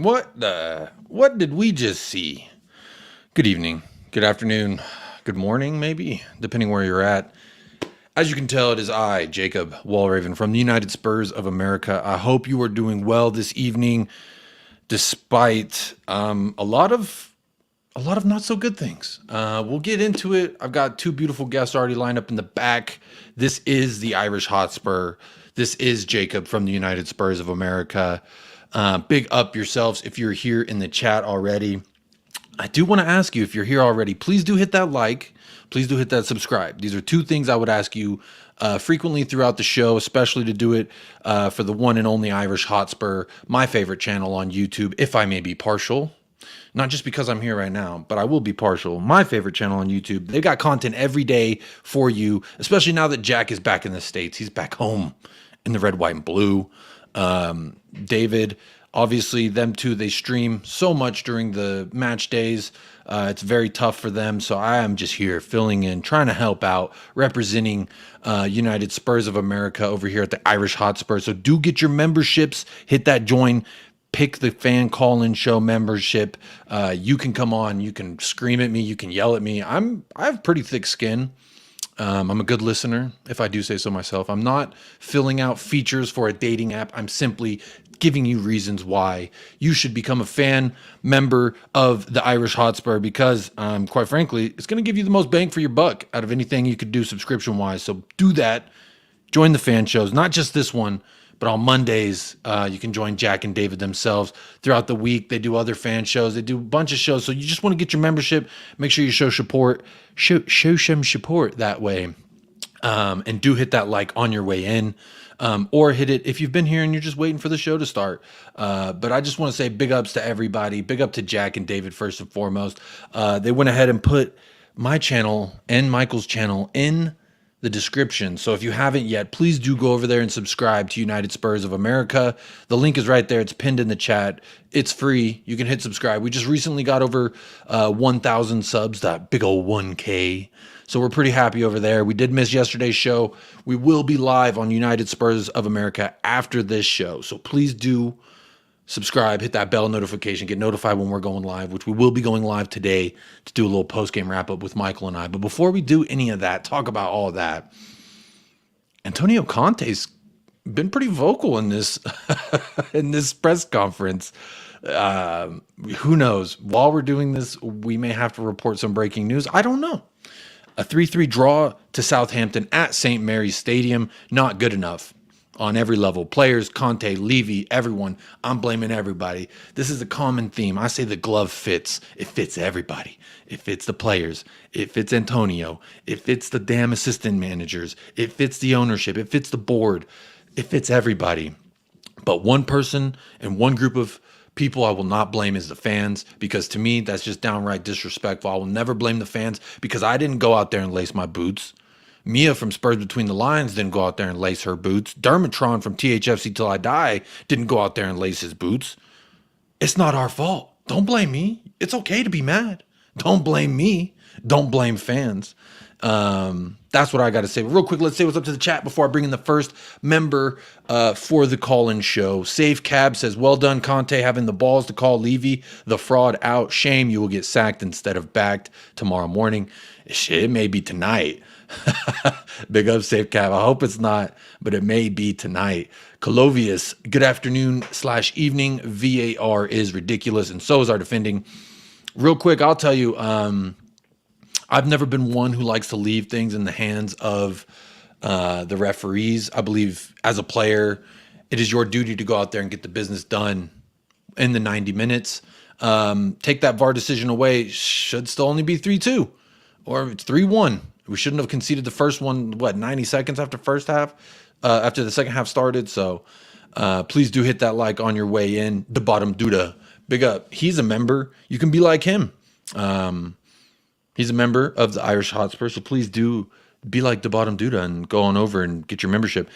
What did we just see? Good evening, good afternoon, good morning, maybe, depending where you're at. As you can tell, it is I, Jacob Walraven from the United Spurs of America. I hope you are doing well this evening, despite a lot of not so good things. We'll get into it. I've got two beautiful guests already lined up in the back. This is the Irish Hotspur. This is Jacob from the United Spurs of America. Big up yourselves if you're here in the chat already. I do want to ask you, if you're here already, please do hit that like. Please do hit that subscribe. These are two things I would ask you frequently throughout the show, especially to do it for the one and only Irish Hotspur, my favorite channel on YouTube, if I may be partial. Not just because I'm here right now, but I will be partial. My favorite channel on YouTube. They got content every day for you, especially now that Jack is back in the States. He's back home in the red, white, and blue. David, obviously, them two, they stream so much during the match days. It's very tough for them. So I am just here filling in, trying to help out, representing United Spurs of America over here at the Irish Hotspur. So do get your memberships, hit that join. Pick the fan call-in show membership. You can come on. You can scream at me. You can yell at me. I have pretty thick skin. I'm a good listener, if I do say so myself. I'm not filling out features for a dating app. I'm simply giving you reasons why you should become a fan member of the Irish Hotspur because, quite frankly, it's going to give you the most bang for your buck out of anything you could do subscription-wise. So do that. Join the fan shows, not just this one, but on Mondays, you can join Jack and David themselves. Throughout the week, they do other fan shows. They do a bunch of shows. So you just want to get your membership. Make sure you show support. Show some support that way. And do hit that like on your way in. Or hit it if you've been here and you're just waiting for the show to start. But I just want to say big ups to everybody. Big up to Jack and David first and foremost. They went ahead and put my channel and Michael's channel in the description. So if you haven't yet, please do go over there and subscribe to United Spurs of America. The link is right there. It's pinned in the chat. It's free. You can hit subscribe. We just recently got over 1,000 subs, that big old 1K. So we're pretty happy over there. We did miss yesterday's show. We will be live on United Spurs of America after this show. So please do subscribe, hit that bell notification, get notified when we're going live, which we will be going live today to do a little post-game wrap-up with Michael and I. But before we do any of that, talk about all of that, Antonio Conte's been pretty vocal in this in this press conference. Who knows? While we're doing this, we may have to report some breaking news. I don't know. A 3-3 draw to Southampton at St. Mary's Stadium, not good enough. On every level, players, Conte, Levy, everyone. I'm blaming everybody. This is a common theme. I say the glove fits. It fits everybody. It fits the players. It fits Antonio. It fits the damn assistant managers. It fits the ownership. It fits the board. It fits everybody. But one person and one group of people I will not blame is the fans, because to me, that's just downright disrespectful. I will never blame the fans because I didn't go out there and lace my boots. Mia from Spurs Between the Lines didn't go out there and lace her boots. Dermot from THFC Till I Die didn't go out there and lace his boots. It's not our fault. Don't blame me. It's okay to be mad. Don't blame me. Don't blame fans. That's what I got to say. Real quick, let's say what's up to the chat before I bring in the first member for the call-in show. Safe Cab says, well done, Conte, having the balls to call Levy the fraud out. Shame you will get sacked instead of backed tomorrow morning. Shit, it may be tonight. Big up, Safe Cab. I hope it's not, but it may be tonight. Colovius, good afternoon/evening. VAR is ridiculous, and so is our defending. Real quick, I'll tell you, I've never been one who likes to leave things in the hands of the referees. I believe as a player, it is your duty to go out there and get the business done in the 90 minutes. Take that VAR decision away. Should still only be 3-2 or it's 3-1. We shouldn't have conceded the first one, 90 seconds after first half, after the second half started. So please do hit that like on your way in. The bottom Duda, big up. He's a member. You can be like him. He's a member of the Irish Hotspur. So please do be like the bottom Duda and go on over and get your membership.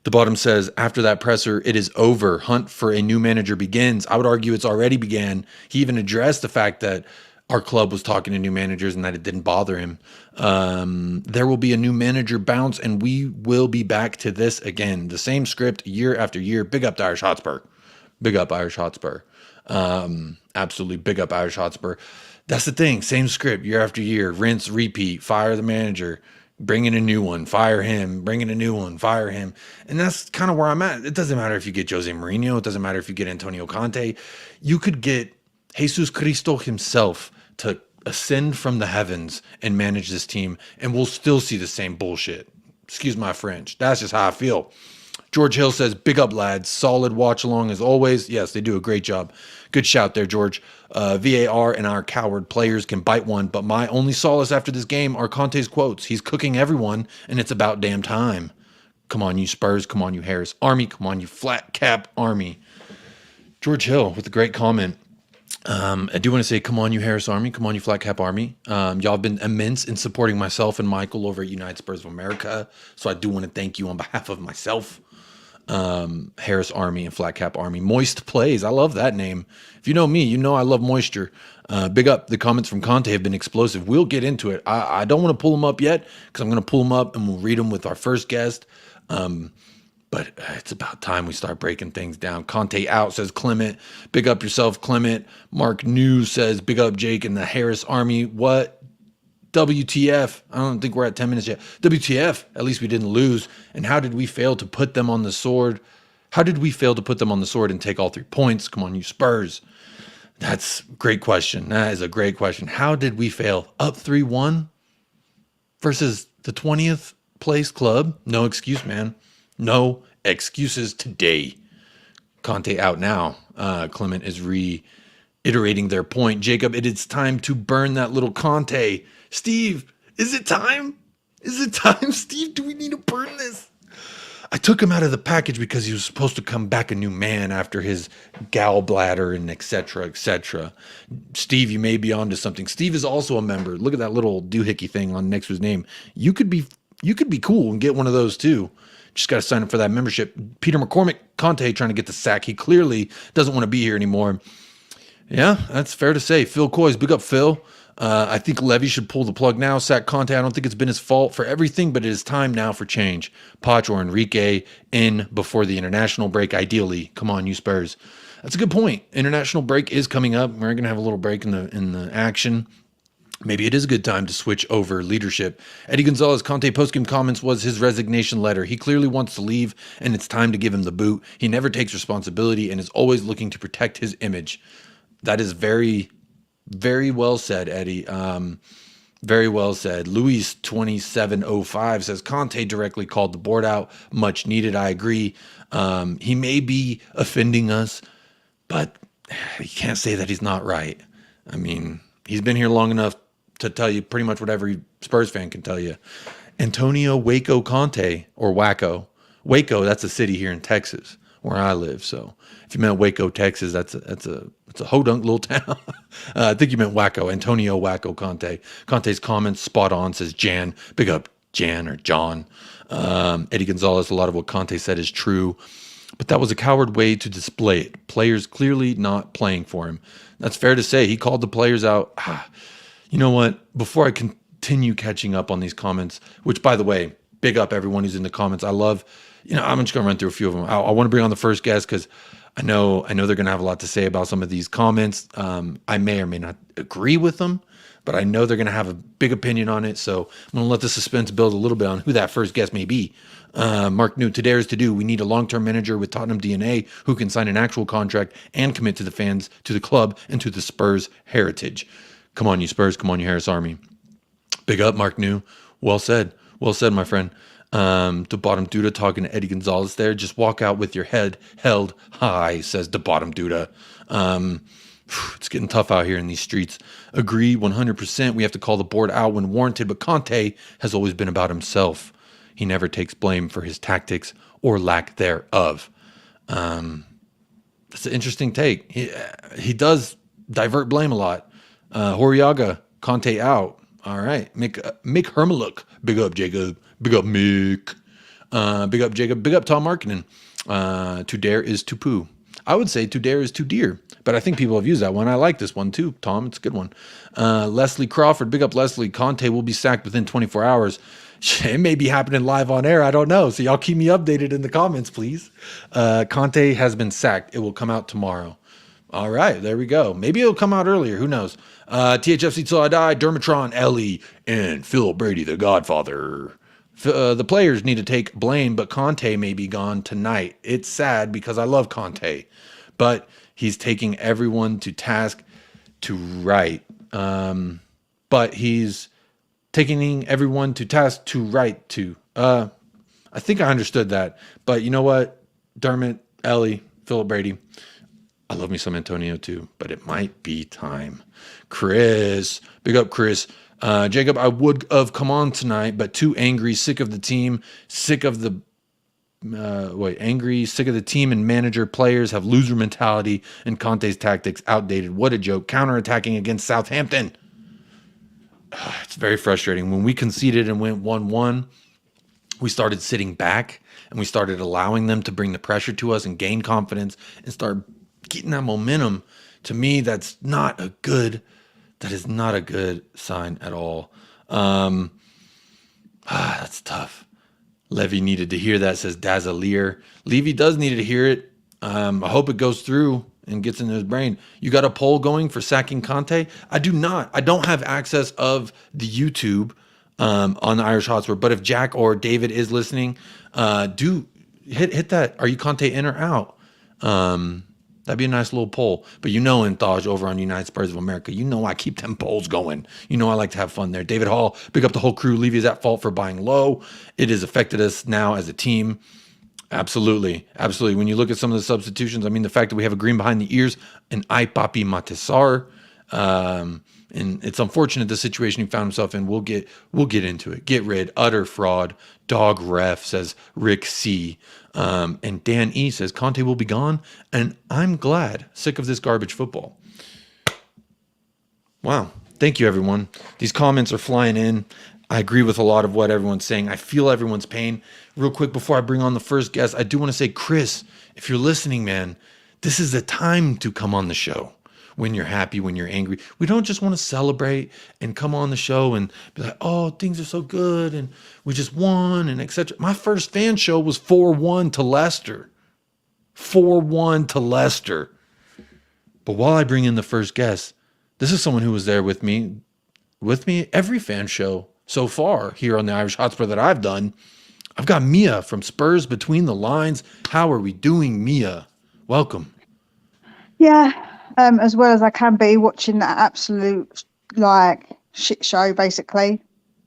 The bottom says, after that presser, it is over. Hunt for a new manager begins. I would argue it's already began. He even addressed the fact that our club was talking to new managers and that it didn't bother him. There will be a new manager bounce, and we will be back to this again. The same script year after year. Big up to Irish Hotspur. Big up Irish Hotspur. Absolutely big up Irish Hotspur. That's the thing. Same script year after year. Rinse, repeat. Fire the manager. Bring in a new one. Fire him. Bring in a new one. Fire him. And that's kind of where I'm at. It doesn't matter if you get Jose Mourinho. It doesn't matter if you get Antonio Conte. You could get Jesus Cristo himself to ascend from the heavens and manage this team, and we'll still see the same bullshit. Excuse my French. That's just how I feel. George Hill says, big up, lads. Solid watch along as always. Yes, they do a great job. Good shout there, George. VAR and our coward players can bite one, but my only solace after this game are Conte's quotes. He's cooking everyone, and it's about damn time. Come on, you Spurs. Come on, you Harris Army. Come on, you flat cap Army. George Hill with a great comment. I do want to say, come on, you Harris Army. Come on, you flat cap Army. Y'all have been immense in supporting myself and Michael over at United Spurs of America. So I do want to thank you on behalf of myself. Harris Army and Flat Cap Army. Moist Plays. I love that name. If you know me, you know I love moisture. Big up. The comments from Conte have been explosive. We'll get into it. I don't want to pull them up yet because I'm going to pull them up and we'll read them with our first guest. But it's about time we start breaking things down. Conte out, says Clement. Big up yourself, Clement. Mark News says, big up Jake and the Harris Army. What? WTF. I don't think we're at 10 minutes yet. WTF. At least we didn't lose. And how did we fail to put them on the sword? How did we fail to put them on the sword and take all 3 points? Come on, you Spurs. That's a great question. That is a great question. How did we fail? Up 3-1 versus the 20th place club? No excuse, man. No excuses today. Conte out now. Clement is reiterating their point. Jacob, it is time to burn that little Conte. Steve, is it time? Is it time, Steve? Do we need to burn this? I took him out of the package because he was supposed to come back a new man after his gallbladder and et cetera, et cetera. Steve, you may be onto something. Steve is also a member. Look at that little doohickey thing on next to his name. You could be cool and get one of those too. Just got to sign up for that membership. Peter McCormick, Conte trying to get the sack. He clearly doesn't want to be here anymore. Yeah, that's fair to say. Phil Coy's, big up Phil. I think Levy should pull the plug now. Sack Conte. I don't think it's been his fault for everything, but it is time now for change. Poch or Enrique in before the international break, ideally. Come on, you Spurs. That's a good point. International break is coming up. We're going to have a little break in the action. Maybe it is a good time to switch over leadership. Eddie Gonzalez, Conte postgame comments was his resignation letter. He clearly wants to leave, and it's time to give him the boot. He never takes responsibility and is always looking to protect his image. That is very, very well said, Eddie. Very well said. Luis2705 says, Conte directly called the board out. Much needed. I agree. He may be offending us, but you can't say that he's not right. I mean, he's been here long enough to tell you pretty much what every Spurs fan can tell you. Antonio Waco Conte, or Waco. Waco, that's a city here in Texas where I live. So if you meant Waco, Texas, it's a hodunk little town. I think you meant Waco. Antonio Waco Conte. Conte's comments spot on, says Jan. Big up Jan or John. Eddie Gonzalez, a lot of what Conte said is true, but that was a coward way to display it. Players clearly not playing for him. That's fair to say. He called the players out. You know what? Before I continue catching up on these comments, which, by the way, big up everyone who's in the comments. I love, I'm just going to run through a few of them. I want to bring on the first guest because I know they're going to have a lot to say about some of these comments. I may or may not agree with them, but I know they're going to have a big opinion on it. So I'm going to let the suspense build a little bit on who that first guest may be. Mark New, today is to do. We need a long-term manager with Tottenham DNA who can sign an actual contract and commit to the fans, to the club, and to the Spurs heritage. Come on, you Spurs. Come on, you Harris Army. Big up, Mark New. Well said. Well said, my friend. The bottom Duda talking to Eddie Gonzalez there. Just walk out with your head held high, says the bottom Duda. It's getting tough out here in these streets. Agree 100%. We have to call the board out when warranted, but Conte has always been about himself. He never takes blame for his tactics or lack thereof. That's an interesting take. He does divert blame a lot. Horiaga, Conte out. All right. Mick Hermaluk. Big up, Jacob. Big up, Mick. Big up, Jacob. Big up, Tom Markkinen. To dare is to poo. I would say to dare is to dear, but I think people have used that one. I like this one too, Tom. It's a good one. Leslie Crawford. Big up, Leslie. Conte will be sacked within 24 hours. It may be happening live on air. I don't know. So y'all keep me updated in the comments, please. Conte has been sacked. It will come out tomorrow. All right, there we go. Maybe it'll come out earlier. Who knows? THFC Till I Die, Dermotron, Ellie, and Phil Brady, the Godfather. The players need to take blame, but Conte may be gone tonight. It's sad because I love Conte, but he's taking everyone to task to right. But he's taking everyone to task to right to. I think I understood that. But you know what? Dermot, Ellie, Philip Brady. I love me some Antonio too, but it might be time. Chris, big up Chris. Jacob, I would have come on tonight, but too angry, sick of the team, sick of the angry, sick of the team and manager. Players have loser mentality and Conte's tactics outdated. What a joke. Counterattacking against Southampton. It's very frustrating. When we conceded and went 1-1, we started sitting back and we started allowing them to bring the pressure to us and gain confidence and start getting that momentum. To me, that is not a good sign at all. That's tough. Levy needed to hear that, says Dazalier. Levy does need to hear it. I hope it goes through and gets into his brain. You got a poll going for sacking Conte? I do not. I don't have access of the YouTube on the Irish Hotspur. But if Jack or David is listening, do hit that. Are you Conte in or out? That'd be a nice little poll. But you know, Inthaj over on United Spurs of America, you know I keep them polls going. You know I like to have fun there. David Hall, pick up the whole crew. Levy is at fault for buying low. It has affected us now as a team. Absolutely. Absolutely. When you look at some of the substitutions, I mean, the fact that we have a green behind the ears and Papi Matisar, and it's unfortunate the situation he found himself in. We'll get into it. Get rid, utter fraud, dog ref, says Rick C. And Dan E says Conte will be gone, and I'm glad. Sick of this garbage football. Wow. Thank you, everyone. These comments are flying in. I agree with a lot of what everyone's saying. I feel everyone's pain. Real quick, before I bring on the first guest, I do want to say, Chris, if you're listening, man, this is the time to come on the show. When you're happy, when you're angry. We don't just want to celebrate and come on the show and be like, oh, things are so good and we just won and etc. My first fan show was 4-1 to Leicester. 4-1 to Leicester. But while I bring in the first guest, this is someone who was there with me every fan show so far here on the Irish Hotspur that I've done. I've got Mia from Spurs Between the Lines. How are we doing, Mia? Welcome. Yeah. As well as I can be watching that absolute shit show, basically.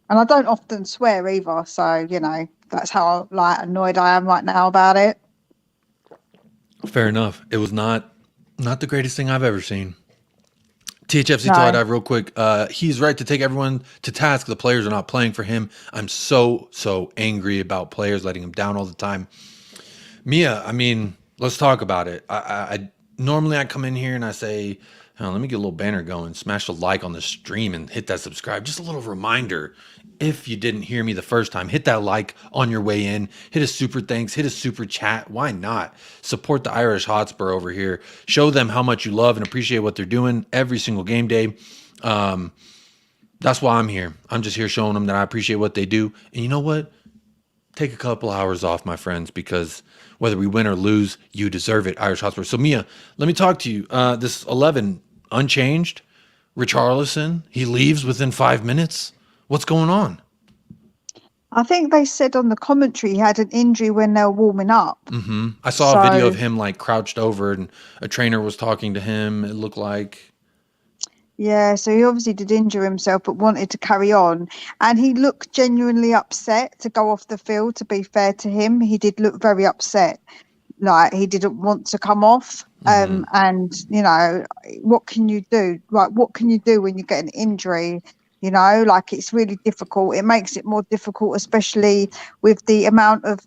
And I don't often swear either, so that's how annoyed I am right now about it. Fair enough. It was not the greatest thing I've ever seen. THFC Till I Die, real quick. He's right to take everyone to task. The players are not playing for him. I'm so angry about players letting him down all the time. Mia, I mean, let's talk about it. Normally I come in here and I say, let me get a little banner going, smash a like on the stream and hit that subscribe. Just a little reminder. If you didn't hear me the first time, hit that like on your way in, hit a super thanks, hit a super chat. Why not? Support the Irish Hotspur over here. Show them how much you love and appreciate what they're doing every single game day. That's why I'm here. I'm just here showing them that I appreciate what they do. And you know what? Take a couple hours off, my friends, because whether we win or lose, you deserve it, Irish Hotspur. So, Mia, let me talk to you. This 11, unchanged. Richarlison, he leaves within 5 minutes. What's going on? I think they said on the commentary he had an injury when they were warming up. Mm-hmm. I saw a video of him crouched over and a trainer was talking to him, it looked like. Yeah, so he obviously did injure himself, but wanted to carry on. And he looked genuinely upset to go off the field, to be fair to him. He did look very upset. He didn't want to come off. Mm-hmm. And, what can you do? What can you do when you get an injury? It's really difficult. It makes it more difficult, especially with the amount of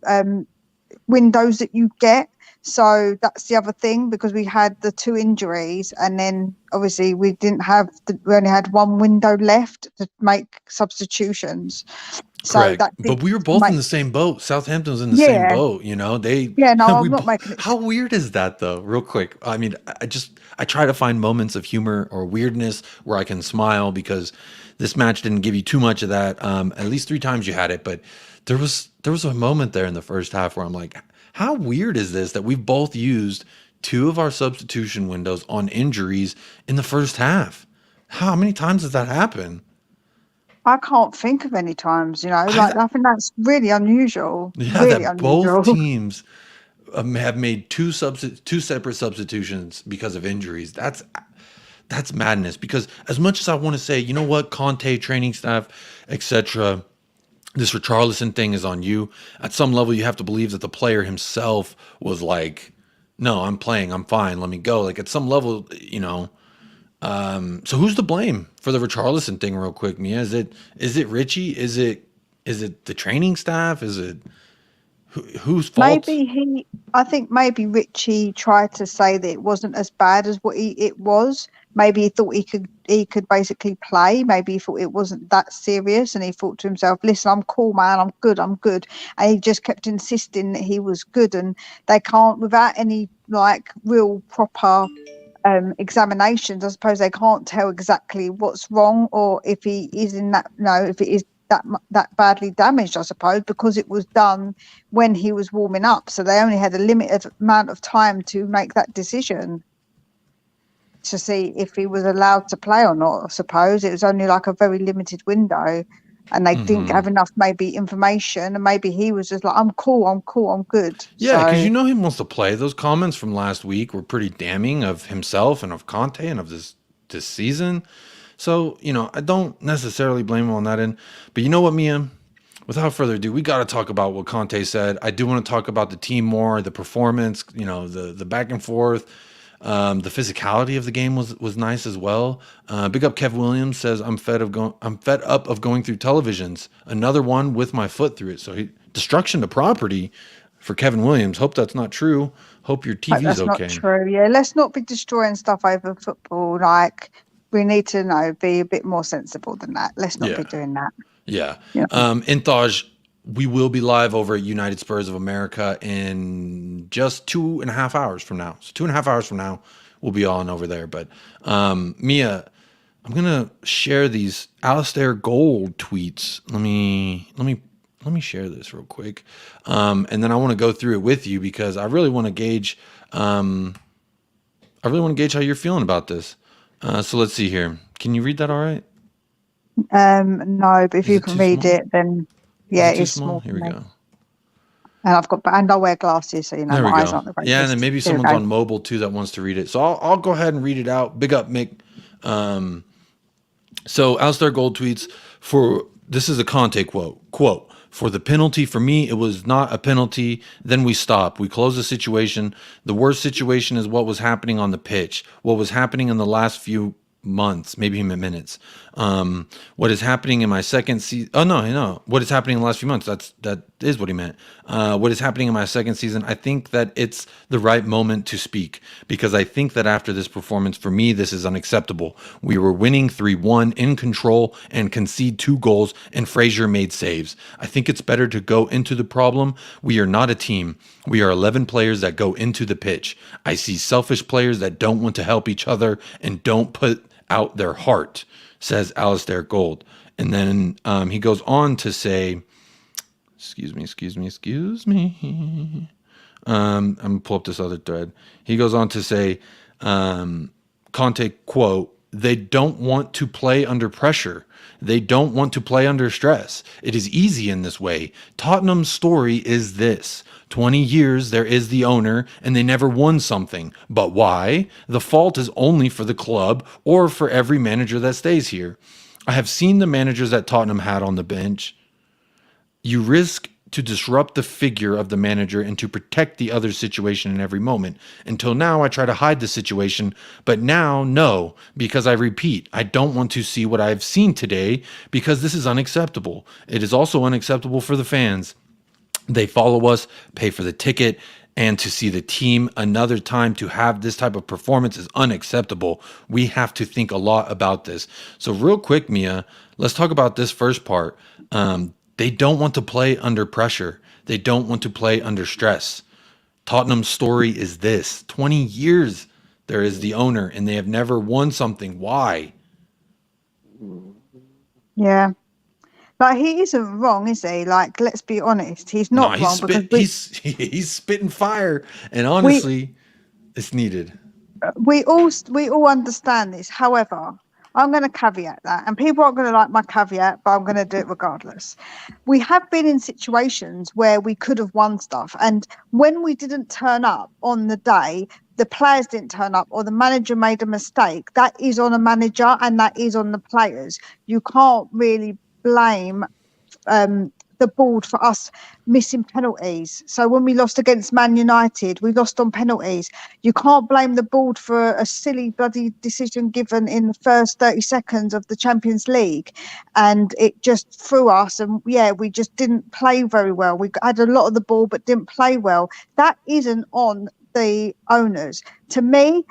windows that you get. So that's the other thing, because we had the 2 injuries and then obviously we only had 1 window left to make substitutions. Correct. But we were both in the same boat. Southampton was in the same boat, I'm not making it. How weird is that though? Real quick. I mean, I try to find moments of humor or weirdness where I can smile, because this match didn't give you too much of that. At least 3 times you had it, but there was a moment there in the first half where I'm like, how weird is this that we've both used two of our substitution windows on injuries in the first half. How many times does that happen? I can't think of any times, I like I think that's really unusual, Yeah, really that both unusual. teams have made two separate substitutions because of injuries. That's madness. Because as much as I want to say, you know what, Conte, training staff, etc., this Richarlison thing is on you. At some level, you have to believe that the player himself was like, "No, I'm playing. I'm fine. Let me go." Like at some level, you know. So who's to blame for the Richarlison thing, real quick, Mia? Is it Richie? Is it the training staff? Is it whose fault? I think maybe Richie tried to say that it wasn't as bad as what it was. Maybe he thought he could basically play. Maybe he thought it wasn't that serious, and he thought to himself, "Listen, I'm cool, man. I'm good. I'm good." And he just kept insisting that he was good, and they can't, without any like real proper examinations, I suppose they can't tell exactly what's wrong, or if he is in that, if it is that badly damaged, I suppose, because it was done when he was warming up, so they only had a limited amount of time to make that decision to see if he was allowed to play or not. I suppose it was only like a very limited window, and they didn't have enough maybe information, and maybe he was just like, "I'm cool, I'm cool, I'm good." Yeah, because So you know he wants to play. Those comments from last week were pretty damning of himself and of Conte and of this season. So, I don't necessarily blame him on that end. But you know what, Mia? Without further ado, we got to talk about what Conte said. I do want to talk about the team more, the performance, the back and forth. The physicality of the game was nice as well. Big up Kev Williams says I'm fed up of going through televisions. Another one with my foot through it. So destruction to property for Kevin Williams. Hope that's not true. Hope your hope TV's that's not okay. true. Yeah, let's not be destroying stuff over football. Like, we need to be a bit more sensible than that. Let's not be Yeah. doing that. Yeah. Yeah. Intaj, we will be live over at United Spurs of America in just 2.5 hours from now. So 2.5 hours from now, we'll be on over there. But Mia, I'm gonna share these Alistair Gold tweets. Let me share this real quick, and then I want to go through it with you because I really want to gauge. I really want to gauge how you're feeling about this. So let's see here. Can you read that all right? No, but if Is you it can too read small? it, then Is yeah, it too it's small? small Here for we me. go. And I wear glasses, so There my we eyes go. aren't the Yeah, and then greatest. maybe There we someone's go. on mobile too that wants to read it. So I'll go ahead and read it out. Big up, Mick. So Alistair Gold tweets for this is a Conte quote. Quote, for the penalty, for me, it was not a penalty. Then we stop. We close the situation. The worst situation is what was happening on the pitch, what was happening in the last few months, maybe even minutes. What is happening in my second season? Oh no. What is happening in the last few months? That is what he meant. What is happening in my second season? I think that it's the right moment to speak because I think that after this performance, for me, this is unacceptable. We were winning 3-1 in control and concede 2 goals, and Frazier made saves. I think it's better to go into the problem. We are not a team. We are 11 players that go into the pitch. I see selfish players that don't want to help each other and don't put out their heart, says Alistair Gold. And then he goes on to say, excuse me. I'm going to pull up this other thread. He goes on to say, Conte, quote, they don't want to play under pressure. They don't want to play under stress. It is easy in this way. Tottenham's story is this. 20 years there is the owner and they never won something. But why? The fault is only for the club or for every manager that stays here. I have seen the managers that Tottenham had on the bench. You risk to disrupt the figure of the manager and to protect the other situation in every moment. Until now, I try to hide the situation, but now, no, because I repeat, I don't want to see what I have seen today because this is unacceptable. It is also unacceptable for the fans. They follow us, pay for the ticket, and to see the team another time to have this type of performance is unacceptable. We have to think a lot about this. So real quick, Mia, let's talk about this first part. They don't want to play under pressure. They don't want to play under stress. Tottenham's story is this. 20 years there is the owner and they have never won something. Why? Yeah. Like, he isn't wrong, is he? Like, let's be honest, he's No, not wrong because he's spitting fire. And we honestly, It's needed. We all understand this. However, I'm going to caveat that, and people aren't going to like my caveat, but I'm going to do it regardless. We have been in situations where we could have won stuff, and when we didn't turn up on the day, the players didn't turn up, or the manager made a mistake. That is on a manager, and that is on the players. You can't really blame the board for us missing penalties. So when we lost against Man United, we lost on penalties. You can't blame the board for a silly bloody decision given in the first 30 seconds of the Champions League, and it just threw us. And yeah, we just didn't play very well. We had a lot of the ball but didn't play well. That isn't on the owners. To me,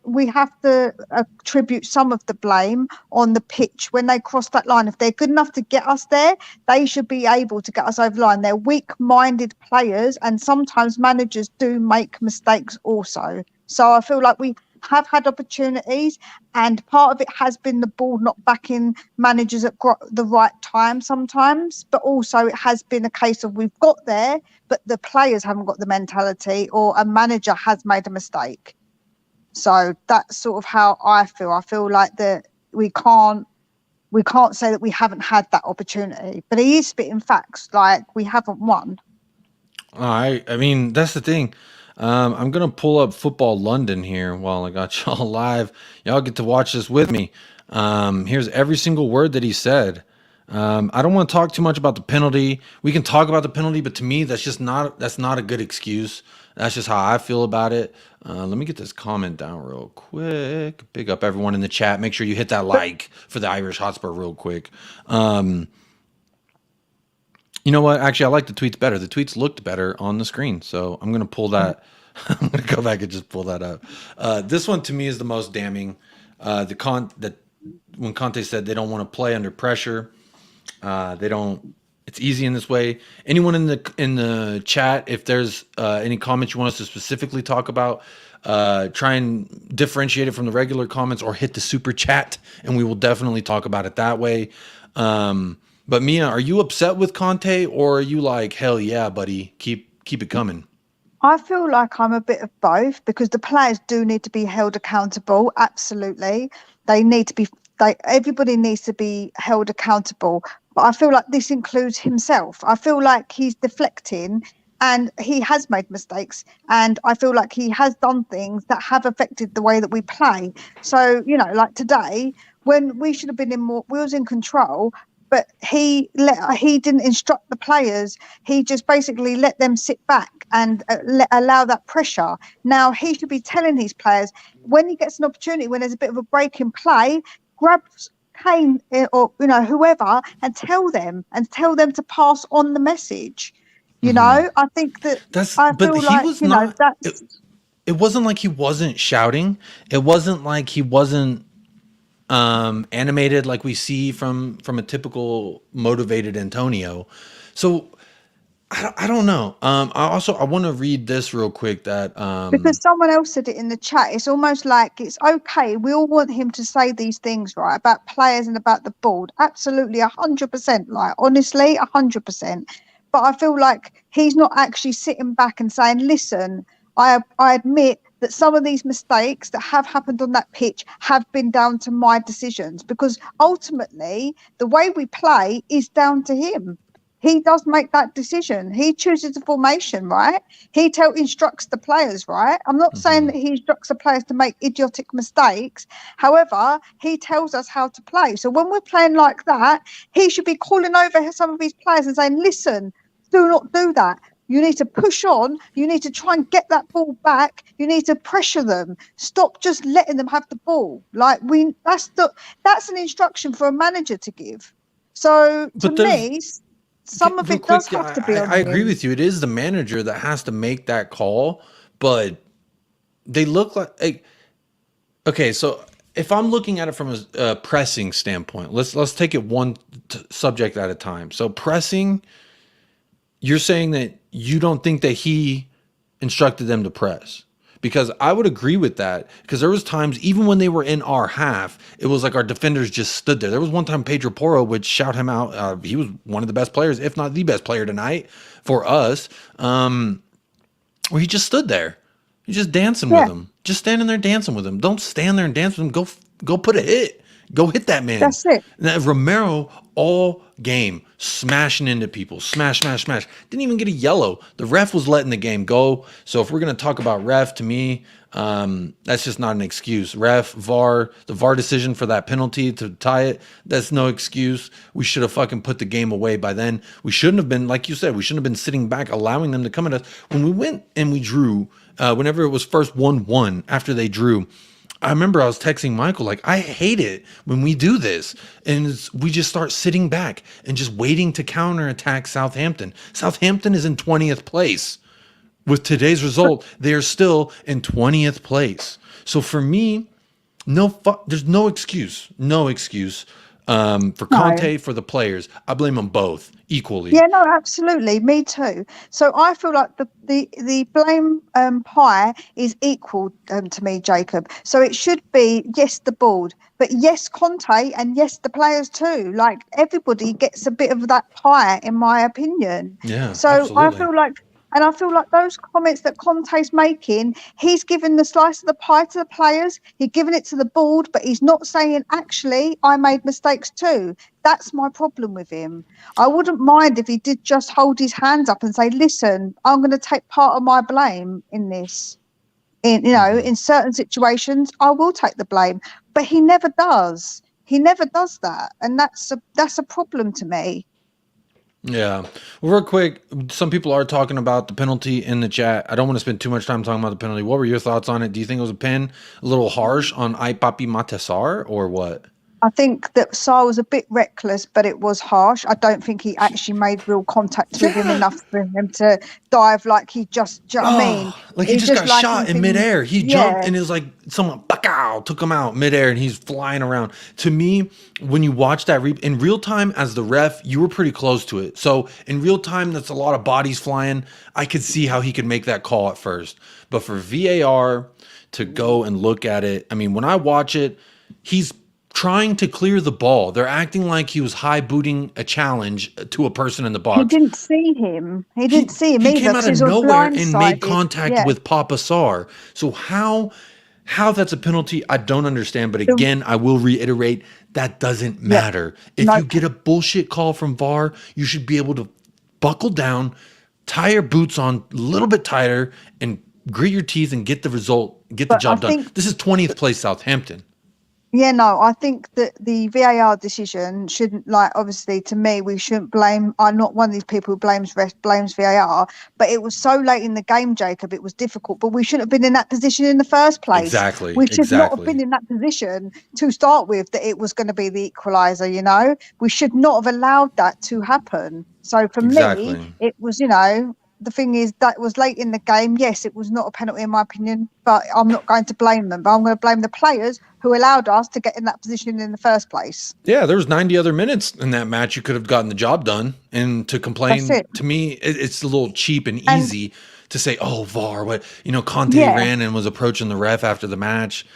we have to attribute some of the blame on the pitch when they cross that line. If they're good enough to get us there, they should be able to get us over the line. They're weak-minded players, and sometimes managers do make mistakes also. So I feel like we have had opportunities, and part of it has been the board not backing managers at the right time sometimes, but also it has been a case of we've got there, but the players haven't got the mentality, or a manager has made a mistake. So that's sort of how I feel. I feel like that we can't say that we haven't had that opportunity, but he is spitting facts. Like, we haven't won. I mean, that's the thing. I'm gonna pull up Football London here while I got y'all live. Y'all get to watch this with me. Here's every single word that he said. I don't want to talk too much about the penalty. We can talk about the penalty, but to me, that's not a good excuse. That's just how I feel about it. Let me get this comment down real quick. Big up everyone in the chat. Make sure you hit that like for the Irish Hotspur real quick. You know what? Actually, I like the tweets better. The tweets looked better on the screen. So I'm going to pull that. I'm going to go back and just pull that up. This one to me is the most damning. That when Conte said they don't want to play under pressure, they don't. It's easy in this way. Anyone in the chat, if there's any comments you want us to specifically talk about, try and differentiate it from the regular comments, or hit the super chat, and we will definitely talk about it that way. But Mia, are you upset with Conte, or are you like, hell yeah, buddy, keep it coming? I feel like I'm a bit of both, because the players do need to be held accountable. Absolutely. They need to be, everybody needs to be held accountable. But I feel like this includes himself. I feel like he's deflecting, and he has made mistakes. And I feel like he has done things that have affected the way that we play. So, like today, when we should have been we was in control, but he didn't instruct the players. He just basically let them sit back and allow that pressure. Now he should be telling his players, when he gets an opportunity, when there's a bit of a break in play, grab Kane or whoever, and tell them to pass on the message. I think that it wasn't like he wasn't shouting. It wasn't like he wasn't animated like we see from a typical motivated Antonio. So I don't know. I want to read this real quick that because someone else said it in the chat. It's almost like it's okay. We all want him to say these things, right, about players and about the board. Absolutely, 100%. Like, honestly, 100%. But I feel like he's not actually sitting back and saying, listen, I admit that some of these mistakes that have happened on that pitch have been down to my decisions, because ultimately the way we play is down to him. He does make that decision. He chooses the formation, right? He instructs the players, right? I'm not saying that he instructs the players to make idiotic mistakes. However, he tells us how to play. So when we're playing like that, he should be calling over some of his players and saying, listen, do not do that. You need to push on. You need to try and get that ball back. You need to pressure them. Stop just letting them have the ball. Like, that's an instruction for a manager to give. So to me, some of it does have to be on him. I agree with you. It is the manager that has to make that call, but they look like okay. So if I'm looking at it from a pressing standpoint, let's take it one subject at a time. So pressing. You're saying that you don't think that he instructed them to press, because I would agree with that, because there was times even when they were in our half, it was like our defenders just stood there. There was one time Pedro Porro would shout him out. He was one of the best players, if not the best player tonight for us, where he just stood there. You're just dancing with Yeah, him. Just standing there dancing with him. Don't stand there and dance with him. Go put a hit. Go hit that man. that's it. Now, Romero all game smashing into people. Smash, smash, smash. Didn't even get a yellow. The ref was letting the game go. So if we're going to talk about ref, to me, that's just not an excuse. Ref, VAR, the VAR decision for that penalty to tie it, that's no excuse. We should have fucking put the game away by then. We shouldn't have been, like you said, we shouldn't have been sitting back allowing them to come at us. When we went and we drew, whenever it was first 1-1 after they drew, I remember I was texting Michael, like, I hate it when we do this. And we just start sitting back and just waiting to counterattack Southampton. Southampton is in 20th place. With today's result, they are still in 20th place. So for me, there's no excuse. No excuse for No. Conte, for the players. I blame them both equally. Yeah, no, absolutely. Me too. So I feel like the blame pie is equal to me, Jacob. So it should be yes, the board, but yes, Conte, and yes, the players too. Like everybody gets a bit of that pie, in my opinion. Yeah, So I absolutely. feel like. And I feel like those comments that Conte's making, he's given the slice of the pie to the players, he's given it to the board, but he's not saying, actually, I made mistakes too. That's my problem with him. I wouldn't mind if he did just hold his hands up and say, listen, I'm going to take part of my blame in this. Mhm. In certain situations, I will take the blame, but he never does. He never does that. And that's a problem to me. Yeah. Well, real quick, some people are talking about the penalty in the chat. I don't want to spend too much time talking about the penalty. What were your thoughts on it? Do you think it was a pen a little harsh on Papi Matesar or what? I think that Sarr was a bit reckless, but it was harsh. I don't think he actually made real contact with him Yeah. enough for him to dive like he just, do you know what I mean? Oh, like he It's just just got like shot he's in been, midair. He jumped yeah, and it was like someone "Pow," took him out midair and he's flying around. To me, when you watch that in real time as the ref, you were pretty close to it. So in real time, that's a lot of bodies flying. I could see how he could make that call at first. But for VAR to go and look at it, I mean, when I watch it, he's trying to clear the ball. They're acting like he was high booting a challenge to a person in the he box. didn't see him. He didn't He see him he either came out because he of was all nowhere and made blindsided. contact Yeah. with Papa Sarr. So how that's a penalty, I don't understand. But The- again, I will reiterate that doesn't yeah. matter. If you Nope. get a bullshit call from VAR, you should be able to buckle down, tie your boots on a little bit tighter, and grit your teeth and get the result, get the But I job done. think This is 20th place Southampton. Yeah, no, I think that the VAR decision shouldn't, like, obviously, to me, we shouldn't blame. I'm not one of these people who blames VAR, but it was so late in the game, Jacob. It was difficult, but we shouldn't have been in that position in the first place. Exactly, We should not have been exactly, in that position to start with, that it was going to be the equaliser, we should not have allowed that to happen. So for me, exactly. it was, the thing is that was late in the game. Yes, it was not a penalty in my opinion, but I'm not going to blame them. But I'm going to blame the players who allowed us to get in that position in the first place. Yeah, there was 90 other minutes in that match. You could have gotten the job done. And to That's complain, it. to me, it's a little cheap and And easy to say, "Oh, VAR." What Conte yeah, ran and was approaching the ref after the match.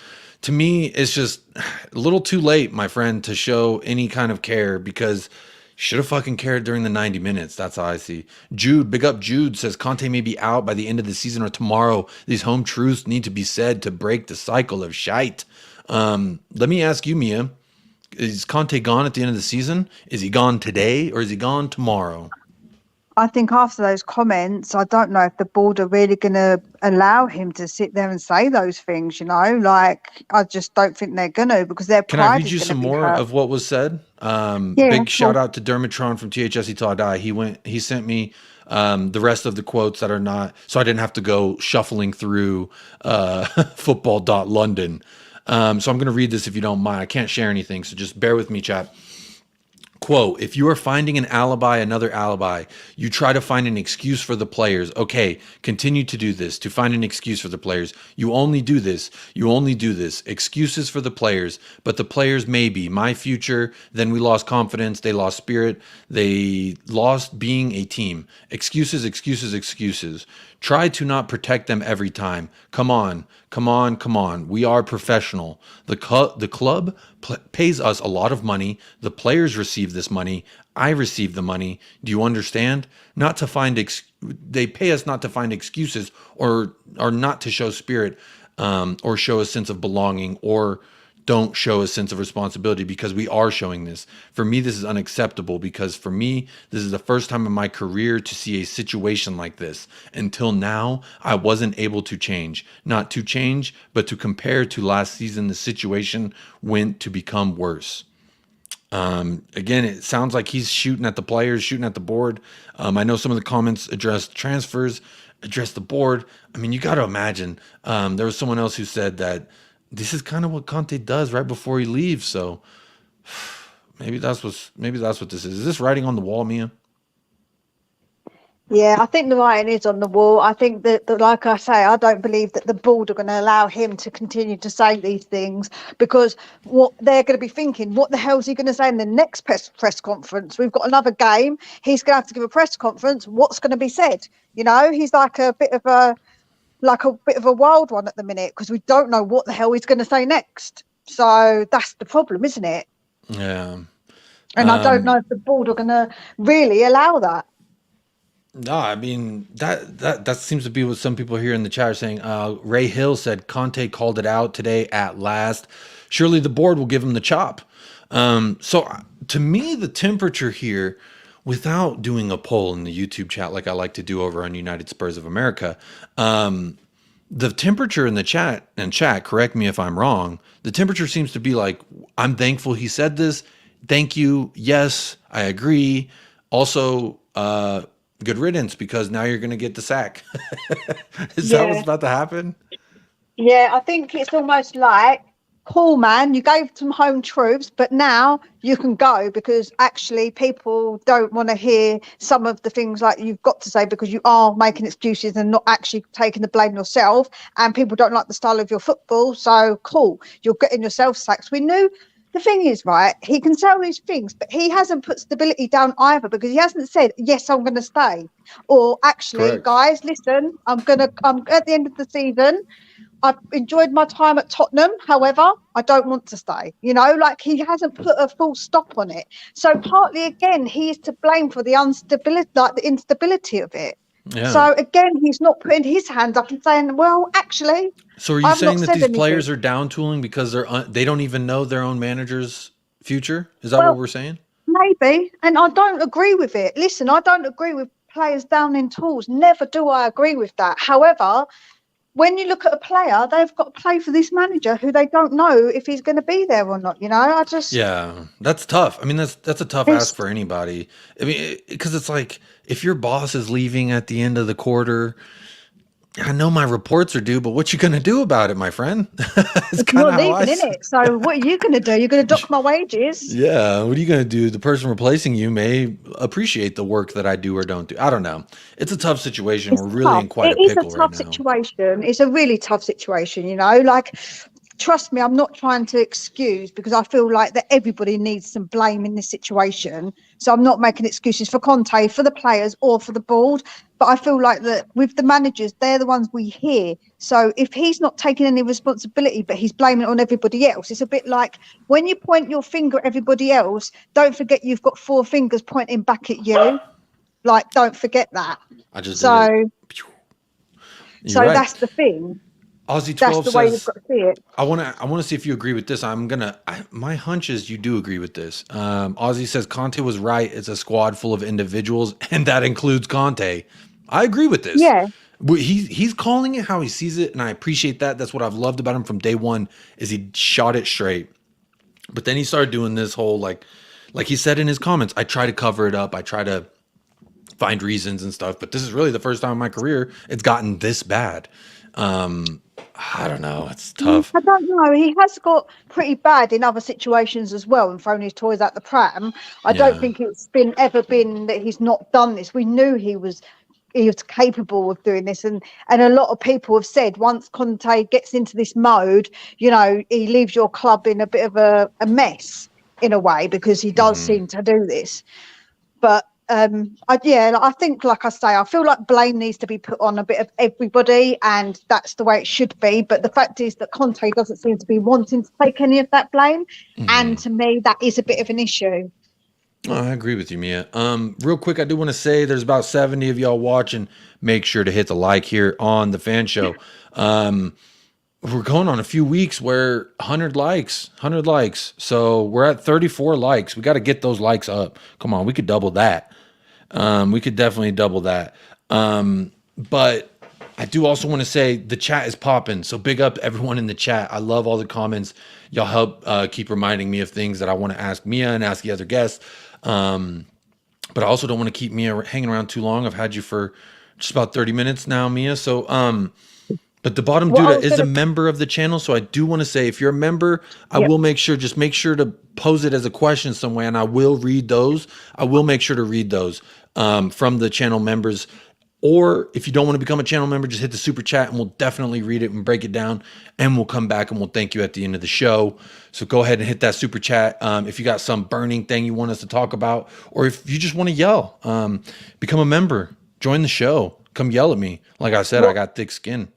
To me, it's just a little too late, my friend, to show any kind of care because should have fucking cared during the 90 minutes. That's how I see. Jude, big up Jude, says Conte may be out by the end of the season or tomorrow. These home truths need to be said to break the cycle of shite. Let me ask you, Mia. Is Conte gone at the end of the season? Is he gone today or is he gone tomorrow? I think after those comments, I don't know if the board are really going to allow him to sit there and say those things, Like, I just don't think they're going to, because their Can I pride read is you going to some be more hurt. of what was said? Yeah, Big shout cool. out to Dermotron from THSE Till I Die. He sent me the rest of the quotes that are not, so I didn't have to go shuffling through football.london. So I'm going to read this if you don't mind. I can't share anything, so just bear with me, chat. Quote, if you are finding an alibi, another alibi, you try to find an excuse for the players. Okay, continue to do this, to find an excuse for the players. You only do this. You only do this. Excuses for the players, but the players maybe. My future, then we lost confidence. They lost spirit. They lost being a team. Excuses, excuses, excuses. Try to not protect them every time. Come on, come on, come on. We are professional. The club pays us a lot of money. The players receive this money. I receive the money. Do you understand? Not to find they pay us not to find excuses or not to show spirit, or show a sense of belonging, or don't show a sense of responsibility, because we are showing this. For me, this is unacceptable, because for me, this is the first time in my career to see a situation like this. Until now, I wasn't able to change. Not to change, but to compare to last season, the situation went to become worse. Again, it sounds like he's shooting at the players, shooting at the board. I know some of the comments addressed transfers, addressed the board. I mean, you got to imagine. There was someone else who said that this is kind of what Conte does right before he leaves. So maybe that's what this is. Is this writing on the wall, Mia? Yeah, I think the writing is on the wall. I think that, like I say, I don't believe that the board are going to allow him to continue to say these things, because what they're going to be thinking, what the hell is he going to say in the next press conference? We've got another game. He's going to have to give a press conference. What's going to be said? You know, he's like a bit of a wild one at the minute, because we don't know what the hell he's going to say next. So that's the problem, isn't it? Yeah. And I don't know if the board are going to really allow that. No, I mean that seems to be what some people here in the chat are saying. Ray Hill said Conte called it out today at last. Surely the board will give him the chop. So to me, the temperature here, without doing a poll in the YouTube chat like I like to do over on United Spurs of America, the temperature in the chat, correct me if I'm wrong, the temperature seems to be like, I'm thankful he said this. Thank you. Yes, I agree. Also, good riddance, because now you're going to get the sack. Is that what's about to happen? Yeah, I think it's almost like, cool, man, you gave some home truths, but now you can go, because actually people don't want to hear some of the things like you've got to say, because you are making excuses and not actually taking the blame yourself, and people don't like the style of your football. So cool, you're getting yourself sacked. We knew. The thing is, right, he can say all these things, but he hasn't put stability down either, because he hasn't said, yes, I'm going to stay. Or actually, Correct. Guys, listen, I'm at the end of the season. I've enjoyed my time at Tottenham. However, I don't want to stay. You know, like, he hasn't put a full stop on it. So partly, again, he is to blame for the instability, like the instability of it. Yeah. So again, he's not putting his hand up and saying, well, actually. So are you saying that these players are down tooling because they don't even know their own manager's future? Is that what we're saying? Maybe. And I don't agree with it. Listen, I don't agree with players down in tools. Never do I agree with that. However, when you look at a player, they've got to play for this manager who they don't know if he's going to be there or not. You know, yeah, that's tough. I mean, that's a tough ask for anybody. I mean, because it's like, if your boss is leaving at the end of the quarter, I know my reports are due, but what you going to do about it, my friend? It's kind of how I see it. So what are you going to do? You're going to dock my wages? Yeah. What are you going to do? The person replacing you may appreciate the work that I do or don't do. I don't know. It's a tough situation. We're really in quite a pickle right now. It is a tough situation. It's a really tough situation, you know, like, trust me, I'm not trying to excuse, because I feel like that everybody needs some blame in this situation. So I'm not making excuses for Conte, for the players, or for the board. But I feel like that with the managers, they're the ones we hear. So if he's not taking any responsibility, but he's blaming it on everybody else, it's a bit like when you point your finger at everybody else, don't forget you've got 4 fingers pointing back at you. Like, don't forget that. I just did it. So right. That's the thing. Aussie 12 That's the way you've got to see it. I want to see if you agree with this. My hunch is you do agree with this. Aussie says Conte was right. It's a squad full of individuals, and that includes Conte. I agree with this. Yeah. He's calling it how he sees it, and I appreciate that. That's what I've loved about him from day one, is he shot it straight. But then he started doing this whole, like he said in his comments, I try to cover it up. I try to find reasons and stuff. But this is really the first time in my career it's gotten this bad. I don't know. It's tough. I don't know. He has got pretty bad in other situations as well, and thrown his toys out the pram. I don't think it's ever been that he's not done this. We knew he was capable of doing this, and a lot of people have said once Conte gets into this mode, you know, he leaves your club in a bit of a mess in a way, because he does seem to do this. But I think, like I say, I feel like blame needs to be put on a bit of everybody, and that's the way it should be. But the fact is that Conte doesn't seem to be wanting to take any of that blame, and to me, that is a bit of an issue. Oh, I agree with you, Mia. Real quick, I do want to say there's about 70 of y'all watching. Make sure to hit the like here on the fan show. Um, we're going on a few weeks where 100 likes, 100 likes. So we're at 34 likes. We got to get those likes up. Come on, we could double that. We could definitely double that. But I do also want to say the chat is popping. So big up everyone in the chat. I love all the comments. Y'all help keep reminding me of things that I want to ask Mia and ask the other guests. But I also don't want to keep Mia hanging around too long. I've had you for just about 30 minutes now, Mia. So, but the bottom What I Duda was is a gonna, member of the channel. So I do want to say, if you're a member, I will make sure, just make sure to pose it as a question somewhere and I will read those. I will make sure to read those from the channel members. Or if you don't want to become a channel member, just hit the super chat and we'll definitely read it and break it down. And we'll come back and we'll thank you at the end of the show. So go ahead and hit that super chat. If you got some burning thing you want us to talk about, or if you just want to yell, become a member, join the show, come yell at me. Like I said, I got thick skin.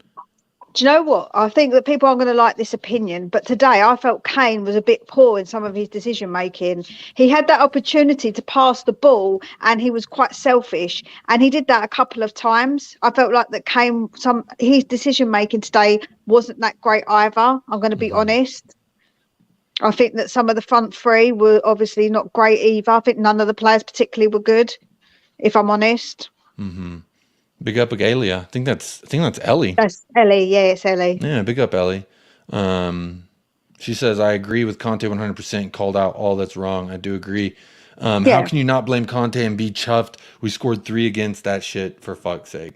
do you know what? I think that people aren't going to like this opinion, but today I felt Kane was a bit poor in some of his decision making. He had that opportunity to pass the ball and he was quite selfish, and he did that a couple of times. I felt like that Kane, his decision making today wasn't that great either. I'm going to be honest. I think that some of the front three were obviously not great either. I think none of the players particularly were good, if I'm honest. Big up Agalia. I think that's Ellie. That's Ellie. Yeah, it's Ellie. Yeah, big up Ellie. She says, I agree with Conte 100%, called out all that's wrong. I do agree. How Yeah. can you not blame Conte and be chuffed? We scored 3 against that shit, for fuck's sake.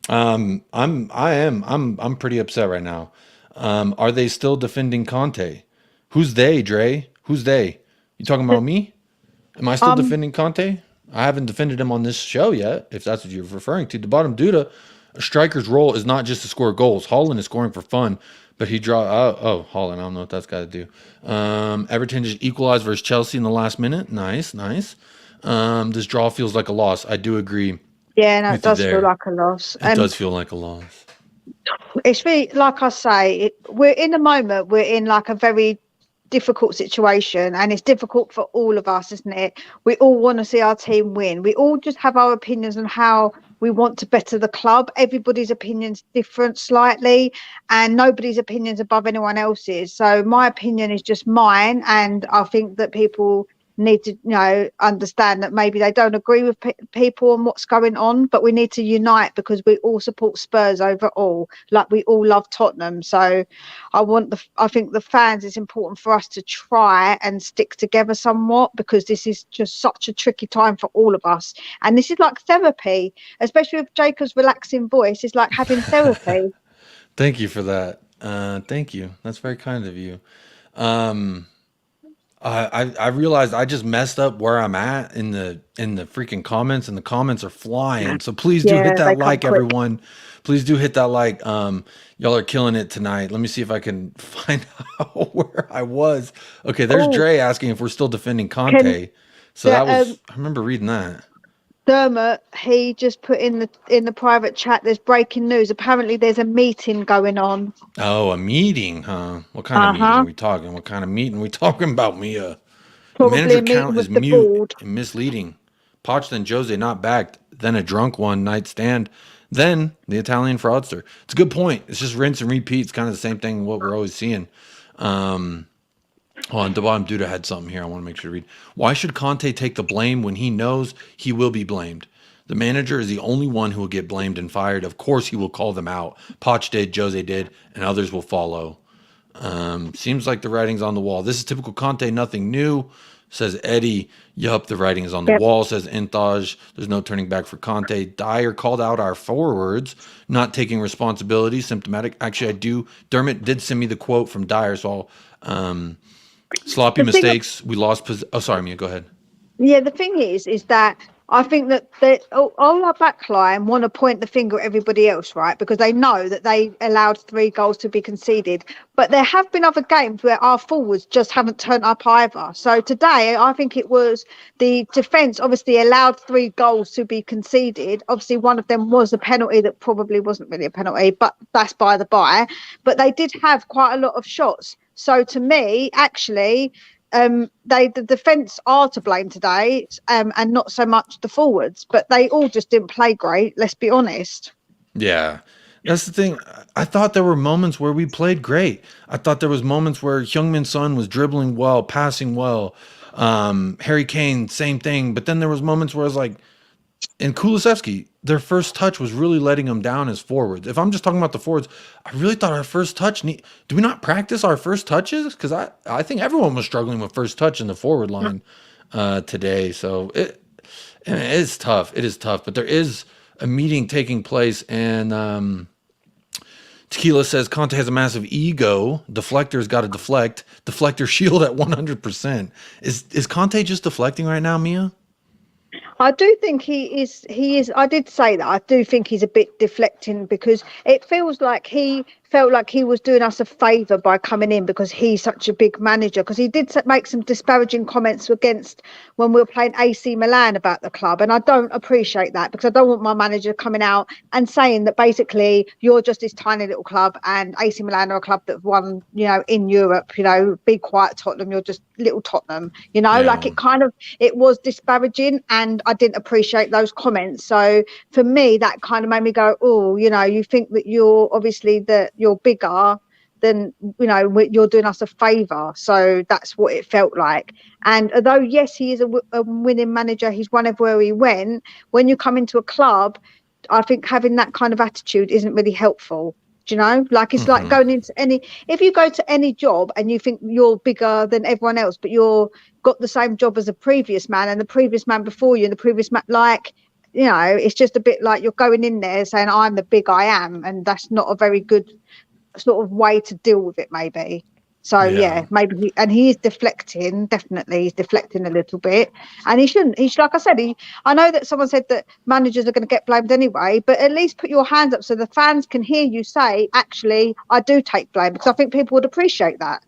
I'm pretty upset right now. Are they still defending Conte? Who's they, Dre? Who's they? You talking about me? Am I still defending Conte? I haven't defended him on this show yet, if that's what you're referring to. The bottom Duda, a striker's role is not just to score goals. Holland is scoring for fun, but he Holland, I don't know what that's got to do. Everton just equalized versus Chelsea in the last minute. Nice, nice. This draw feels like a loss. I do agree. Yeah, no, it does feel like a loss. It does feel like a loss. It's really, like I say, we're in a moment, we're in like a very difficult situation, and it's difficult for all of us, isn't it? We all want to see our team win. We all just have our opinions on how we want to better the club. Everybody's opinion's different slightly, and nobody's opinion's above anyone else's. So my opinion is just mine, and I think that people need to understand that maybe they don't agree with people on what's going on, but we need to unite because we all support Spurs overall, like we all love Tottenham. So I think the fans, it's important for us to try and stick together somewhat, because this is just such a tricky time for all of us, and this is like therapy, especially with Jacob's relaxing voice. It's like having therapy. Thank you for that. Thank you. That's very kind of you. I realized I just messed up where I'm at in the freaking comments, and the comments are flying. So please do hit that like, everyone. Please do hit that like. Y'all are killing it tonight. Let me see if I can find out where I was. Okay, there's Dre asking if we're still defending Conte. So that was, I remember reading that. Dermot, he just put in the private chat, there's breaking news. Apparently there's a meeting going on. Oh, a meeting, huh? What kind of meeting are we talking? What kind of meeting are we talking about, Mia? Probably Manager a meeting count with is the mute board. and misleading. Poch, then Jose not backed, then a drunk one night stand, then the Italian fraudster. It's a good point. It's just rinse and repeat. It's kind of the same thing what we're always seeing. Hold on, the bottom Duda had something here I want to make sure to read. Why should Conte take the blame when he knows he will be blamed? The manager is the only one who will get blamed and fired. Of course he will call them out. Poch did, Jose did, and others will follow. Seems like the writing's on the wall. This is typical Conte, nothing new, says Eddie. Yup, the writing is on the wall, says Intaj. There's no turning back for Conte. Dyer called out our forwards, not taking responsibility, symptomatic. Actually, I do. Dermot did send me the quote from Dyer, so I'll... sloppy mistakes. We lost. Oh, sorry, Mia. Go ahead. Yeah, the thing is that I think that all our backline want to point the finger at everybody else, right? Because they know that they allowed 3 goals to be conceded. But there have been other games where our forwards just haven't turned up either. So today, I think it was the defence obviously allowed 3 goals to be conceded. Obviously, one of them was a penalty that probably wasn't really a penalty, but that's by the by. But they did have quite a lot of shots. So to me, actually, the defence are to blame today, and not so much the forwards, but they all just didn't play great. Let's be honest. Yeah. That's the thing. I thought there were moments where we played great. I thought there was moments where Heung-min Son was dribbling well, passing well. Harry Kane, same thing. But then there was moments where I was like, and Kulusevski, their first touch was really letting them down as forwards. If I'm just talking about the forwards, I really thought our first touch. Do we not practice our first touches? Because I think everyone was struggling with first touch in the forward line today. So it is tough. It is tough. But there is a meeting taking place, and Tequila says Conte has a massive ego. Deflector's got to deflect. Deflector shield at 100%. Is Conte just deflecting right now, Mia? I do think he is. I did say that. I do think he's a bit deflecting, because it feels like he felt like he was doing us a favour by coming in, because he's such a big manager. Because he did make some disparaging comments against when we were playing AC Milan about the club, and I don't appreciate that, because I don't want my manager coming out and saying that basically you're just this tiny little club and AC Milan are a club that won, in Europe. Be quiet, Tottenham. You're just little Tottenham. Like it was disparaging, and I didn't appreciate those comments. So for me, that kind of made me go, oh, you think that you're obviously that you're bigger than, you're doing us a favour. So that's what it felt like. And although, yes, he is a winning manager, he's won everywhere he went, when you come into a club, I think having that kind of attitude isn't really helpful. Do you know? Like, it's like going into if you go to any job and you think you're bigger than everyone else, but you're got the same job as the previous man and the previous man before you and the previous man, it's just a bit like you're going in there saying, I'm the big I am. And that's not a very good sort of way to deal with it, maybe. So yeah, maybe he is deflecting. Definitely, he's deflecting a little bit, and he shouldn't. Like I said, I know that someone said that managers are going to get blamed anyway, but at least put your hands up so the fans can hear you say, "Actually, I do take blame," because I think people would appreciate that.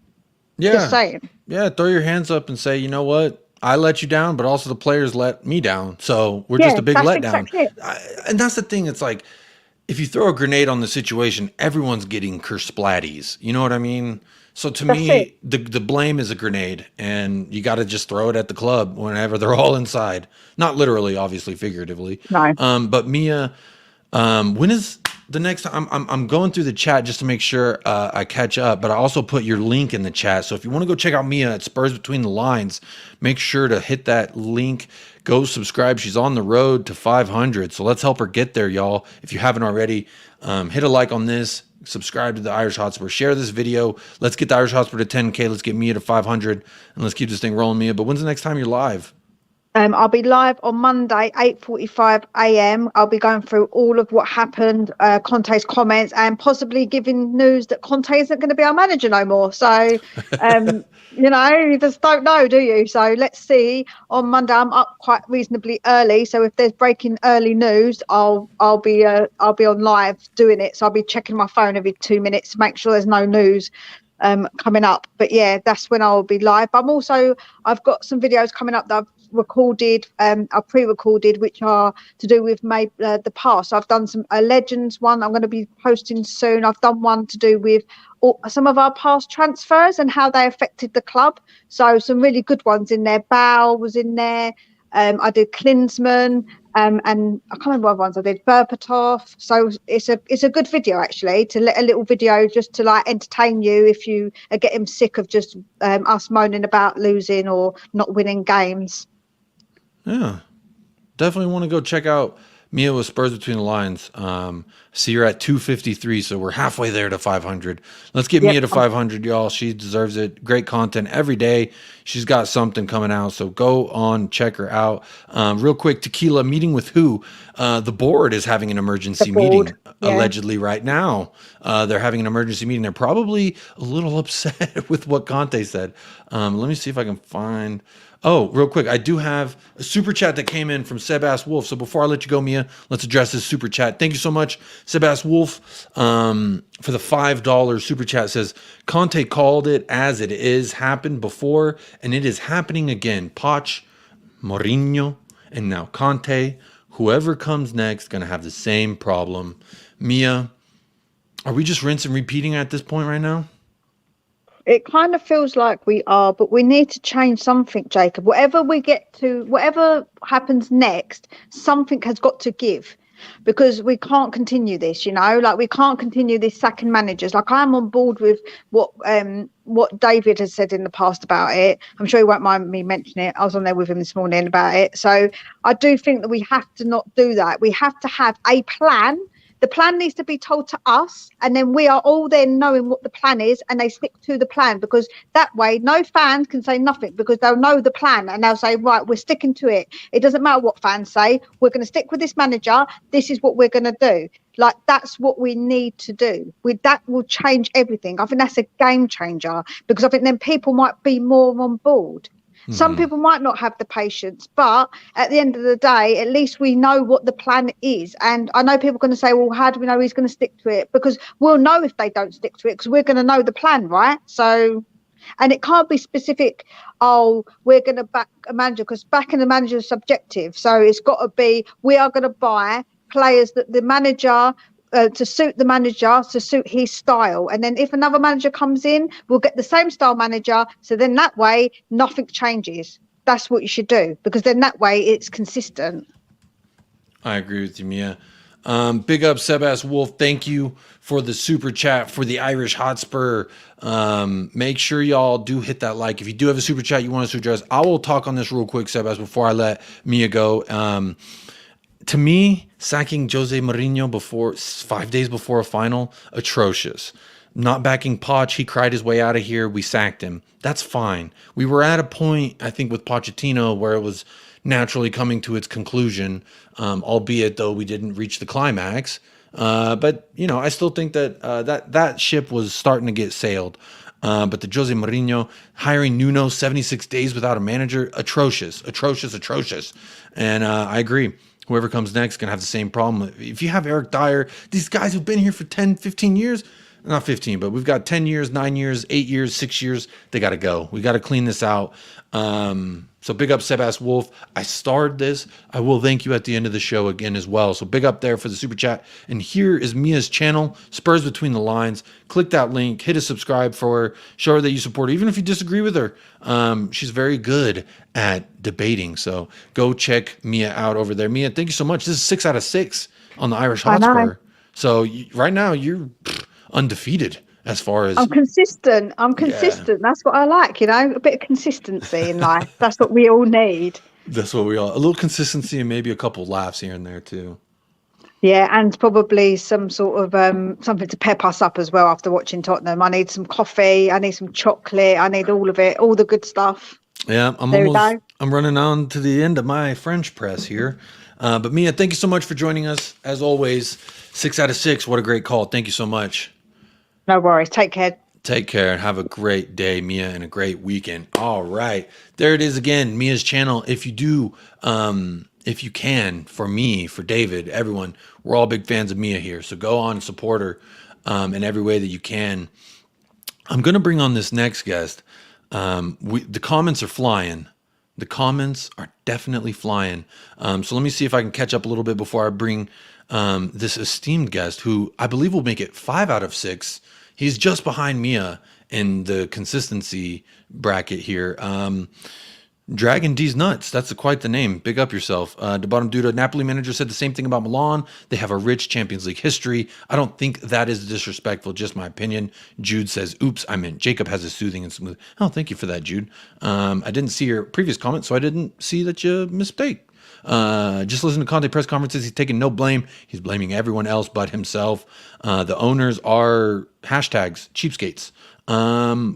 Yeah, just saying. Yeah, throw your hands up and say, you know what? I let you down, but also the players let me down. So we're just a big letdown. Exactly and that's the thing. It's like, if you throw a grenade on the situation, everyone's getting kersplatties. You know what I mean? So to me, the blame is a grenade, and you got to just throw it at the club whenever they're all inside. Not literally, obviously, figuratively. No. But Mia, when is the next time? I'm going through the chat just to make sure I catch up, but I also put your link in the chat. So if you want to go check out Mia at Spurs Between the Lines, make sure to hit that link. Go subscribe. She's on the road to 500. So let's help her get there, y'all. If you haven't already, hit a like on this. Subscribe to the Irish Hotspur. Share this video. Let's get the Irish Hotspur to 10K. Let's get Mia to 500. And let's keep this thing rolling, Mia. But when's the next time you're live? I'll be live on Monday, 8:45 a.m. I'll be going through all of what happened, Conte's comments, and possibly giving news that Conte isn't going to be our manager no more. So, you just don't know, do you? So let's see. On Monday, I'm up quite reasonably early. So if there's breaking early news, I'll be on live doing it. So I'll be checking my phone every 2 minutes to make sure there's no news coming up. But yeah, that's when I'll be live. I've got some videos coming up that I've recorded, I've pre-recorded, which are to do with the past. I've done some legends one I'm going to be posting soon. I've done one to do with some of our past transfers and how they affected the club. So some really good ones in there. Bow was in there. I did Klinsmann, and I can't remember what ones I did. Berbatov. So it's a good video, actually, to let a little video just to like entertain you if you are getting sick of just us moaning about losing or not winning games. Yeah, definitely want to go check out Mia with Spurs Between the Lines. See her at 253, so we're halfway there to 500. Let's get Mia to 500, y'all. She deserves it. Great content every day. She's got something coming out, so go on, check her out. Real quick, Tequila, meeting with who? The board is having an emergency meeting, allegedly, right now. They're having an emergency meeting. They're probably a little upset with what Conte said. Let me see if I can find... Oh, real quick, I do have a super chat that came in from Sebas Wolf. So before I let you go, Mia, let's address this super chat. Thank you so much, Sebas Wolf, for the $5 super chat. It says, Conte called it as it is, happened before, and it is happening again. Poch, Mourinho, and now Conte. Whoever comes next going to have the same problem. Mia, are we just rinse and repeating at this point right now? It kind of feels like we are, but we need to change something, Jacob. Whatever we get to, whatever happens next, something has got to give, because we can't continue this, like we can't continue this sacking managers. Like, I'm on board with what David has said in the past about it. I'm sure he won't mind me mentioning it. I was on there with him this morning about it. So I do think that we have to not do that. We have to have a plan. The plan needs to be told to us, and then we are all then knowing what the plan is, and they stick to the plan, because that way no fans can say nothing, because they'll know the plan and they'll say, right, we're sticking to it. It doesn't matter what fans say, we're going to stick with this manager. This is what we're going to do. Like, that's what we need to do. That will change everything. I think that's a game changer, because I think then people might be more on board. Some people might not have the patience, but at the end of the day, at least we know what the plan is. And I know people are going to say, well, how do we know he's going to stick to it? Because we'll know if they don't stick to it, because we're going to know the plan, right? So, and it can't be specific, oh, we're going to back a manager, because backing the manager is subjective. So it's got to be, we are going to buy players that the manager, to suit the manager, to suit his style. And then if another manager comes in, we'll get the same style manager. So then that way, nothing changes. That's what you should do, because then that way it's consistent. I agree with you, Mia. Big up, Sebas Wolf. Thank you for the super chat for the Irish Hotspur. Make sure y'all do hit that like. If you do have a super chat you want us to address, I will talk on this real quick, Sebas, before I let Mia go. To me, sacking Jose Mourinho 5 days before a final, atrocious. Not backing Poch, he cried his way out of here. We sacked him. That's fine. We were at a point, I think, with Pochettino where it was naturally coming to its conclusion, albeit though we didn't reach the climax. But I still think that that ship was starting to get sailed. But the Jose Mourinho hiring Nuno 76 days without a manager, atrocious. And I agree. Whoever comes next can have the same problem. If you have Eric Dyer, these guys who've been here for 10, 15 years, not 15, but we've got 10 years, 9 years, 8 years, 6 years, they got to go. We got to clean this out. So big up Sebas Wolf. I starred this. I will thank you at the end of the show again as well. So big up there for the super chat. And here is Mia's channel, Spurs Between the Lines. Click that link, hit a subscribe for her, show her that you support her, even if you disagree with her. She's very good at debating. So go check Mia out over there. Mia, thank you so much. This is 6 out of 6 on the Irish Hotspur. So right now you're undefeated. As far as I'm consistent. Yeah. That's what I like, a bit of consistency in life. That's what we all need. That's what we all, a little consistency and maybe a couple laughs here and there too. Yeah, and probably some sort of something to pep us up as well after watching Tottenham. I need some coffee, I need some chocolate, I need all of it, all the good stuff. Yeah, I'm running on to the end of my French press here. But Mia, thank you so much for joining us. As always, 6 out of 6. What a great call. Thank you so much. No worries. Take care. Take care and have a great day, Mia, and a great weekend. All right. There it is again, Mia's channel. If you do, if you can, for me, for David, everyone, we're all big fans of Mia here. So go on and support her in every way that you can. I'm going to bring on this next guest. The comments are flying. The comments are definitely flying. So let me see if I can catch up a little bit before I bring this esteemed guest who I believe will make it 5 out of 6. He's just behind Mia in the consistency bracket here. Dragon D's Nuts. That's quite the name. Big up yourself. The bottom dude, a Napoli manager, said the same thing about Milan. They have a rich Champions League history. I don't think that is disrespectful, just my opinion. Jude says, oops, I meant Jacob has a soothing and smooth. Oh, thank you for that, Jude. I didn't see your previous comment, so I didn't see that you mistake. Just listen to Conte press conferences. He's taking no blame. He's blaming everyone else but himself. The owners are hashtags cheapskates.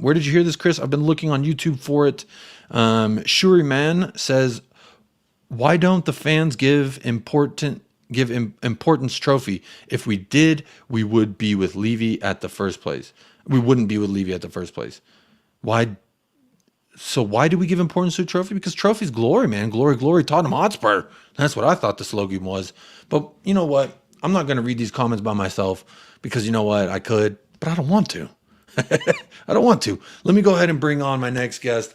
Where did you hear this, Chris? I've been looking on YouTube for it. Shuri Man says, why don't the fans give importance trophy? If we did, we would be with Levy at the first place. We wouldn't be with Levy at the first place. Why? So why do we give importance to a trophy? Because trophy's glory, man. Glory, glory, Tottenham Hotspur. That's what I thought the slogan was. But you know what? I'm not going to read these comments by myself because you know what? I could, but I don't want to. I don't want to. Let me go ahead and bring on my next guest.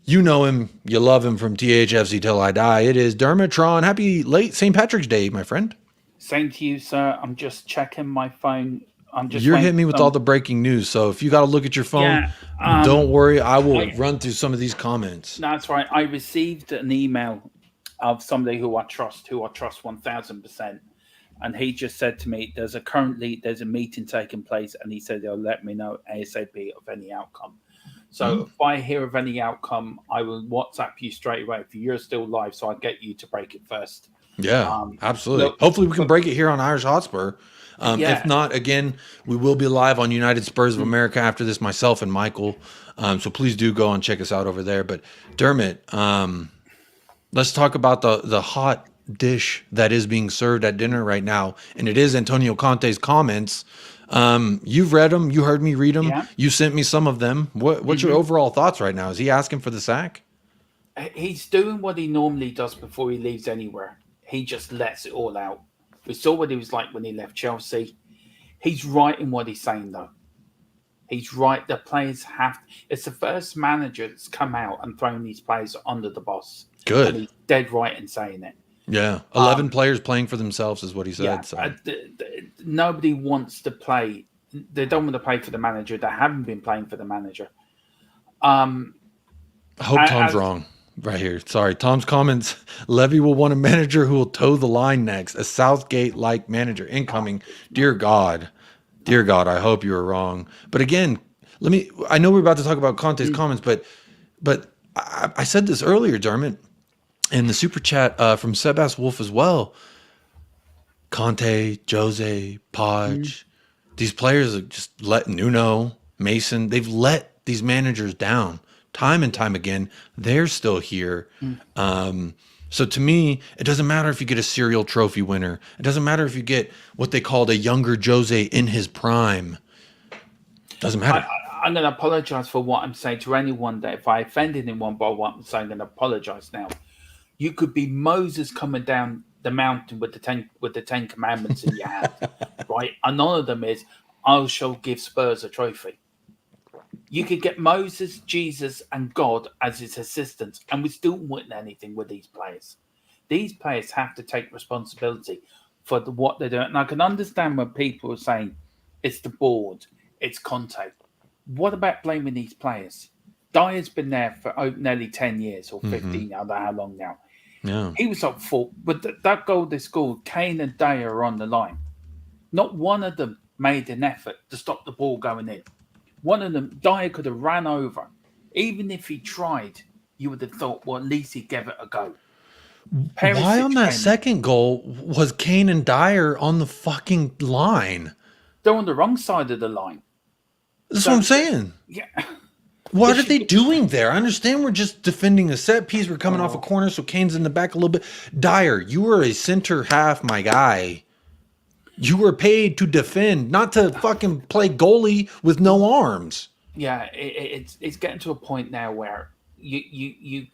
You know him. You love him from THFC Till I Die. It is Dermot. Happy late St. Patrick's Day, my friend. Same to you, sir. I'm just checking my phone I'm just You're waiting hitting me for with some- all the breaking news. So if you got to look at your phone, Yeah, don't worry. I will run through some of these comments. That's right. I received an email of somebody who I trust 1000%. And he just said to me, there's a meeting taking place, and he said they'll let me know ASAP of any outcome. So if I hear of any outcome, I will WhatsApp you straight away if you're still live, so I get you to break it first. Yeah, absolutely. Look, Hopefully we can break it here on Irish Hotspur. Yeah. If not, again, we will be live on United Spurs of America after this, myself and Michael. So please do go and check us out over there. But Dermot, let's talk about the hot dish that is being served at dinner right now, and it is Antonio Conte's comments. You've read them. You heard me read them. Yeah. You sent me some of them. What's your overall thoughts right now? Is he asking for the sack? He's doing what he normally does before he leaves anywhere. He just lets it all out. We saw what he was like when he left Chelsea. He's right in what he's saying, though. He's right. The players have. It's the first manager that's come out and thrown these players under the bus. Good. And he's dead right in saying it. Yeah, 11 players playing for themselves is what he said. Yeah, So. Nobody wants to play. They don't want to play for the manager. They haven't been playing for the manager. I hope Tom's wrong right here. Sorry. Tom's comments. Levy will want a manager who will toe the line next. A Southgate-like manager incoming. Dear God. Dear God, I hope you were wrong. But again, I know we're about to talk about Conte's comments, but I said this earlier, Dermot, in the super chat from Sebas Wolf as well. Conte, Jose, Podge, these players are just let Nuno, Mason, they've let these managers down time and time again. They're still here. So to me, it doesn't matter if you get a serial trophy winner. It doesn't matter if you get what they called a younger Jose in his prime. Doesn't matter. I'm going to apologize for what I'm saying to anyone that if I offended anyone by what I'm saying, I'm going to apologize now. You could be Moses coming down the mountain with the Ten Commandments in your hand, right? And none of them is, I shall give Spurs a trophy. You could get Moses, Jesus, and God as his assistants, and we still wouldn't anything with these players. These players have to take responsibility for what they're doing. And I can understand when people are saying it's the board, it's Conte. What about blaming these players? Dyer's been there for nearly 10 years or 15, I don't know how long now. Yeah. He was up for, but that goal they scored, Kane and Dyer are on the line. Not one of them made an effort to stop the ball going in. One of them, Dyer could have ran over. Even if he tried, you would have thought, well, at least he gave it a go. Why on that second goal was Kane and Dyer on the fucking line? They're on the wrong side of the line. That's what I'm saying. Yeah. What are they doing there? I understand we're just defending a set piece. We're coming off a corner, so Kane's in the back a little bit. Dyer, you were a center half, my guy. You were paid to defend, not to fucking play goalie with no arms. Yeah, it's getting to a point now where you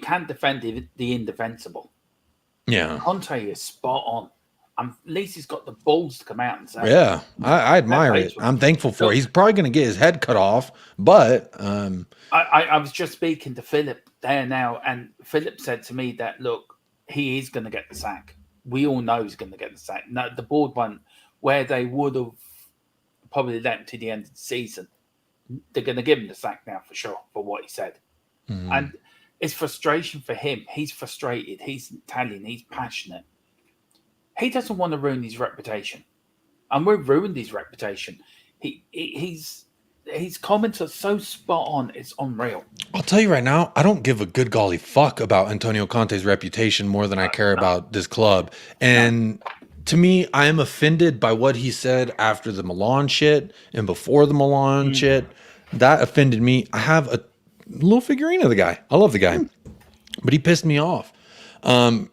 can't defend the indefensible. Yeah, Conte is spot on. At least he's got the balls to come out and say, yeah, I admire it. I'm thankful for it. He's probably going to get his head cut off, but I was just speaking to Philip there now, and Philip said to me that, look, he is going to get the sack. We all know he's going to get the sack. Now, the board one, where they would have probably let him to the end of the season, they're going to give him the sack now for sure for what he said. And it's frustration for him. He's frustrated. He's Italian. He's passionate. He doesn't want to ruin his reputation, and we've ruined his reputation. His comments are so spot on; it's unreal. I'll tell you right now, I don't give a good golly fuck about Antonio Conte's reputation more than I care about this club. And to me, I am offended by what he said after the Milan shit and before the Milan shit. That offended me. I have a little figurine of the guy. I love the guy, but he pissed me off.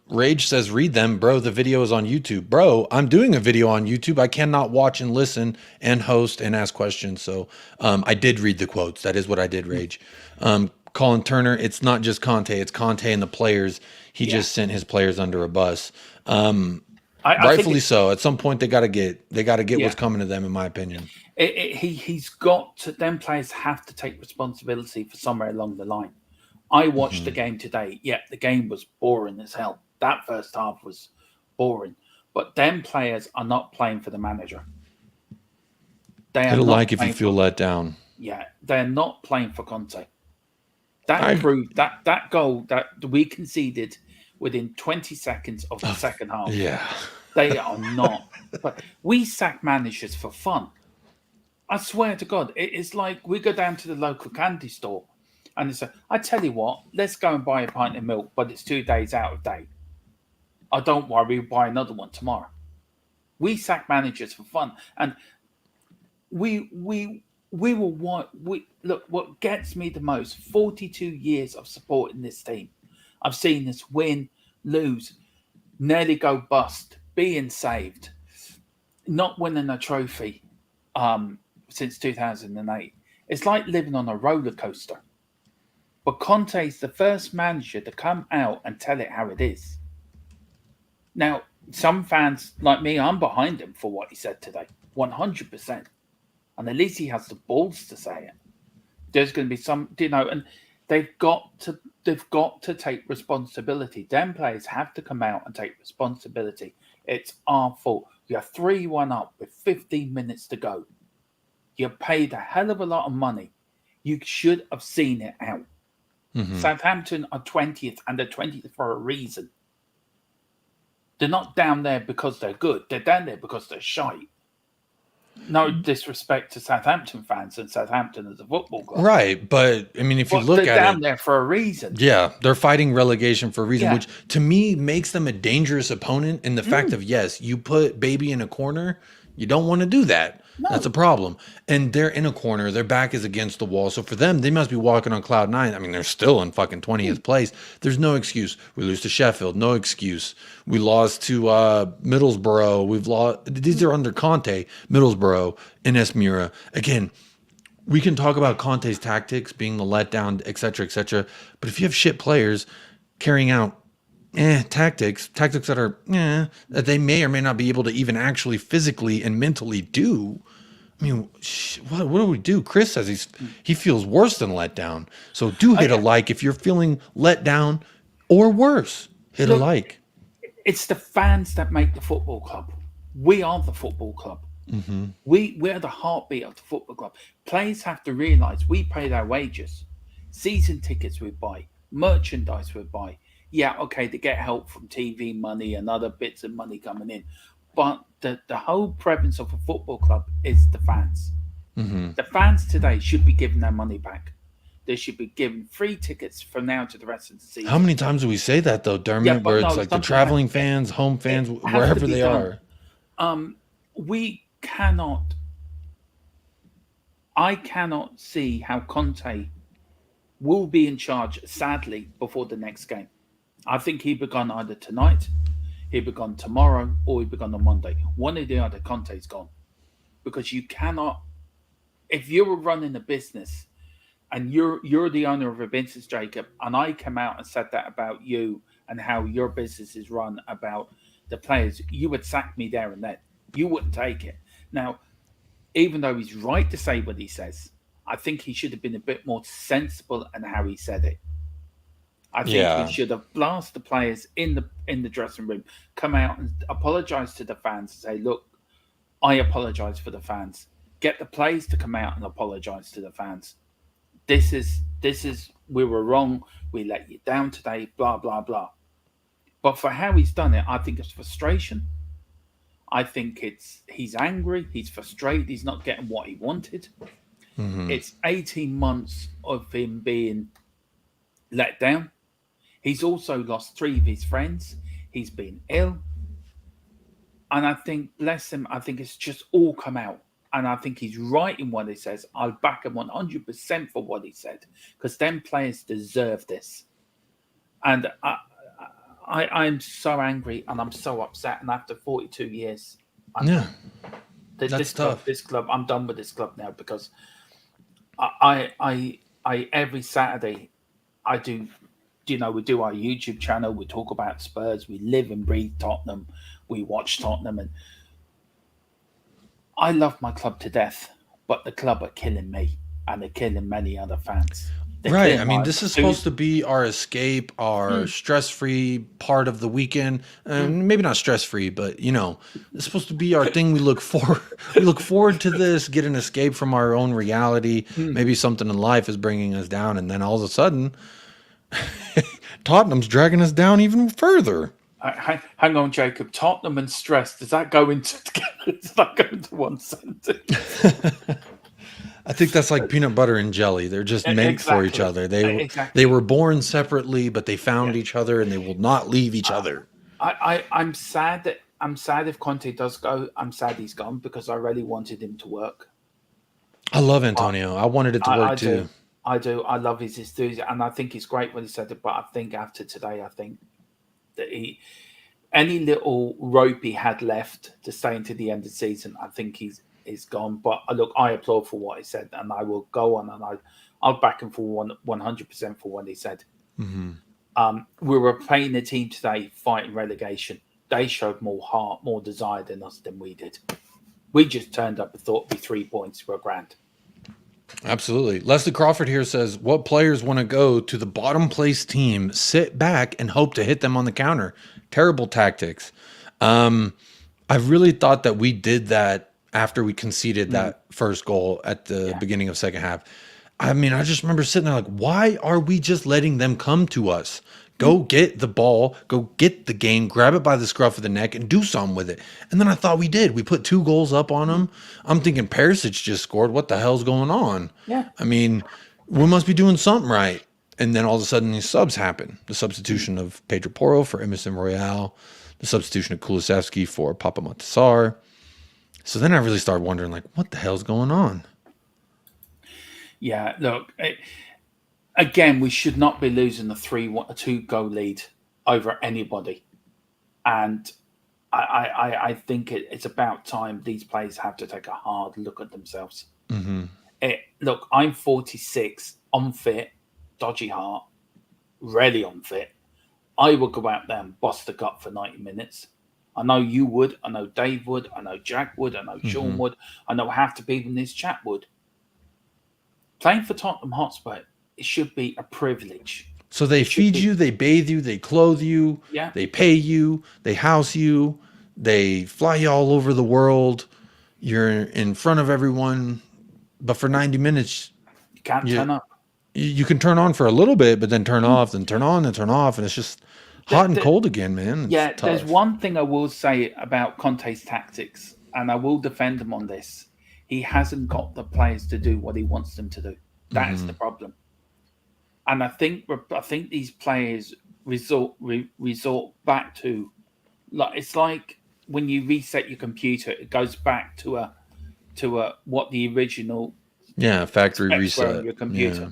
Rage says, read them, bro. The video is on YouTube. Bro, I'm doing a video on YouTube. I cannot watch and listen and host and ask questions. So I did read the quotes. That is what I did, Rage. Colin Turner, it's not just Conte. It's Conte and the players. He just sent his players under a bus. Rightfully so. At some point, they got to get what's coming to them, in my opinion. He's got to, them players have to take responsibility for somewhere along the line. I watched the game today. Yeah, the game was boring as hell. That first half was boring. But them players are not playing for the manager. They Hit are a not like if you playing feel for, let down. yeah, they're not playing for Conte. I- That proved that goal that we conceded within 20 seconds of the second half. Yeah. They are not. But we sack managers for fun. I swear to God, it's like we go down to the local candy store and it's I tell you what, let's go and buy a pint of milk, but it's 2 days out of date. Oh, don't worry, we'll buy another one tomorrow. We sack managers for fun. And we will want look, what gets me the most, 42 years of supporting this team. I've seen us win, lose, nearly go bust, being saved, not winning a trophy since 2008. It's like living on a roller coaster. But Conte's the first manager to come out and tell it how it is. Now, some fans like me, I'm behind him for what he said today, 100%. And at least he has the balls to say it. There's going to be some, and they've got to take responsibility. Them players have to come out and take responsibility. It's our fault. You're 3-1 up with 15 minutes to go. You paid a hell of a lot of money. You should have seen it out. Mm-hmm. Southampton are 20th, and they're 20th for a reason. They're not down there because they're good. They're down there because they're shite. No disrespect to Southampton fans and Southampton as a football club. Right. But, I mean, if you look they're at down it, there for a reason. yeah, they're fighting relegation for a reason, Yeah. which to me makes them a dangerous opponent in the fact of, yes, you put Baby in a corner. You don't want to do that. No. That's a problem. And they're in a corner. Their back is against the wall. So for them, they must be walking on cloud nine. I mean, they're still in fucking 20th place. There's no excuse. We lose to Sheffield. No excuse. We lost to Middlesbrough. We've lost. These are under Conte, Middlesbrough, and Esmira. Again, we can talk about Conte's tactics being the letdown, et cetera, but if you have shit players carrying out tactics that are that they may or may not be able to even actually physically and mentally do. I mean, what do we do? Chris says he feels worse than let down. So do hit a like if you're feeling let down or worse. Hit a like. It's the fans that make the football club. We are the football club. Mm-hmm. We're the heartbeat of the football club. Players have to realise we pay their wages. Season tickets we buy. Merchandise we buy. Yeah, okay, they get help from TV money and other bits of money coming in. But the whole premise of a football club is the fans. Mm-hmm. The fans today should be given their money back. They should be given free tickets from now to the rest of the season. How many times do we say that, though, Dermot? Yeah, where it's like the traveling fans, home fans, wherever they are. We cannot... I cannot see how Conte will be in charge, sadly, before the next game. I think he begun either tonight, he begun tomorrow, or he begun on Monday. One or the other, Conte's gone. Because you cannot, if you're running a business and you're the owner of a business, Jacob, and I come out and said that about you and how your business is run about the players, you would sack me there and then. You wouldn't take it. Now, even though he's right to say what he says, I think he should have been a bit more sensible in how he said it. I think he should have blasted the players in the dressing room, come out and apologise to the fans and say, look, I apologise for the fans. Get the players to come out and apologise to the fans. This is we were wrong. We let you down today, blah, blah, blah. But for how he's done it, I think it's frustration. I think he's angry, he's frustrated, he's not getting what he wanted. Mm-hmm. It's 18 months of him being let down. He's also lost 3 of his friends. He's been ill. And I think, bless him, I think it's just all come out. And I think he's right in what he says. I'll back him 100% for what he said. Because them players deserve this. And I'm so angry and I'm so upset. And after 42 years, that's tough. This club, I'm done with this club now because I every Saturday I do, we do our YouTube channel. We talk about Spurs. We live and breathe Tottenham. We watch Tottenham, and I love my club to death. But the club are killing me, and they're killing many other fans. Right. I mean, this is supposed to be our escape, our stress-free part of the weekend. And maybe not stress-free, but it's supposed to be our thing. We look forward to this, get an escape from our own reality. Maybe something in life is bringing us down, and then all of a sudden, Tottenham's dragging us down even further. Hang on, Jacob. Tottenham and stress. Does that go into together? Does that go into one sentence? I think that's like peanut butter and jelly. They're just meant for each other. They were born separately, but they found each other, and they will not leave each other. I'm sad if Conte does go. I'm sad he's gone because I really wanted him to work. I love Antonio. I wanted it to work too. I do. I love his enthusiasm, and I think it's great when he said it. But I think after today, I think that any little rope he had left to stay into the end of the season, I think he's gone. But look, I applaud for what he said, and I will go on and I'll back him for 100% for what he said. We were playing a team today fighting relegation. They showed more heart, more desire than us than we did. We just turned up and thought it'd be 3 points for a grand. Absolutely. Leslie Crawford here says, what players want to go to the bottom place team, sit back and hope to hit them on the counter? Terrible tactics. I really thought that we did that after we conceded that first goal at the beginning of second half. I mean, I just remember sitting there like, why are we just letting them come to us? Go get the ball, go get the game, grab it by the scruff of the neck, and do something with it. And then I thought we did. We put 2 goals up on them. I'm thinking Perisic just scored. What the hell's going on? Yeah. I mean, we must be doing something right. And then all of a sudden these subs happen. The substitution of Pedro Porro for Emerson Royale, the substitution of Kulusevski for Papa Matasar. So then I really started wondering, like, what the hell's going on? Yeah, look, again, we should not be losing a 2-goal lead over anybody. And I think it's about time these players have to take a hard look at themselves. Look, I'm 46, unfit, dodgy heart, really unfit. I would go out there and bust the gut for 90 minutes. I know you would. I know Dave would. I know Jack would. I know Sean would. I know half the people in this chat would. Playing for Tottenham Hotspur, it should be a privilege. So they feed you, they bathe you, they clothe you, they pay you, they house you, they fly you all over the world. You're in front of everyone, but for 90 minutes, you can't turn up. You can turn on for a little bit, but then turn off, then turn on, then turn off, and it's just hot and cold again, man. It's tough. There's one thing I will say about Conte's tactics, and I will defend him on this. He hasn't got the players to do what he wants them to do. That is the problem. And I think these players resort back to, like, it's like when you reset your computer, it goes back to what the original factory reset on your computer. Yeah.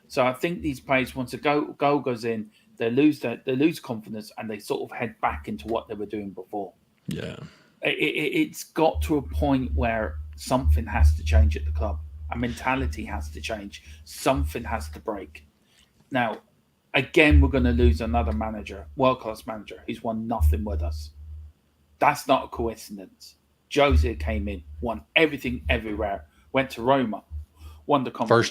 So I think these players, once a goal goes in, they lose confidence and they sort of head back into what they were doing before. Yeah, it's got to a point where something has to change at the club. A mentality has to change. Something has to break. Now, again, we're going to lose another manager, world-class manager, who's won nothing with us. That's not a coincidence. Jose came in, won everything everywhere, went to Roma, won the conference.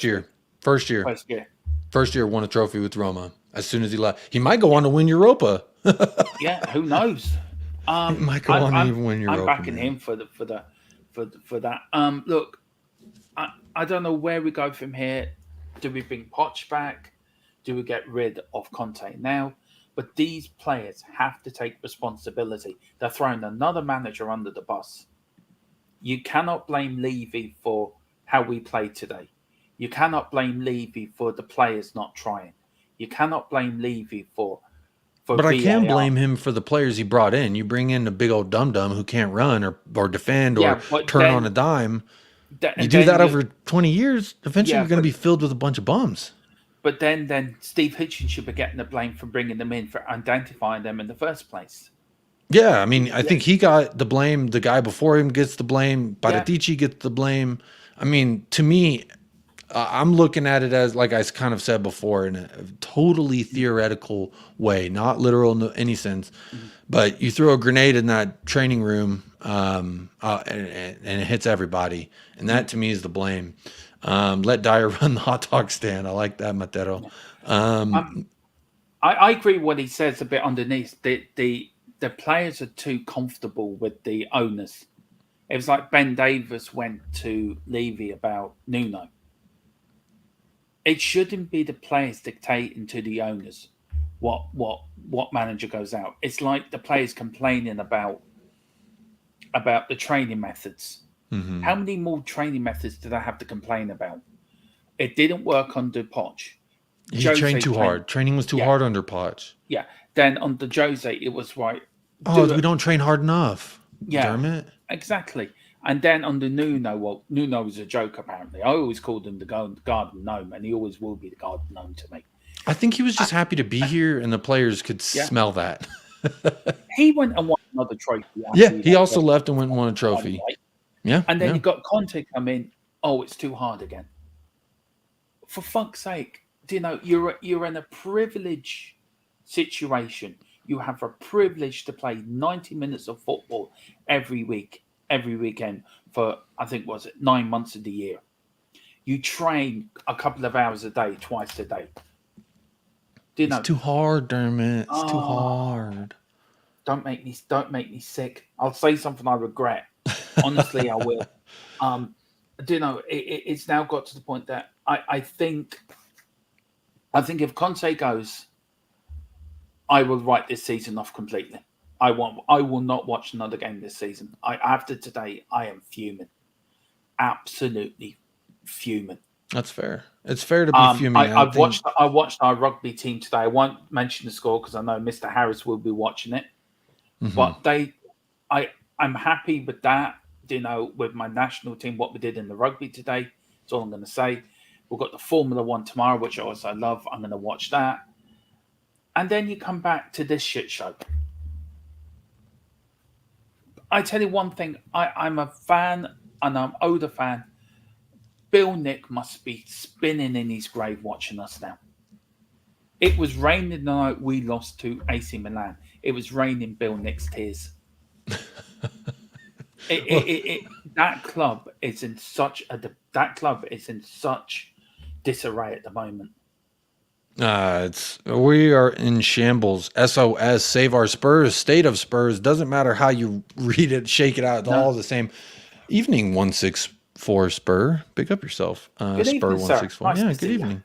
First year, won a trophy with Roma. As soon as he left, he might go on to win Europa. Yeah, who knows? He might go on to even win Europa. I'm backing him for that. Look, I don't know where we go from here. Do we bring Poch back? Do we get rid of Conte now? But these players have to take responsibility. They're throwing another manager under the bus. You cannot blame Levy for how we played today. You cannot blame Levy for the players not trying. You cannot blame Levy for But VAR. I can blame him for the players he brought in. You bring in a big old dum-dum who can't run or defend or turn on a dime. You do that over 20 years, eventually you're going to be filled with a bunch of bums. But then Steve Hitchens should be getting the blame for bringing them in, for identifying them in the first place. Yeah, I mean, I think he got the blame. The guy before him gets the blame. Paratici gets the blame. I mean, to me, I'm looking at it as, like I kind of said before, in a totally theoretical way, not literal in any sense. But you throw a grenade in that training room and it hits everybody. And that, to me, is the blame. Let Dyer run the hot dog stand. I like that, Matero. I agree with what he says a bit underneath. The players are too comfortable with the owners. It was like Ben Davis went to Levy about Nuno. It shouldn't be the players dictating to the owners what manager goes out. It's like the players complaining about the training methods. Mm-hmm. How many more training methods did I have to complain about? It didn't work under Poch. He trained too hard. Training was too hard under Poch. Yeah. Then under Jose, it was right. We don't train hard enough. Yeah. Dermot. Exactly. And then under Nuno, well, Nuno was a joke apparently. I always called him the garden gnome, and he always will be the garden gnome to me. I think he was just happy to be here, and the players could smell that. He went and won another trophy. Yeah, he also left and went and won a trophy. Yeah. And then you got Conte come in. Oh, it's too hard again. For fuck's sake, you're in a privileged situation. You have a privilege to play 90 minutes of football every weekend for, I think, 9 months of the year. You train a couple of hours a day, twice a day. It's too hard, Dermot. It's too hard. Don't make me sick. I'll say something I regret. Honestly, I will. It's now got to the point that I think if Conte goes, I will write this season off completely. I will not watch another game this season. After today, I am fuming. Absolutely fuming. That's fair. It's fair to be fuming. I watched our rugby team today. I won't mention the score because I know Mr. Harris will be watching it. Mm-hmm. But I'm happy with that. With my national team, what we did in the rugby today. That's all I'm going to say. We've got the Formula One tomorrow, which I also love. I'm going to watch that. And then you come back to this shit show. I tell you one thing. I'm a fan, and I'm older fan. Bill Nick must be spinning in his grave watching us now. It was raining the night we lost to AC Milan. It was raining Bill Nick's tears. That club is in such disarray at the moment. We are in shambles. SOS, save our Spurs, state of Spurs. Doesn't matter how you read it, shake it out. It's all the same. Evening 164 Spur. Big up yourself. Good Spur evening, 164. Nice good evening.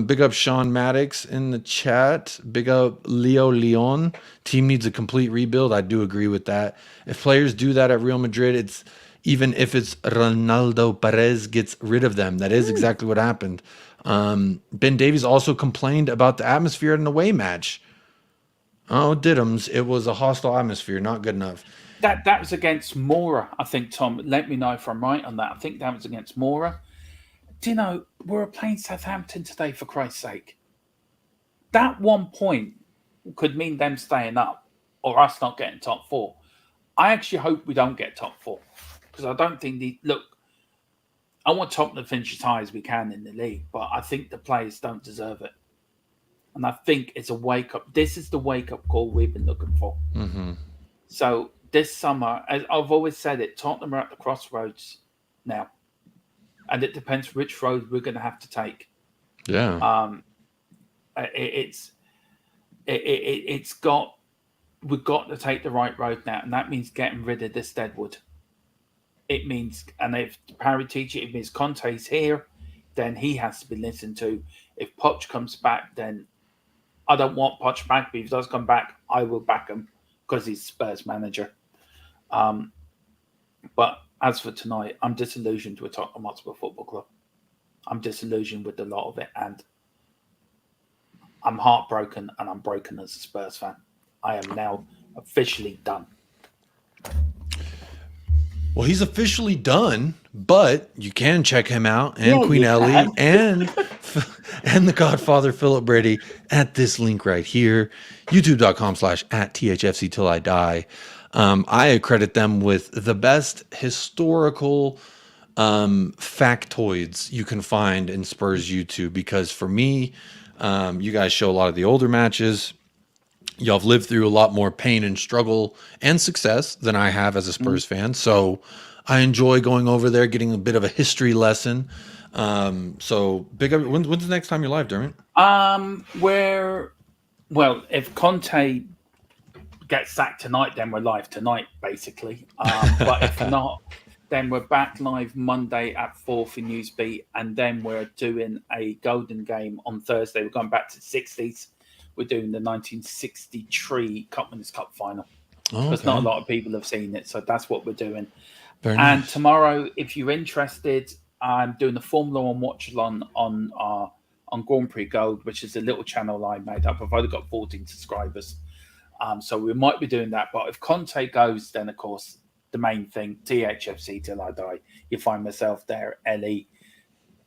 Big up Sean Maddox in the chat. Big up Leo Leon. Team needs a complete rebuild. I do agree with that. If players do that at Real Madrid, even if it's Ronaldo Perez gets rid of them. That is exactly what happened. Ben Davies also complained about the atmosphere at an away match. Oh, Diddums. It was a hostile atmosphere. Not good enough. That was against Mora, I think, Tom. Let me know if I'm right on that. I think that was against Mora. We're playing Southampton today, for Christ's sake. That 1 point could mean them staying up or us not getting top four. I actually hope we don't get top four because I don't think I want Tottenham to finish as high as we can in the league, but I think the players don't deserve it. And I think it's a wake-up. This is the wake-up call we've been looking for. Mm-hmm. So this summer, as I've always said it, Tottenham are at the crossroads now. And it depends which road we're going to have to take. Yeah. We've got to take the right road now, and that means getting rid of this Deadwood. It means, and if Parry teach it means Conte's here, then he has to be listened to. If Poch comes back, then I don't want Poch back, but if he does come back, I will back him because he's Spurs manager. But as for tonight, I'm disillusioned with Tottenham Hotspur Football Club. I'm disillusioned with a lot of it, and I'm heartbroken, and I'm broken as a Spurs fan. I am now officially done. Well, he's officially done, but you can check him out and Queen Ellie and the Godfather Philip Brady at this link right here, youtube.com/@THFC till I die. I accredit them with the best historical factoids you can find in Spurs YouTube, because for me, you guys show a lot of the older matches. Y'all have lived through a lot more pain and struggle and success than I have as a Spurs fan. So I enjoy going over there, getting a bit of a history lesson. So big up. When's the next time you're live, Dermot? If Conte gets sacked tonight, then we're live tonight, basically. But if not, then we're back live Monday at 4 for Newsbeat, and then we're doing a golden game on Thursday. We're going back to the 60s. We're doing the 1963 Winners' Cup final. Because not a lot of people have seen it, so that's what we're doing. Very and nice. Tomorrow, if you're interested, I'm doing the Formula One watch-along on Grand Prix Gold, which is a little channel I made up. I've only got 14 subscribers. So we might be doing that. But if Conte goes, then, of course, the main thing, THFC till I die. You find myself there, Ellie,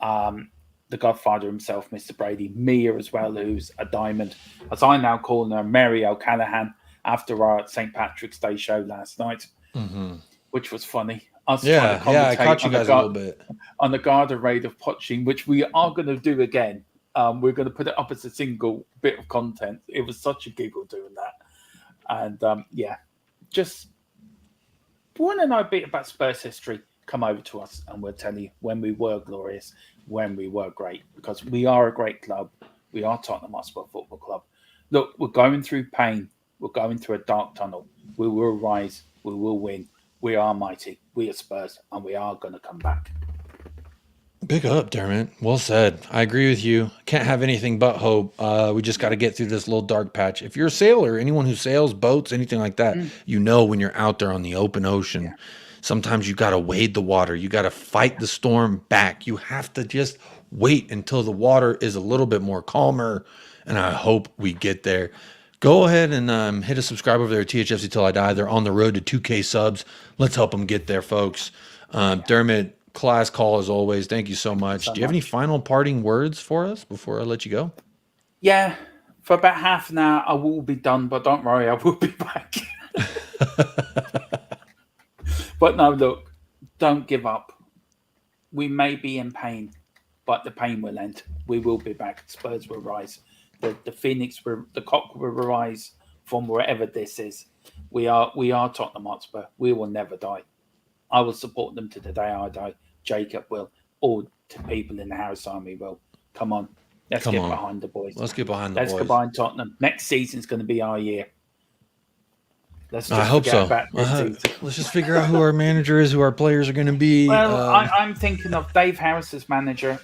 the Godfather himself, Mr. Brady, Mia as well, who's a diamond. As I now call her, Mary O'Callaghan, after our St. Patrick's Day show last night, which was funny. I caught you guys a little bit. On the Garda raid of Poching, which we are going to do again. We're going to put it up as a single bit of content. It was such a giggle doing that. And just want to know a bit about Spurs history, come over to us and we'll tell you when we were glorious, when we were great, because we are a great club. We are Tottenham Hotspur Football Club. Look, we're going through pain. We're going through a dark tunnel. We will rise. We will win. We are mighty. We are Spurs, and we are going to come back. Big up, Dermot. Well said. I agree with you. Can't have anything but hope. We just got to get through this little dark patch. If you're a sailor, anyone who sails boats, anything like that, you know when you're out there on the open ocean, sometimes you got to wade the water. You got to fight the storm back. You have to just wait until the water is a little bit more calmer, and I hope we get there. Go ahead and hit a subscribe over there at THFC Till I Die. They're on the road to 2K subs. Let's help them get there, folks. Dermot, class call as always. Thank you so much. Do you have any final parting words for us before I let you go? Yeah, for about half an hour, I will be done, but don't worry, I will be back. But no, look, don't give up. We may be in pain, but the pain will end. We will be back. Spurs will rise. The phoenix, the cock will rise from wherever this is. We are Tottenham Hotspur. We will never die. I will support them to the day I die. Jacob will. All to people in the House Army will. Come on. Let's get behind the boys. Let's get behind the boys. Let's get behind Tottenham. Next season's going to be our year. I hope so. Let's just figure out who our manager is, who our players are going to be. Well, I'm thinking of Dave Harris as manager,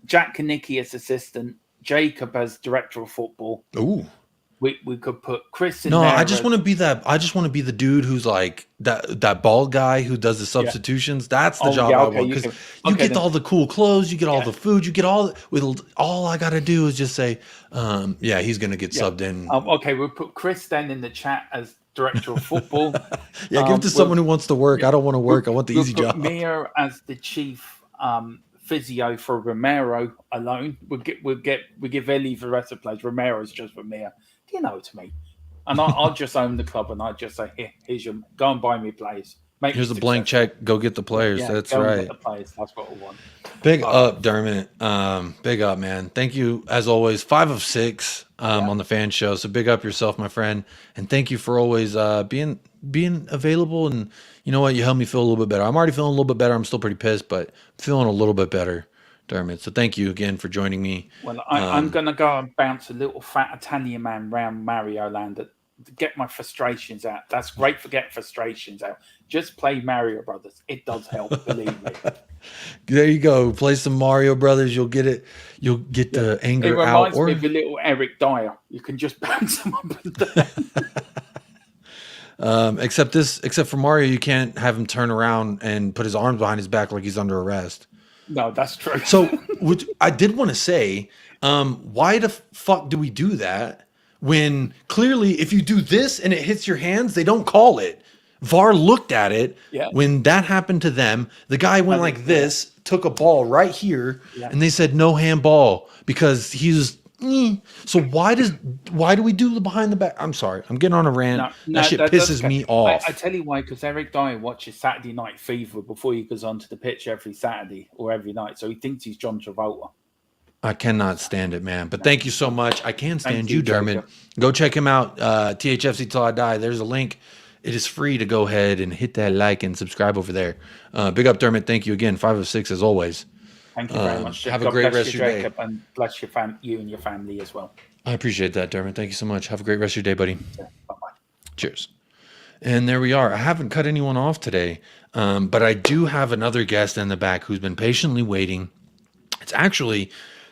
Jack Kanicki as assistant, Jacob as director of football. Ooh. We could put Chris in there. No, I just want to be that. I just want to be the dude who's like that bald guy who does the substitutions. Yeah. That's the job I want, because you get all the cool clothes, you get all the food, you get all I got to do is just say, he's going to get subbed in. Okay, we'll put Chris then in the chat as director of football. Give it to someone who wants to work. I don't want to work. I want the easy job. Mia as the chief physio for Romero alone. We give Ellie the rest of the players. Romero's just for Mia. You know, to me, and I'll just own the club, and I just say, here's your go and buy me players. Here's a blank check. Go get the players. That's right. Get the players. That's what I want. Big up, Dermot. Big up, man. Thank you as always. 5 of 6 on the fan show. So big up yourself, my friend, and thank you for always being available. And you know what? You helped me feel a little bit better. I'm already feeling a little bit better. I'm still pretty pissed, but I'm feeling a little bit better. Dermot. So thank you again for joining me. Well, I'm going to go and bounce a little fat Italian man around Mario Land to get my frustrations out. That's great for getting frustrations out. Just play Mario Brothers. It does help, believe me. There you go. Play some Mario Brothers. You'll get it. You'll get the anger out. It reminds me of a little Eric Dyer. You can just bounce him up and down. Except for Mario, you can't have him turn around and put his arms behind his back like he's under arrest. No, that's true. So I did want to say, why the fuck do we do that when clearly if you do this and it hits your hands, they don't call it? VAR looked at it. Yeah. When that happened to them, the guy went like this, took a ball right here, and they said no handball because he's. So why do we do the behind the back? I'm sorry, I'm getting on a rant. That shit pisses me off. I tell you why, because Eric Dyer watches Saturday Night Fever before he goes onto the pitch every Saturday or every night, so he thinks he's John Travolta. I cannot stand it, man. But thank you so much. I can stand you, Dermot. Go check him out. THFC Till I Die. There's a link it is free to go ahead and hit that like and subscribe over there. Big up, Dermot. Thank you again. 5 of 6 as always. Thank you very much. Have God a great bless rest of you, your day. Jacob, and bless you and your family as well. I appreciate that, Dermot. Thank you so much. Have a great rest of your day, buddy. Bye-bye. Cheers. And there we are. I haven't cut anyone off today, but I do have another guest in the back who's been patiently waiting. It's actually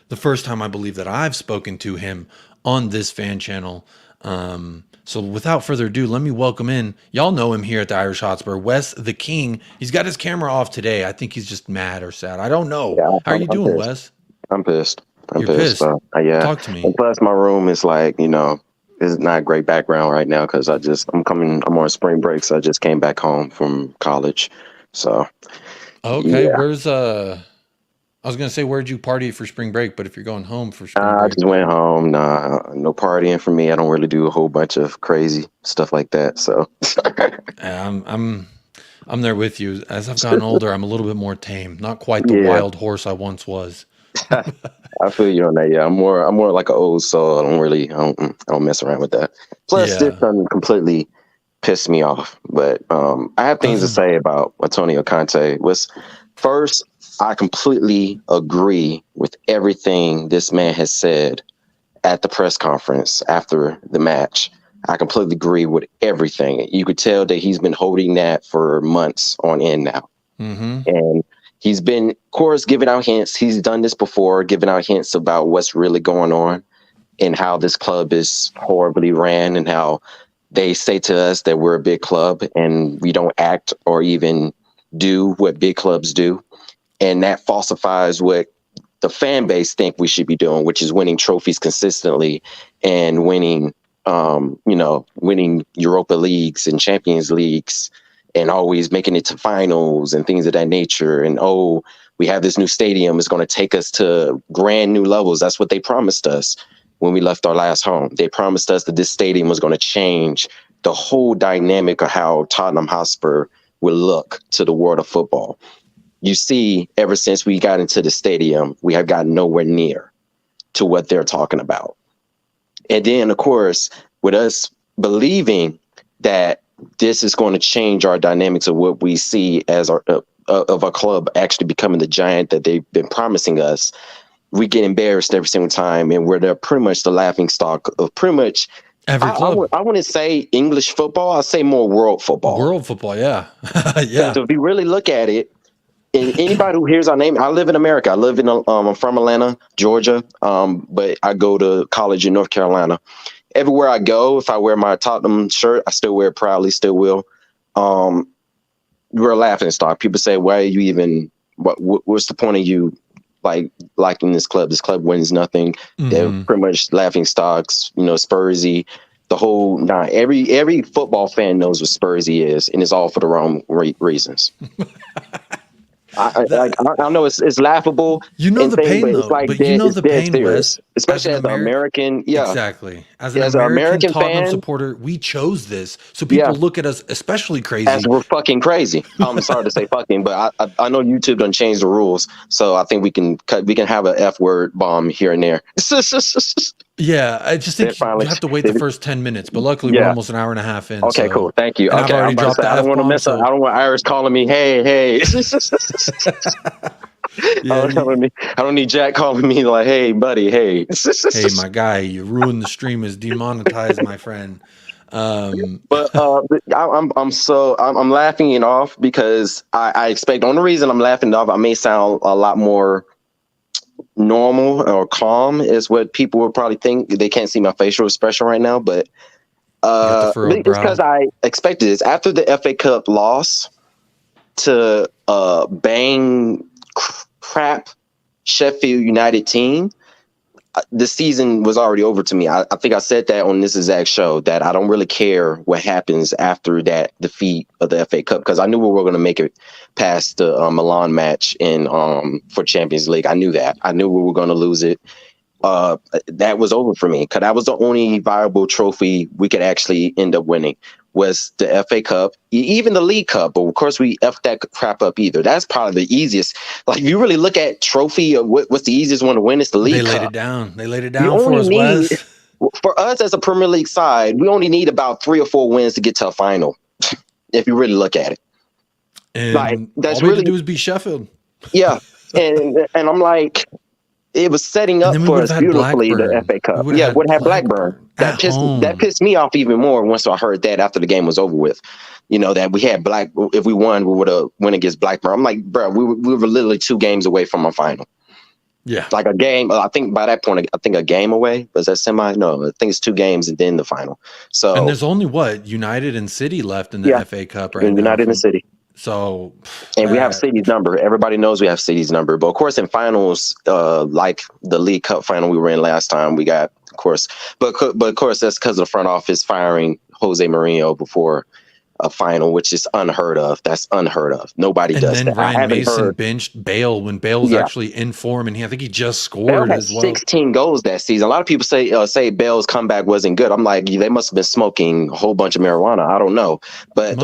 the first time I believe that I've spoken to him on this fan channel. So without further ado, let me welcome in. Y'all know him here at the Irish Hotspur, Wes the King. He's got his camera off today. I think he's just mad or sad. I don't know. Yeah, How are you doing, pissed. Wes? I'm pissed. I'm You're pissed. Yeah. Talk to me. And plus, my room is like, it's not a great background right now because I'm on spring break, so I just came back home from college. So. Okay, yeah. where's I was gonna say where'd you party for spring break, but if you're going home for spring break, I just went home. Nah, no partying for me. I don't really do a whole bunch of crazy stuff like that. So. Yeah, I'm there with you. As I've gotten older, I'm a little bit more tame. Not quite the wild horse I once was. I feel you on that. Yeah, I'm more like an old soul. I don't mess around with that. Plus, this doesn't completely piss me off. But I have things to say about Antonio Conte. First, I completely agree with everything this man has said at the press conference after the match. I completely agree with everything. You could tell that he's been holding that for months on end now. Mm-hmm. And he's been, of course, giving out hints. He's done this before, giving out hints about what's really going on and how this club is horribly ran and how they say to us that we're a big club and we don't act or even do what big clubs do. And that falsifies what the fan base think we should be doing, which is winning trophies consistently and winning Europa Leagues and Champions Leagues and always making it to finals and things of that nature. And, we have this new stadium. It's going to take us to grand new levels. That's what they promised us when we left our last home. They promised us that this stadium was going to change the whole dynamic of how Tottenham Hotspur will look to the world of football. You see, ever since we got into the stadium, we have gotten nowhere near to what they're talking about. And then, of course, with us believing that this is going to change our dynamics of what we see as of a club actually becoming the giant that they've been promising us, we get embarrassed every single time, and we're pretty much the laughing stock of pretty much every club. I wouldn't say English football. I'll say more world football. World football, yeah. Yeah. So if you really look at it, and anybody who hears our name, I live in America. I'm from Atlanta, Georgia, but I go to college in North Carolina. Everywhere I go, if I wear my Tottenham shirt, I still wear it proudly, still will. We're a laughing stock. People say, why are you even, what's the point of you liking this club? This club wins nothing. Mm-hmm. They're pretty much laughing stocks, Spursy. The whole every football fan knows what Spursy is, and it's all for the wrong reasons. I know it's laughable. You know the pain, though. But you know the pain, Wes. Especially as an American. Yeah, exactly. As an American Tottenham supporter, we chose this, so people look at us especially crazy. As we're fucking crazy. I'm sorry to say fucking, but I know YouTube done changed the rules, so I think we can have an F word bomb here and there. Yeah, I just think you have to wait the first 10 minutes, but luckily we're almost an hour and a half in. Okay, cool. Thank you. Okay, I don't want to mess up. I don't want Irish calling me, hey. I don't need Jack calling me like, hey, buddy, hey. Hey, my guy, you ruined the stream. Is demonetized, my friend. But I'm laughing it off because I expect. The only reason I'm laughing it off, I may sound a lot more normal or calm is what people would probably think. They can't see my facial expression right now, but it's because I expected this after the FA Cup loss to bang crap Sheffield United team. The season was already over to me. I think I said that on this exact show that I don't really care what happens after that defeat of the FA Cup because I knew we were going to make it past the Milan match in for Champions League. I knew that. I knew we were going to lose it. That was over for me because that was the only viable trophy we could actually end up winning was the FA Cup, even the League Cup. But of course, we effed that crap up either. That's probably the easiest. Like, if you really look at trophy of what's the easiest one to win, it's the League Cup. They laid it down for us, Wes. For us as a Premier League side, we only need about 3 or 4 wins to get to a final. if you really look at it. And Like, that's all we had really to do was beat Sheffield. yeah. And I'm like, it was setting And up then we for would us have had beautifully, the Blackburn. FA Cup. We Yeah, would would have Blackburn. at home. That pissed me off even more once I heard that after the game was over with. You know, that we had if we won, we would have won against Blackburn. I'm like, bro, we were literally 2 games away from a final. Yeah. Like a game. I think by that point, I think a game away. Was that semi? No, I think it's 2 games and then the final. So And there's only United and City left in the FA Cup right now. United and City. So, and we have City's number. Everybody knows we have City's number. But of course, in finals, like the League Cup final we were in last time, we got, of course, but of course that's because of the front office firing Jose Mourinho before a final, which is unheard of. That's unheard of. Nobody does that. And then then Ryan Mason benched Bale when Bale was actually in form, and I think he just scored Bale had as well. 16 goals that season. A lot of people say Bale's comeback wasn't good. I'm like, they must have been smoking a whole bunch of marijuana. I don't know, but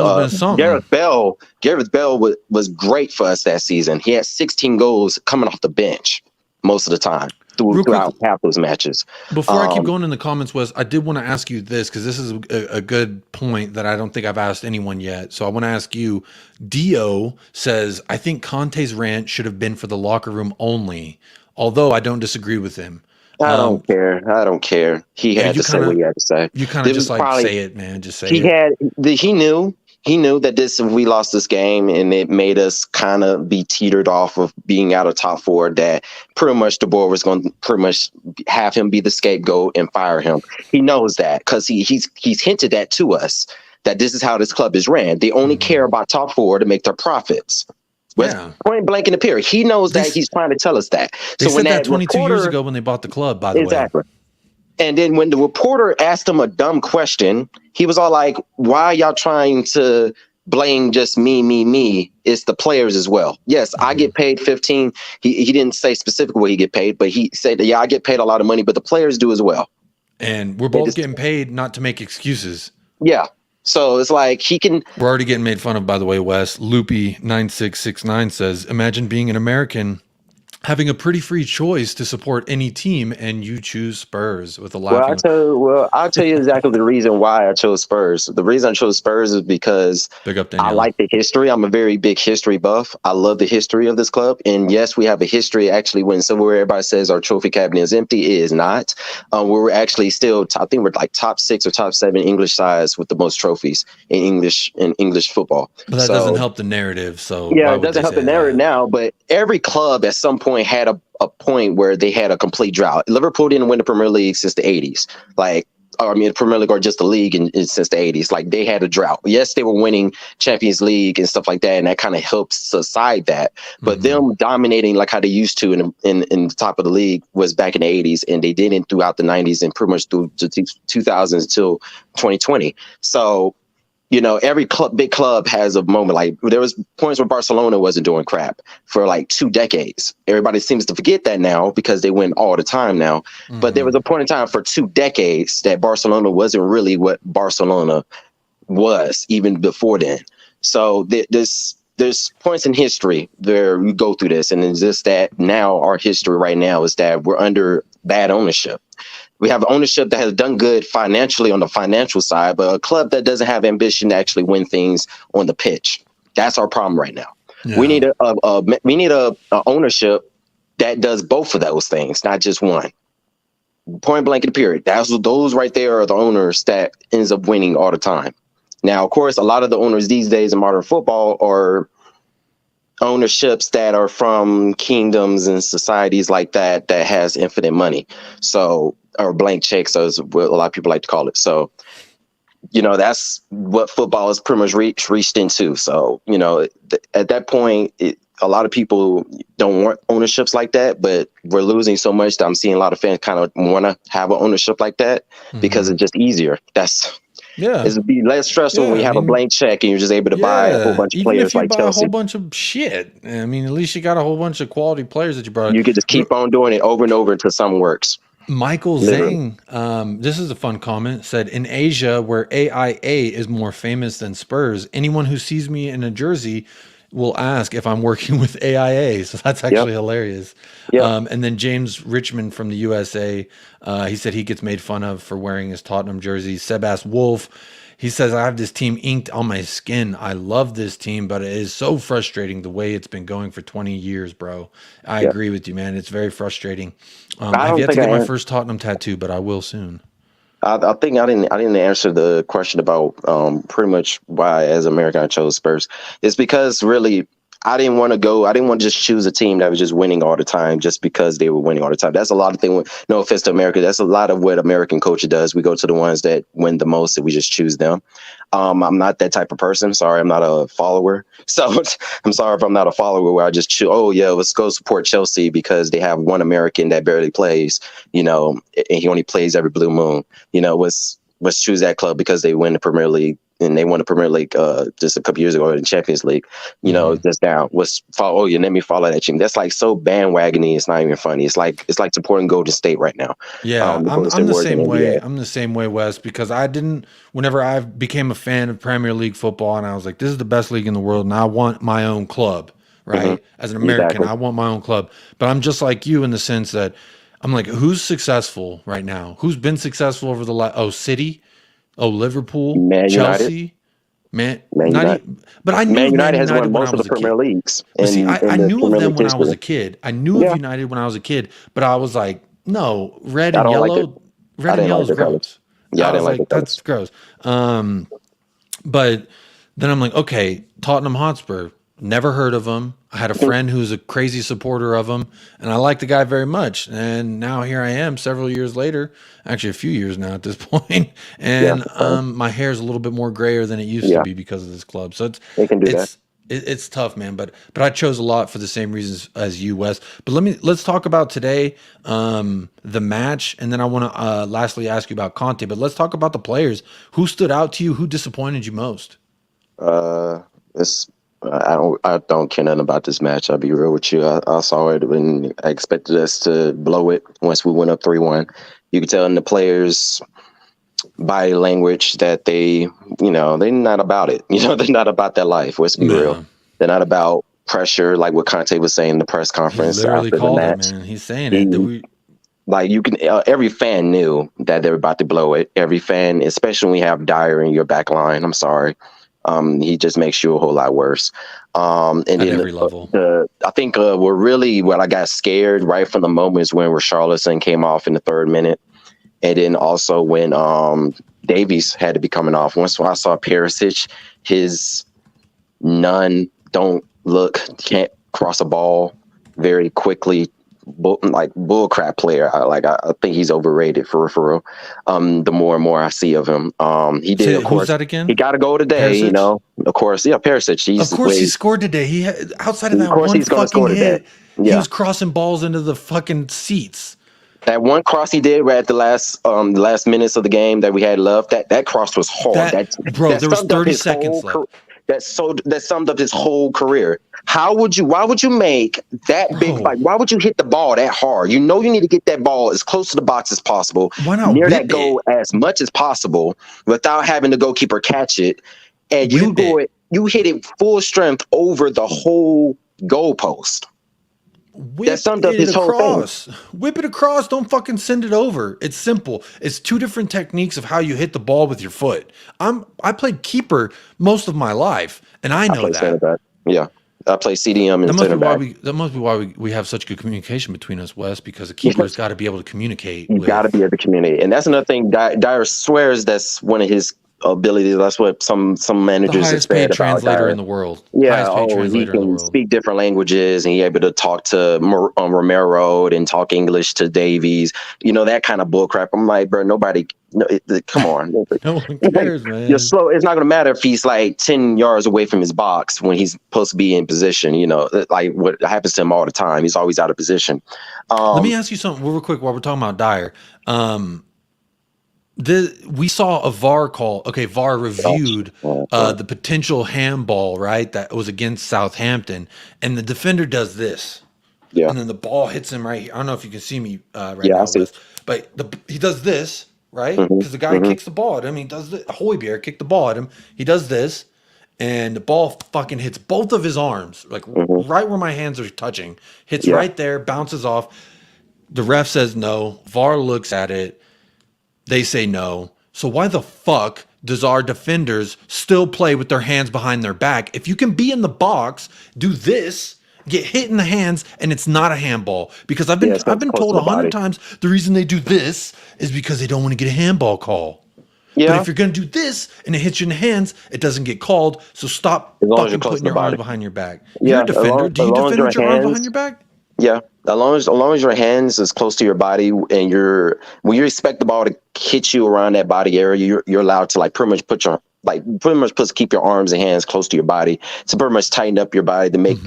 Gareth Bale was great for us that season. He had 16 goals coming off the bench most of the time throughout half those matches. Before I keep going in the comments, Wes, I did want to ask you this because this is a good point that I don't think I've asked anyone yet. So I want to ask you. Dio says, I think Conte's rant should have been for the locker room only, although I don't disagree with him. I don't care. He had to say what he had to say. You kind of just say it, man. Just say it. He knew that if we lost this game and it made us kind of be teetered off of being out of top 4, that pretty much the board was going to pretty much have him be the scapegoat and fire him. He knows that because he's hinted that to us, that this is how this club is ran. They only care about top 4 to make their profits. Point blank in the period. He knows that. He's trying to tell us that. They said that 22 years ago when they bought the club, by the way. Exactly. And then when the reporter asked him a dumb question, he was all like, why are y'all trying to blame just me? It's the players as well. Yes, I get paid 15. He didn't say specifically what he get paid, but he said, yeah, I get paid a lot of money, but the players do as well. And we're both getting paid not to make excuses. Yeah. So it's like We're already getting made fun of, by the way, Wes. Loopy9669 says, imagine being an American having a pretty free choice to support any team, and you choose Spurs with a laughing. I'll tell you exactly the reason why I chose Spurs. The reason I chose Spurs is because I like the history. I'm a very big history buff. I love the history of this club. And yes, we have a history actually when somewhere everybody says our trophy cabinet is empty. It is not. We're actually still, I think we're like top 6 or top 7 English sides with the most trophies in English football. But that doesn't help the narrative. So yeah, it doesn't help the narrative now, but every club at some point had a point where they had a complete drought. Liverpool didn't win the Premier League since the 80s. The Premier League or just the league since the 80s. Like, they had a drought. Yes, they were winning Champions League and stuff like that, and that kind of helps subside that. But them dominating like how they used to in the top of the league was back in the 80s, and they didn't throughout the 90s and pretty much through the 2000s until 2020. So, you know, every big club has a moment. Like, there was points where Barcelona wasn't doing crap for like 2 decades. Everybody seems to forget that now because they win all the time now. But there was a point in time for 2 decades that Barcelona wasn't really what Barcelona was even before then. So there's points in history where we go through this, and it's just that now our history right now is that we're under bad ownership. We have ownership that has done good financially on the financial side, but a club that doesn't have ambition to actually win things on the pitch. That's our problem right now. Yeah. We need a ownership that does both of those things, not just one. Point blank in the period. Those right there are the owners that ends up winning all the time. Now, of course, a lot of the owners these days in modern football are ownerships that are from kingdoms and societies like that has infinite money. So, or blank checks, as what a lot of people like to call it. So, you know, that's what football has pretty much reached into. So, you know, at that point, a lot of people don't want ownerships like that, but we're losing so much that I'm seeing a lot of fans kind of want to have an ownership like that because it's just easier. It'd be less stressful when you have a blank check and you're just able to buy a whole bunch of players like Chelsea. Buy a whole bunch of shit. I mean, at least you got a whole bunch of quality players that you brought. You could just keep on doing it over and over until something works. Michael Zhang, this is a fun comment, said, in Asia, where AIA is more famous than Spurs, anyone who sees me in a jersey will ask if I'm working with AIA. So that's actually hilarious. Yep. And then James Richmond from the USA, he said he gets made fun of for wearing his Tottenham jersey. Sebas Wolf, He says, I have this team inked on my skin. I love this team, but it is so frustrating the way it's been going for 20 years, bro. I Yeah. agree with you, man. It's very frustrating. I I've don't yet to think get I my am. first Tottenham tattoo, but I will soon. I think I didn't answer the question about pretty much why as an American I chose Spurs. It's because really I didn't want to just choose a team that was just winning all the time just because they were winning all the time. That's a lot of things. No offense to America, that's a lot of what American culture does. We go to the ones that win the most and we just choose them. I'm not that type of person. Sorry, I'm not a follower. So I'm sorry if I'm not a follower where I just choose, oh yeah, let's go support Chelsea because they have one American that barely plays, and he only plays every blue moon. Let's choose that club because they win the Premier League and they won the Premier League just a couple years ago in the Champions League. Just down. Let's follow. Oh, yeah, let me follow that team. That's like so bandwagony. It's not even funny. It's like supporting Golden State right now. Yeah, The I'm Golden State the Warriors in same the way. NBA. I'm the same way, Wes, because whenever I became a fan of Premier League football and I was like, this is the best league in the world and I want my own club, right? As an American, Exactly. I want my own club. But I'm just like you in the sense that I'm like, who's successful right now? Who's been successful over the City? Oh, Liverpool, Man United. Chelsea, man, Man not United. even, but I knew Man of Man United has United won when I most of the was a Premier kid. Leagues But see, in I the knew of Premier them League when I was history. a kid. I knew of Yeah, United when I was a kid, but I was like, no, red I and don't like it. yellow, red I and didn't yellow like is the colors. gross. Yeah, I I didn't was like the like, that's colors. gross. But then I'm like, okay, Tottenham Hotspur, never heard of them. I had a friend who's a crazy supporter of them, and I like the guy very much. And now here I am, several years later, actually a few years now at this point, Yeah, and my hair is a little bit more grayer than it used to yeah, be because of this club. So they can do that. it's tough, man. But I chose a lot for the same reasons as you, Wes. But let's talk about today, the match, and then I want to lastly ask you about Conte. But let's talk about the players. Who stood out to you? Who disappointed you most? This I don't care nothing about this match. I'll be real with you. I saw it when I expected us to blow it once we went up 3-1. You could tell in the players' body language that they're not about it. They're not about that life. Let's be real. No. They're not about pressure, like what Conte was saying in the press He conference literally after the called it, match. man. He's saying He, it. That we like you can, every fan knew that they were about to blow it. Every fan, especially when you have Dyer in your back line. I'm sorry. He just makes you a whole lot worse. And at then every level. I think what I got scared right from the moments when Richarlison came off in the 3rd minute, and then also when Davies had to be coming off. Once I saw Perisic, his don't look, can't cross a ball very quickly. Bullcrap player. I think he's overrated for real. The more and more I see of him, he did. Of Who's course, that again? he got to go today. Perisic? Of course, yeah, Perisic. Of course, he scored today. He had, outside of that course one he's gonna fucking score today. hit, he Yeah. was crossing balls into the fucking seats. That one cross he did right at the last minutes of the game that we had left. That cross was hard. Bro, there was 30 seconds left. That summed up his whole career. Why would you make that big? Bro. Like, why would you hit the ball that hard? You need to get that ball as close to the box as possible. Why not near whip that goal as much as possible without having the goalkeeper catch it? And you hit it full strength over the whole goalpost. That summed up his whole thing. Whip it across. Don't fucking send it over. It's simple. It's two different techniques of how you hit the ball with your foot. I played keeper most of my life, and I know that. Yeah, I play CDM and center back. That must be why we have such good communication between us, Wes, because a keeper's got to be able to communicate. You got to be able to communicate, and that's another thing. Dyer swears that's one of his abilities. That's what some managers the highest paid translator Dyer. in the world. Yeah, he can speak different languages, and he's able to talk to Romero and talk English to Davies. That kind of bullcrap. I'm like, bro, nobody. No, come on. No one cares, man. You're slow. It's not going to matter if he's like 10 yards away from his box when he's supposed to be in position. Like what happens to him all the time. He's always out of position. Let me ask you something real quick while we're talking about Dyer. We saw a VAR call. Okay, VAR reviewed the potential handball, right? That was against Southampton, and the defender does this. Yeah. And then the ball hits him right here. I don't know if you can see me right Yeah, now, I see. Wes, but he does this, right? Because the guy kicks the ball at him. He does this. Højbjerg kicked the ball at him. He does this, and the ball fucking hits both of his arms, like right where my hands are touching. Hits right there, bounces off. The ref says no. VAR looks at it. They say no. So why the fuck does our defenders still play with their hands behind their back? If you can be in the box, do this, get hit in the hands, and it's not a handball. Because I've been told 100 times the reason they do this is because they don't want to get a handball call. Yeah. But if you're going to do this and it hits you in the hands, it doesn't get called. So stop fucking putting your arms behind your back. You're a defender. Do you defend with your arms behind your back? Yeah. As long as your hands is close to your body and when you expect the ball to hit you around that body area, you're allowed to pretty much keep your arms and hands close to your body to pretty much tighten up your body to make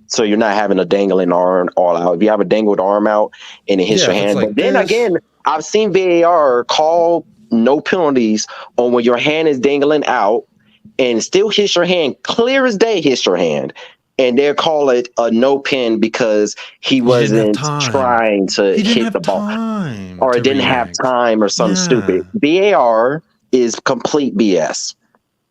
so you're not having a dangling arm all out. If you have a dangled arm out and it hits your hand, but then again, I've seen VAR call no penalties on when your hand is dangling out and still hits your hand, clear as day hits your hand. And they'll call it a no pin because he wasn't trying to hit the ball. Or it didn't have time or something stupid. VAR is complete BS.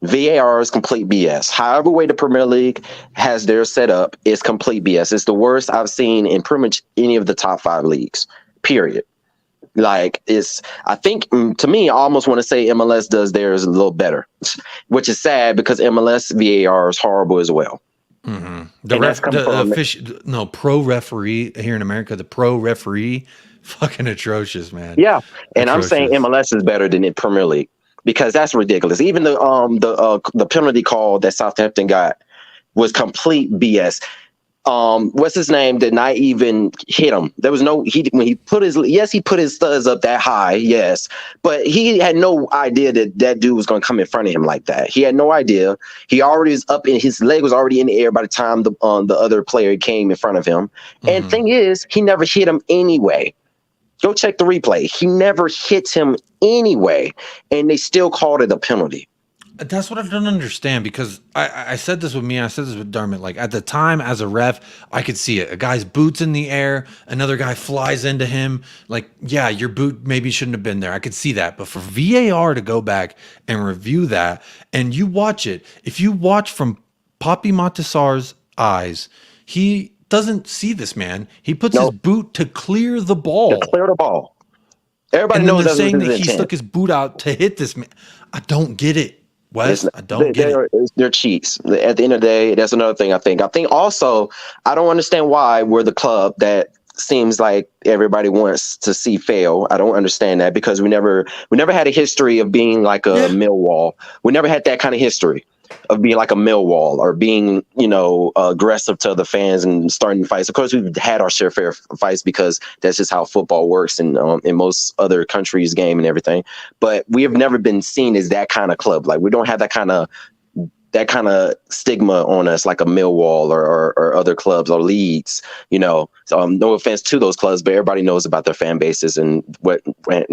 VAR is complete BS. However way the Premier League has their setup is complete BS. It's the worst I've seen in pretty much any of the top 5 leagues, period. I think to me, I almost want to say MLS does theirs a little better, which is sad because MLS VAR is horrible as well. Mm-hmm. Pro referee here in America, the pro referee, fucking atrocious, man. Yeah, and I'm saying MLS is better than the Premier League because that's ridiculous. Even the penalty call that Southampton got was complete BS. What's his name did not even hit him. There was when he put his studs up that high, yes, but he had no idea that dude was going to come in front of him like that. He had no idea. He already was up his leg was already in the air by the time the other player came in front of him. And thing is, he never hit him anyway. Go check the replay. He never hits him anyway, and they still called it a penalty. That's what I don't understand because I said this with me. I said this with Dermot. At the time, as a ref, I could see it. A guy's boot's in the air. Another guy flies into him. Yeah, your boot maybe shouldn't have been there. I could see that. But for VAR to go back and review that, and you watch it, if you watch from Papi Matasar's eyes, he doesn't see this man. He puts his boot to clear the ball. To clear the ball. Everybody knows they're saying that he stuck his boot out to hit this man. I don't get it. Wes, I don't get it. They're cheats. At the end of the day, that's another thing I think. I think also, I don't understand why we're the club that seems like everybody wants to see fail. I don't understand that because we never had a history of being like a Millwall. We never had that kind of history of being like a Millwall or being, aggressive to the fans and starting fights. Of course, we've had our share of fights because that's just how football works in most other countries' game and everything. But we have never been seen as that kind of club. We don't have that kind of stigma on us like a Millwall or other clubs or Leeds, So no offense to those clubs, but everybody knows about their fan bases and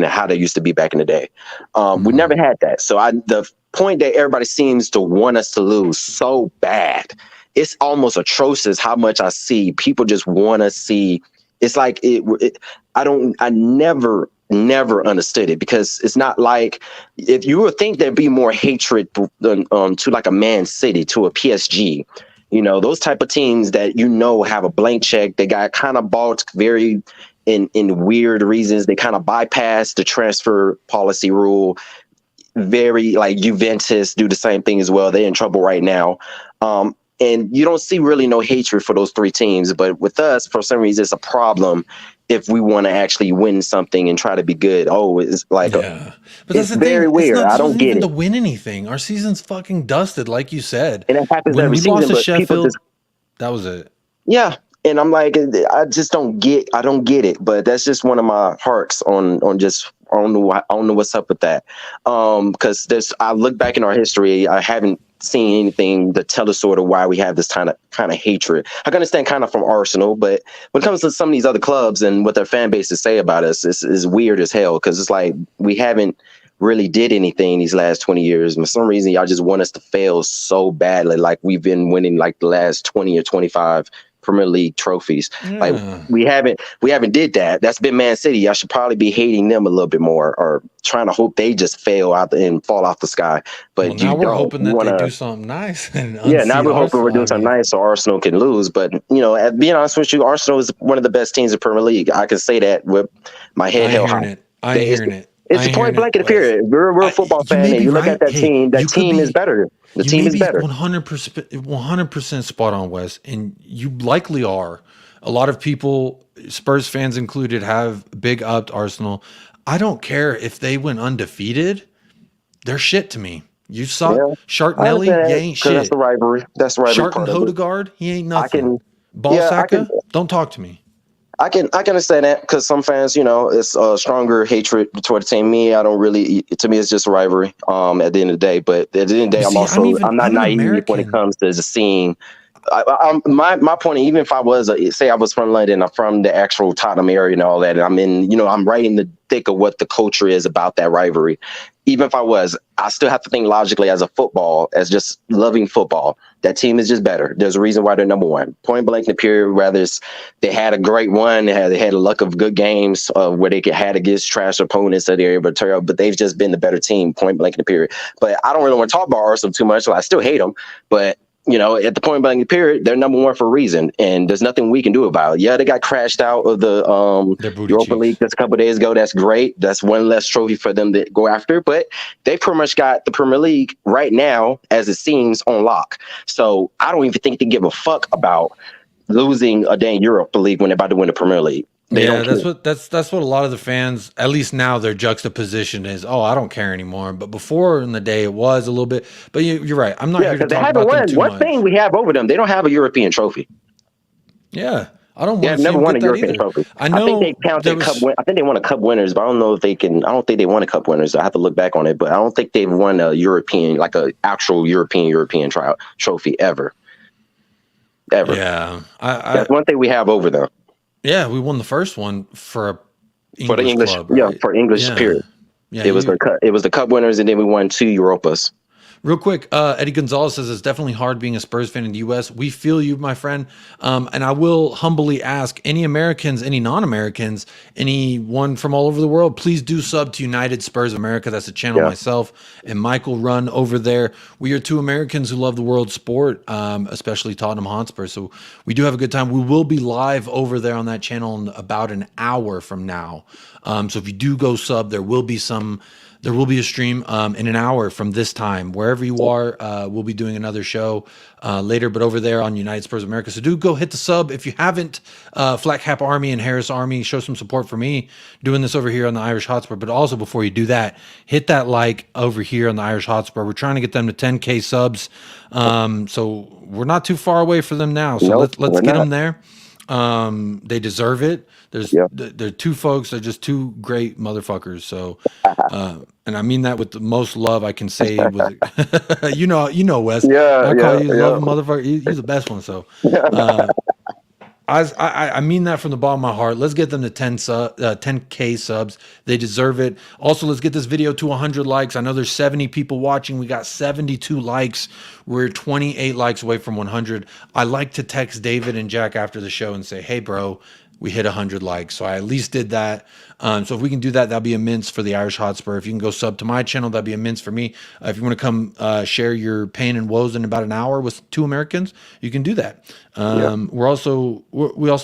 how they used to be back in the day. We never had that. So the point that everybody seems to want us to lose so bad, it's almost atrocious how much I see people just want to see. It's like I never understood it because it's not like if you would think there'd be more hatred to like a Man City, to a PSG, those type of teams that have a blank check. They got kind of bought very in weird reasons. They kind of bypass the transfer policy rule. Very like Juventus do the same thing as well. They're in trouble right now. And you don't see really no hatred for those 3 teams. But with us, for some reason, it's a problem if we want to actually win something and try to be good. It's like, but that's very weird. I don't get it. To win anything, our season's fucking dusted, like you said. And it happens every season. When we lost to Sheffield, that was it. Yeah, and I'm like, I just don't get it. But that's just one of my harks on just. I don't know what's up with that. Because I look back in our history, I haven't seen anything to tell us sort of why we have this kind of hatred. I can understand kind of from Arsenal, but when it comes to some of these other clubs and what their fan bases say about us, is weird as hell. Because it's like we haven't really did anything these last 20 years. And for some reason, y'all just want us to fail so badly. Like we've been winning like the last 20 or 25 Premier League trophies. Like we haven't did that. That's been Man City. I should probably be hating them a little bit more or trying to hope they just fail out and fall off the sky. But now we're hoping that they do something nice. And now we're hoping we're doing something nice so Arsenal can lose. But being honest with you, Arsenal is one of the best teams in Premier League. I can say that with my head held high. I'm hearing it. It's a point blank in the period. If you're a real football fan and you look at that team, that team is better. The team is better. 100% spot on, Wes, and you likely are. A lot of people, Spurs fans included, have big upped Arsenal. I don't care if they went undefeated. They're shit to me. You suck. Yeah. Sharknelly, you ain't shit. That's the rivalry. That's the rivalry. Shark and part of it. Hodegaard, he ain't nothing. Yeah, don't talk to me. I can understand that because some fans, it's a stronger hatred toward the team. Me, I don't really. To me, it's just a rivalry. At the end of the day, but at the end of the day, I'm not naive when it comes to seeing. My point, even if I was, say I was from London, I'm from the actual Tottenham area and all that, and I'm in, I'm right in the thick of what the culture is about that rivalry. Even if I was, I still have to think logically as as just loving football. That team is just better. There's a reason why they're number one. Point blank in the period, whether they had a great one, they had a luck of good games where they had against trash opponents that they're able to turn, but they've just been the better team, point blank in the period. But I don't really want to talk about Arsenal too much, so I still hate them. But at the point blank period, they're number one for a reason, and there's nothing we can do about it. Yeah, they got crashed out of the Europa League just a couple of days ago. That's great. That's one less trophy for them to go after, but they pretty much got the Premier League right now, as it seems, on lock. So I don't even think they give a fuck about losing a dang Europa League when they're about to win the Premier League. That's what a lot of the fans, at least now, their juxtaposition is. Oh, I don't care anymore. But before in the day, it was a little bit. But you're right. I'm not here to talk about them too much. One thing we have over them, they don't have a European trophy. Yeah, I don't. They have never won a European trophy. I know. I think they counted cup. I think they won a cup winners, but I don't know if they can. I don't think they won a cup winners. I have to look back on it, but I don't think they've won a European, like a actual European trophy ever. Yeah, that's one thing we have over them. Yeah, we won the first one for the English club, right? for English period. Yeah, it was the cup winners, and then we won 2 Europas. Real quick, Eddie Gonzalez says it's definitely hard being a Spurs fan in the U.S. We feel you, my friend. And I will humbly ask any Americans, any non-Americans, anyone from all over the world, please do sub to United Spurs America. That's a channel myself and Michael run over there. We are 2 Americans who love the world sport, especially Tottenham Hotspur. So we do have a good time. We will be live over there on that channel in about an hour from now. So if you do go sub, there will be a stream in an hour from this time. Wherever you are, we'll be doing another show later, but over there on United Spurs America. So do go hit the sub. If you haven't, Flat Cap Army and Harris Army, show some support for me doing this over here on the Irish Hotspur. But also before you do that, hit that like over here on the Irish Hotspur. We're trying to get them to 10K subs. So we're not too far away for them now. So let's get them there. They deserve it. They're 2 folks. They're just 2 great motherfuckers. So, and I mean that with the most love I can say. With you know, Wes. I call you love motherfucker. He's the best one. So, I mean that from the bottom of my heart. Let's get them to 10K subs. They deserve it. Also, let's get this video to 100 likes. I know there's 70 people watching. We got 72 likes. We're 28 likes away from 100. I like to text David and Jack after the show and say, hey, bro, we hit 100 likes. So I at least did that. So if we can do that, that'll be immense for the Irish Hotspur. If you can go sub to my channel, that'd be immense for me. If you want to come share your pain and woes in about an hour with 2 Americans, you can do that. We also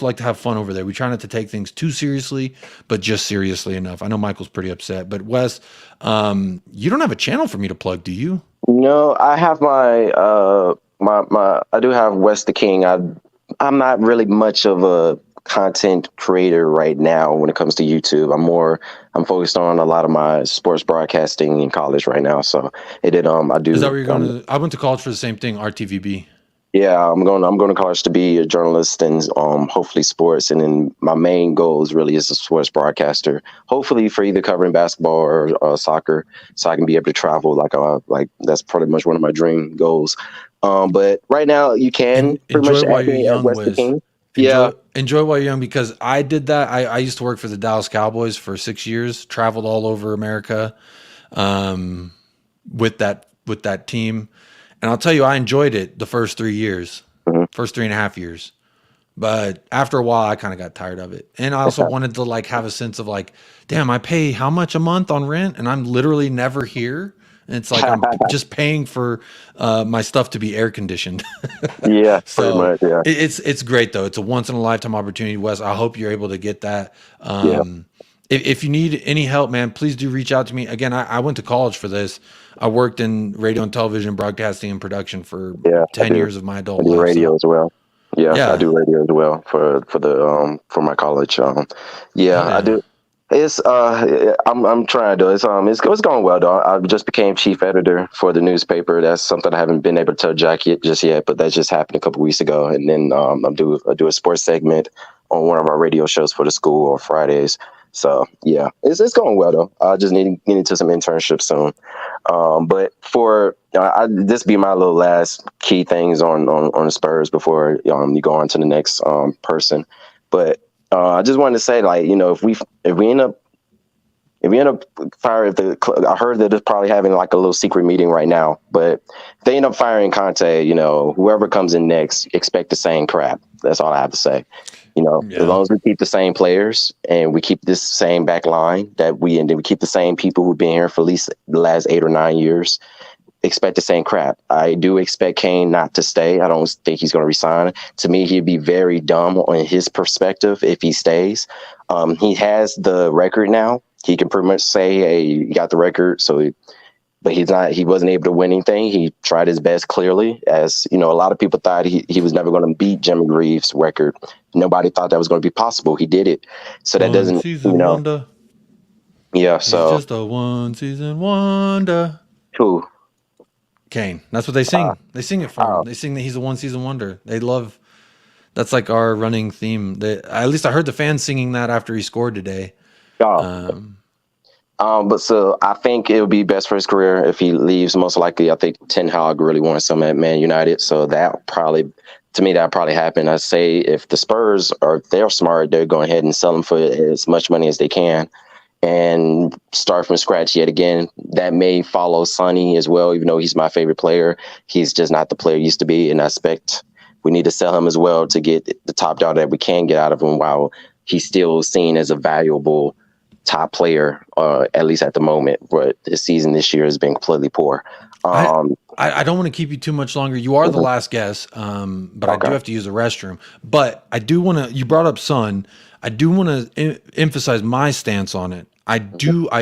like to have fun over there. We try not to take things too seriously, but just seriously enough. I know Michael's pretty upset, but Wes, you don't have a channel for me to plug, do you? No, I have my I do have Wes the King. I'm not really much of a content creator right now when it comes to YouTube. I'm focused on a lot of my sports broadcasting in college right now. So I do. Is that where you're going to? I went to college for the same thing, RTVB. Yeah, I'm going to college to be a journalist and hopefully sports. And then my main goal is really as a sports broadcaster, hopefully for either covering basketball or soccer, so I can be able to travel. Like that's pretty much one of my dream goals. But right now you can pretty much while you're young, Wes the King. Enjoy while you're young, because I did that. I used to work for the Dallas Cowboys for 6 years, traveled all over America with that team. And I'll tell you, I enjoyed it the first 3 years, first 3.5 years. But after a while, I kind of got tired of it. And I also wanted to have a sense of damn, I pay how much a month on rent and I'm literally never here. And it's I'm just paying for my stuff to be air conditioned. Yeah, so pretty much, yeah. It's great though. It's a once in a lifetime opportunity, Wes. I hope you're able to get that. if you need any help, man, please do reach out to me. Again, I went to college for this. I worked in radio and television broadcasting and production for Yeah, 10 years of my I adult do life. radio So as well. Yeah, I yeah, do radio as well for my college. Yeah, hell I yeah. do. It's I'm trying to. It's going well though. I just became chief editor for the newspaper. That's something I haven't been able to tell Jack just yet, but that just happened a couple weeks ago. And then I do a sports segment on one of our radio shows for the school on Fridays. So yeah, it's going well though. I just need to get into some internships soon. But for this be my little last key things on the Spurs before you go on to the next person. But I just wanted to say, like, if we end up firing I heard that they're probably having like a little secret meeting right now. But if they end up firing Conte, whoever comes in next, expect the same crap. That's all I have to say. As Yeah. long as we keep the same players and we keep this same back line and then we keep the same people who've been here for at least the last 8 or 9 years, expect the same crap. I do expect Kane not to stay. I don't think he's going to resign. To me, he'd be very dumb on his perspective if he stays. He has the record now. He can pretty much say, hey, you got the record. But he wasn't able to win anything. He tried his best, clearly, as a lot of people thought he was never going to beat Jimmy Reeves' record. Nobody thought that was going to be possible. He did it. So that One doesn't, season wonder. yeah. He's So just a one season wonder. who? Kane. That's what they sing. They sing it for him. oh. They sing that he's a one season wonder. They love. That's like our running theme. At least I heard the fans singing that after he scored today. Oh. But so I think it would be best for his career if he leaves. Most likely, I think Ten Hag really wants him at Man United. So that probably happen. I say if the Spurs they're smart, they're going ahead and sell him for as much money as they can and start from scratch yet again. That may follow Sonny as well, even though he's my favorite player. He's just not the player he used to be. And I expect we need to sell him as well to get the top dollar that we can get out of him while he's still seen as a valuable top player, at least at the moment. But the season this year has been completely poor. I don't want to keep you too much longer. You are the last guest, but I do have to use the restroom. But I do want to. You brought up Son. I do want to emphasize my stance on it. I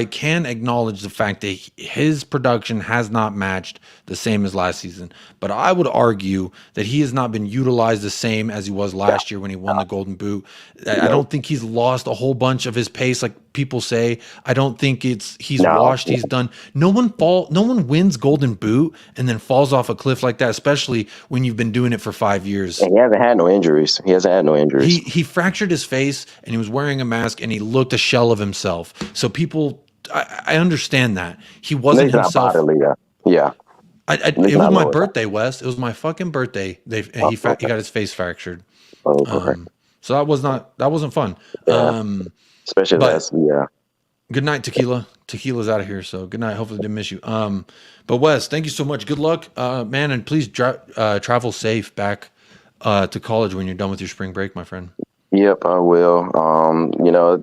can acknowledge the fact that his production has not matched the same as last season, but I would argue that he has not been utilized the same as he was last year when he won the Golden Boot. I don't think he's lost a whole bunch of his pace like people say. I don't think he's washed. He's done. No one wins Golden Boot and then falls off a cliff like that, especially when you've been doing it for 5 years. And he hasn't had no injuries. He fractured his face and he was wearing a mask and he looked a shell of himself. So people, I understand that he wasn't himself. Yeah. It was my birthday, Wes. It was my fucking birthday. He got his face fractured. So that wasn't fun. Especially Good night, Tequila. Tequila's out of here, so good night. Hopefully didn't miss you. But Wes, thank you so much. Good luck, man, and please travel safe back to college when you're done with your spring break, my friend. Yep, I will.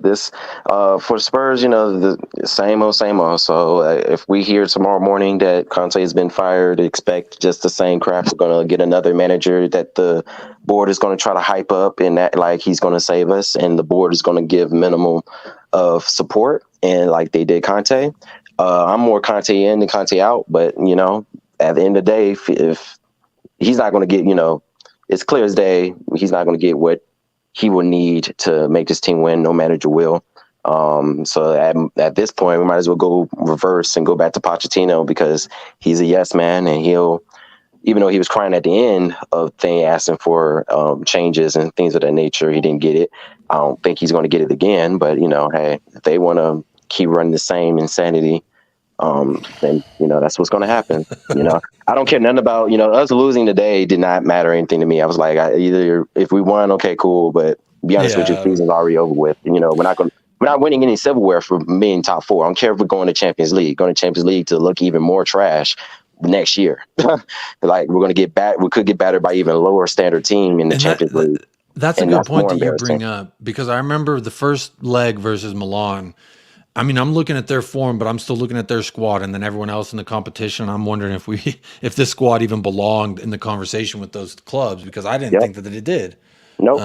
This for Spurs, the same old. So if we hear tomorrow morning that Conte has been fired, expect just the same crap. We're going to get another manager that the board is going to try to hype up and act like he's going to save us, and the board is going to give minimal of support, and like they did Conte. I'm more Conte in than Conte out, but at the end of the day, if he's not going to get, it's clear as day, he's not going to get what he will need to make this team win. No manager will. So at this point, we might as well go reverse and go back to Pochettino because he's a yes man, and he'll, even though he was crying at the end of thing, asking for changes and things of that nature, he didn't get it. I don't think he's going to get it again. But hey, if they want to keep running the same insanity, then that's what's going to happen. I don't care nothing about us losing today. Did not matter anything to me. I was like, either if we won, okay, cool. But to be honest with you, the season's already over with. We're not winning any silverware for being top 4. I don't care if we're going to Champions League. Going to Champions League to look even more trash next year. Like we're going to get back. We could get battered by even a lower standard team in the Champions League. That's a good point that you bring up, because I remember the first leg versus Milan. I mean, I'm looking at their form, but I'm still looking at their squad and then everyone else in the competition. I'm wondering if this squad even belonged in the conversation with those clubs, because I didn't think that it did. Nope.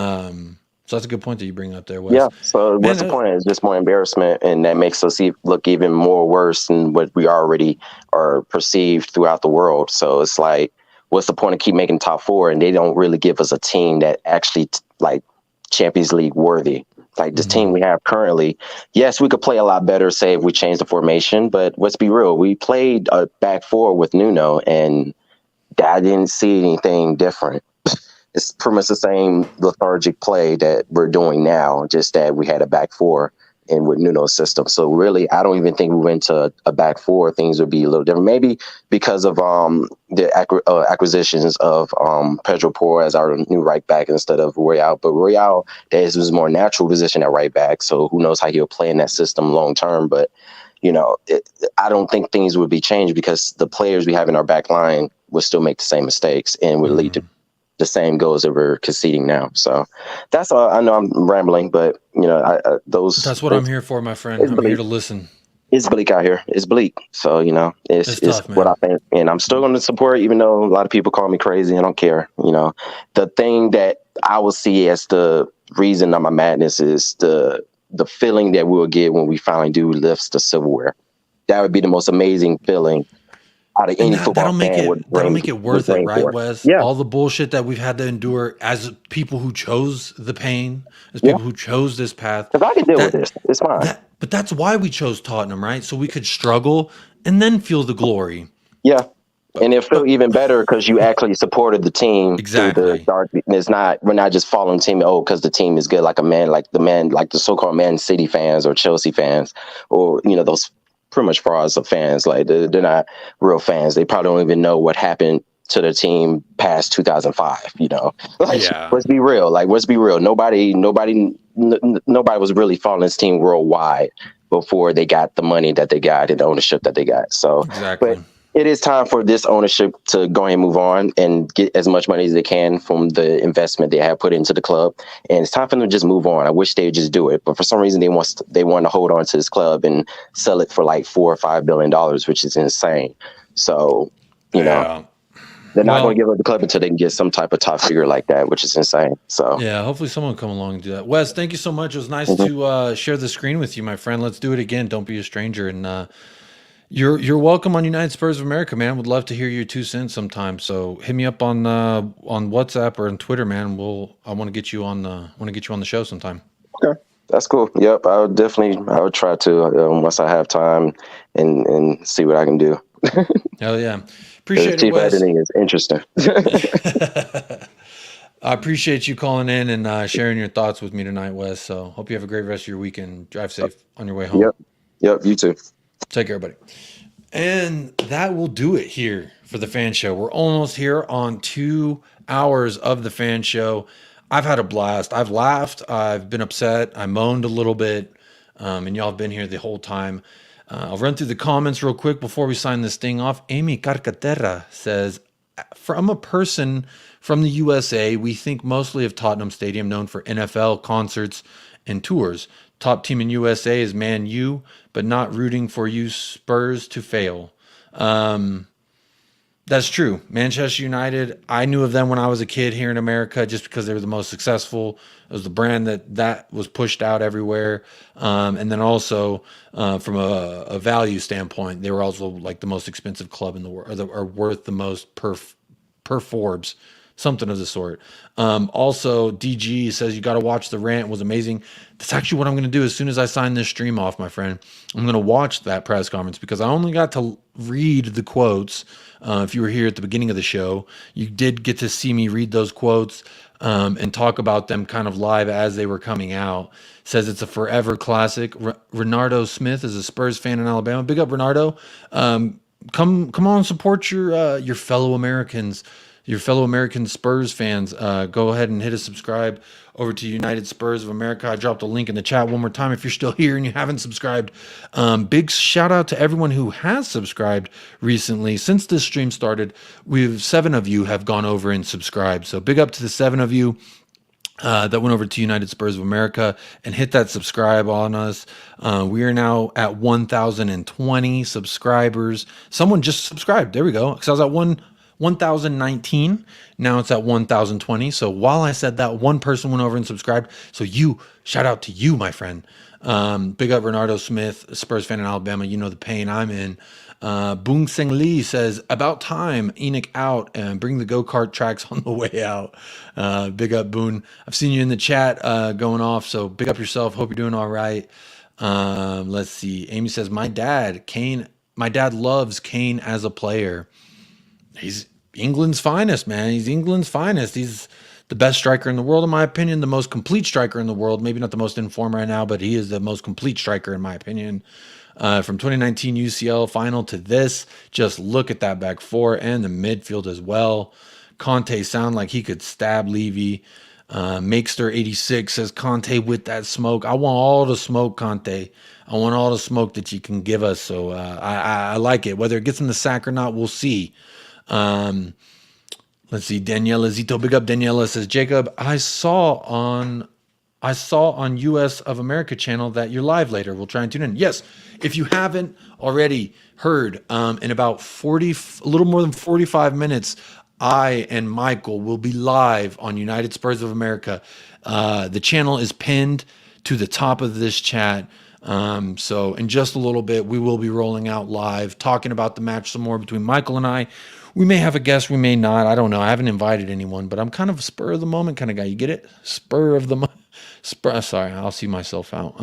So that's a good point that you bring up there, Wes. Yeah. So Man, what's the point? It's just more embarrassment, and that makes us look even more worse than what we already are perceived throughout the world. So it's like, what's the point of keep making top four, and they don't really give us a team that actually like Champions League worthy. Like this team we have currently, yes, we could play a lot better, say if we change the formation. But let's be real, we played a back four with Nuno, and I didn't see anything different. It's pretty much the same lethargic play that we're doing now, just that we had a back four and with Nuno's system. So really, I don't even think we went to a back four. Things would be a little different. Maybe because of the acquisitions of Pedro Porro as our new right back instead of Royale. But Royale, there's his more natural position at right back. So who knows how he'll play in that system long term. But, I don't think things would be changed because the players we have in our back line would still make the same mistakes and would lead to the same goals that we're conceding now. So that's all. I know I'm rambling, but that's what I'm here for, my friend. I'm here to listen. It's bleak out here. It's bleak. So, it's tough, what I think. And I'm still going to support, even though a lot of people call me crazy. I don't care. The thing that I will see as the reason of my madness is the feeling that we'll get when we finally do lifts the silverware. That would be the most amazing feeling out of any football that'll make it worth it, right, Wes? Yeah. All the bullshit that we've had to endure as people who chose the pain, as people who chose this path. If I can deal with this, it's fine. But that's why we chose Tottenham, right? So we could struggle and then feel the glory. Yeah. And it felt even better because you actually supported the team. Exactly. Through the dark. We're not just following the team. Because the team is good, like the so-called Man City fans or Chelsea fans, or those pretty much frauds of fans. Like they're not real fans. They probably don't even know what happened to their team past 2005. Let's be real. Nobody was really following this team worldwide before they got the money that they got and the ownership that they got. So, exactly. But it is time for this ownership to go ahead and move on and get as much money as they can from the investment they have put into the club. And it's time for them to just move on. I wish they would just do it. But for some reason, they want to hold on to this club and sell it for like $4 or $5 billion, which is insane. So, they're not going to give up the club until they can get some type of top figure like that, which is insane. So yeah, hopefully someone will come along and do that. Wes, thank you so much. It was nice to share the screen with you, my friend. Let's do it again. Don't be a stranger. And you're welcome on United Spurs of America, man. Would love to hear your 2 cents sometime. So hit me up on WhatsApp or on Twitter, man. I want to get you on the show sometime. Okay, that's cool. Yep, I would try to once I have time and see what I can do. Hell yeah, appreciate it, Wes. Editing is interesting. I appreciate you calling in and sharing your thoughts with me tonight, Wes. So hope you have a great rest of your weekend. Drive safe on your way home. Yep, you too. Take care, buddy. And that will do it here for the fan show. We're almost here on 2 hours of the fan show. I've had a blast. I've laughed. I've been upset. I moaned a little bit. And y'all have been here the whole time. I'll run through the comments real quick before we sign this thing off. Amy Carcaterra says, from a person from the USA, we think mostly of Tottenham Stadium, known for NFL, concerts, and tours. Top team in USA is Man U, but not rooting for you Spurs to fail. That's true. Manchester United, I knew of them when I was a kid here in America just because they were the most successful. It was the brand that was pushed out everywhere. And then also from a value standpoint, they were also like the most expensive club in the world, or worth the most per Forbes. Something of the sort. Also, DG says you got to watch The Rant. It was amazing. That's actually what I'm going to do as soon as I sign this stream off, my friend. I'm going to watch that press conference because I only got to read the quotes. If you were here at the beginning of the show, you did get to see me read those quotes and talk about them kind of live as they were coming out. Says it's a forever classic. Renardo Smith is a Spurs fan in Alabama. Big up, Renardo. Come on, support your fellow Americans. Your fellow American Spurs fans, go ahead and hit a subscribe over to United Spurs of America. I dropped a link in the chat one more time if you're still here and you haven't subscribed. Big shout out to everyone who has subscribed recently. Since this stream started, 7 of you have gone over and subscribed. So big up to the 7 of you that went over to United Spurs of America and hit that subscribe on us. We are now at 1,020 subscribers. Someone just subscribed. There we go. Because I was at 1,019. Now it's at 1,020. So while I said that, one person went over and subscribed. So shout out to you, my friend. Big up Renardo Smith, Spurs fan in Alabama. You know the pain I'm in. Boong Seng Lee says, about time, Enoch out and bring the go-kart tracks on the way out. Big up Boone. I've seen you in the chat going off, so big up yourself. Hope you're doing all right. Let's see. Amy says, my dad loves Kane as a player. He's England's finest, man. He's England's finest. He's the best striker in the world, in my opinion, the most complete striker in the world. Maybe not the most in form right now, but he is the most complete striker, in my opinion. From 2019 UCL final to this, just look at that back four and the midfield as well. Conte sound like he could stab Levy. Makester86 says, Conte with that smoke. I want all the smoke, Conte. I want all the smoke that you can give us. So I like it. Whether it gets in the sack or not, we'll see. Let's see. Daniela Zito, big up Daniela, says, Jacob, I saw on US of America channel that you're live later. We'll try and tune in. Yes, if you haven't already heard, in about a little more than 45 minutes, I and Michael will be live on United Spurs of America. The channel is pinned to the top of this chat. So in just a little bit, we will be rolling out live, talking about the match some more between Michael and I. We may have a guest, we may not. I don't know. I haven't invited anyone, but I'm kind of a spur of the moment kind of guy. You get it? Spur of the moment. Sorry, I'll see myself out.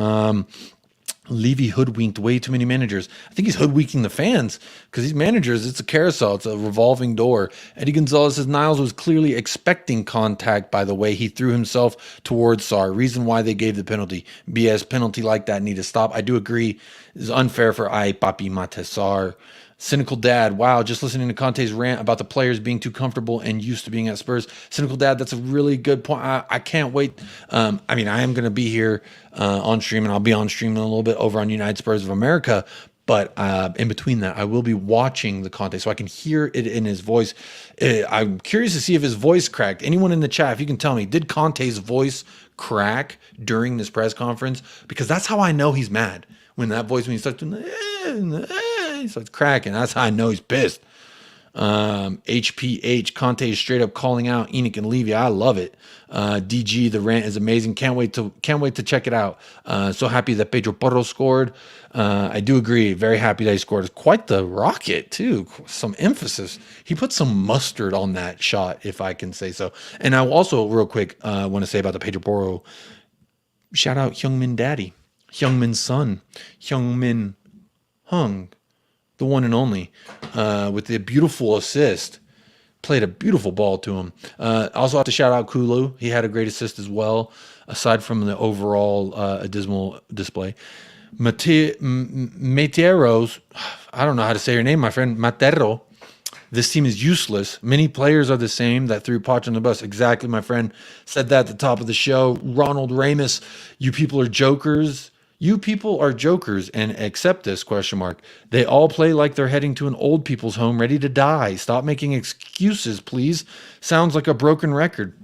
Levy hoodwinked way too many managers. I think he's hoodwinking the fans because these managers, it's a carousel. It's a revolving door. Eddie Gonzalez says Niles was clearly expecting contact by the way he threw himself towards Sarr. Reason why they gave the penalty. BS penalty like that need to stop. I do agree. It's unfair for Papi Mate Sarr. Cynical Dad, wow, just listening to Conte's rant about the players being too comfortable and used to being at Spurs. Cynical Dad, that's a really good point. I can't wait. I am going to be here on stream, and I'll be on stream in a little bit over on United Spurs of America. But in between that, I will be watching the Conte so I can hear it in his voice. I'm curious to see if his voice cracked. Anyone in the chat, if you can tell me, did Conte's voice crack during this press conference? Because that's how I know he's mad. When he starts doing he starts cracking. That's how I know he's pissed. HPH, Conte is straight up calling out Enoch and Levy. I love it. DG, the rant is amazing. Can't wait to check it out. So happy that Pedro Porro scored. I do agree. Very happy that he scored. Quite the rocket too. Some emphasis. He put some mustard on that shot, if I can say so. And I also, real quick, want to say about the Pedro Porro. Shout out Hyungmin Daddy, Hyungmin's son, Hyungmin Hung. The one and only, with the beautiful assist, played a beautiful ball to him. Also have to shout out Kulu. He had a great assist as well, aside from the overall dismal display. Materos, I don't know how to say your name, my friend. Matero. This team is useless. Many players are the same that threw Poch on the bus. Exactly, my friend. Said that at the top of the show. Ronald Ramus, you people are jokers. You people are jokers and accept this, ? They all play like they're heading to an old people's home ready to die. Stop making excuses, please. Sounds like a broken record.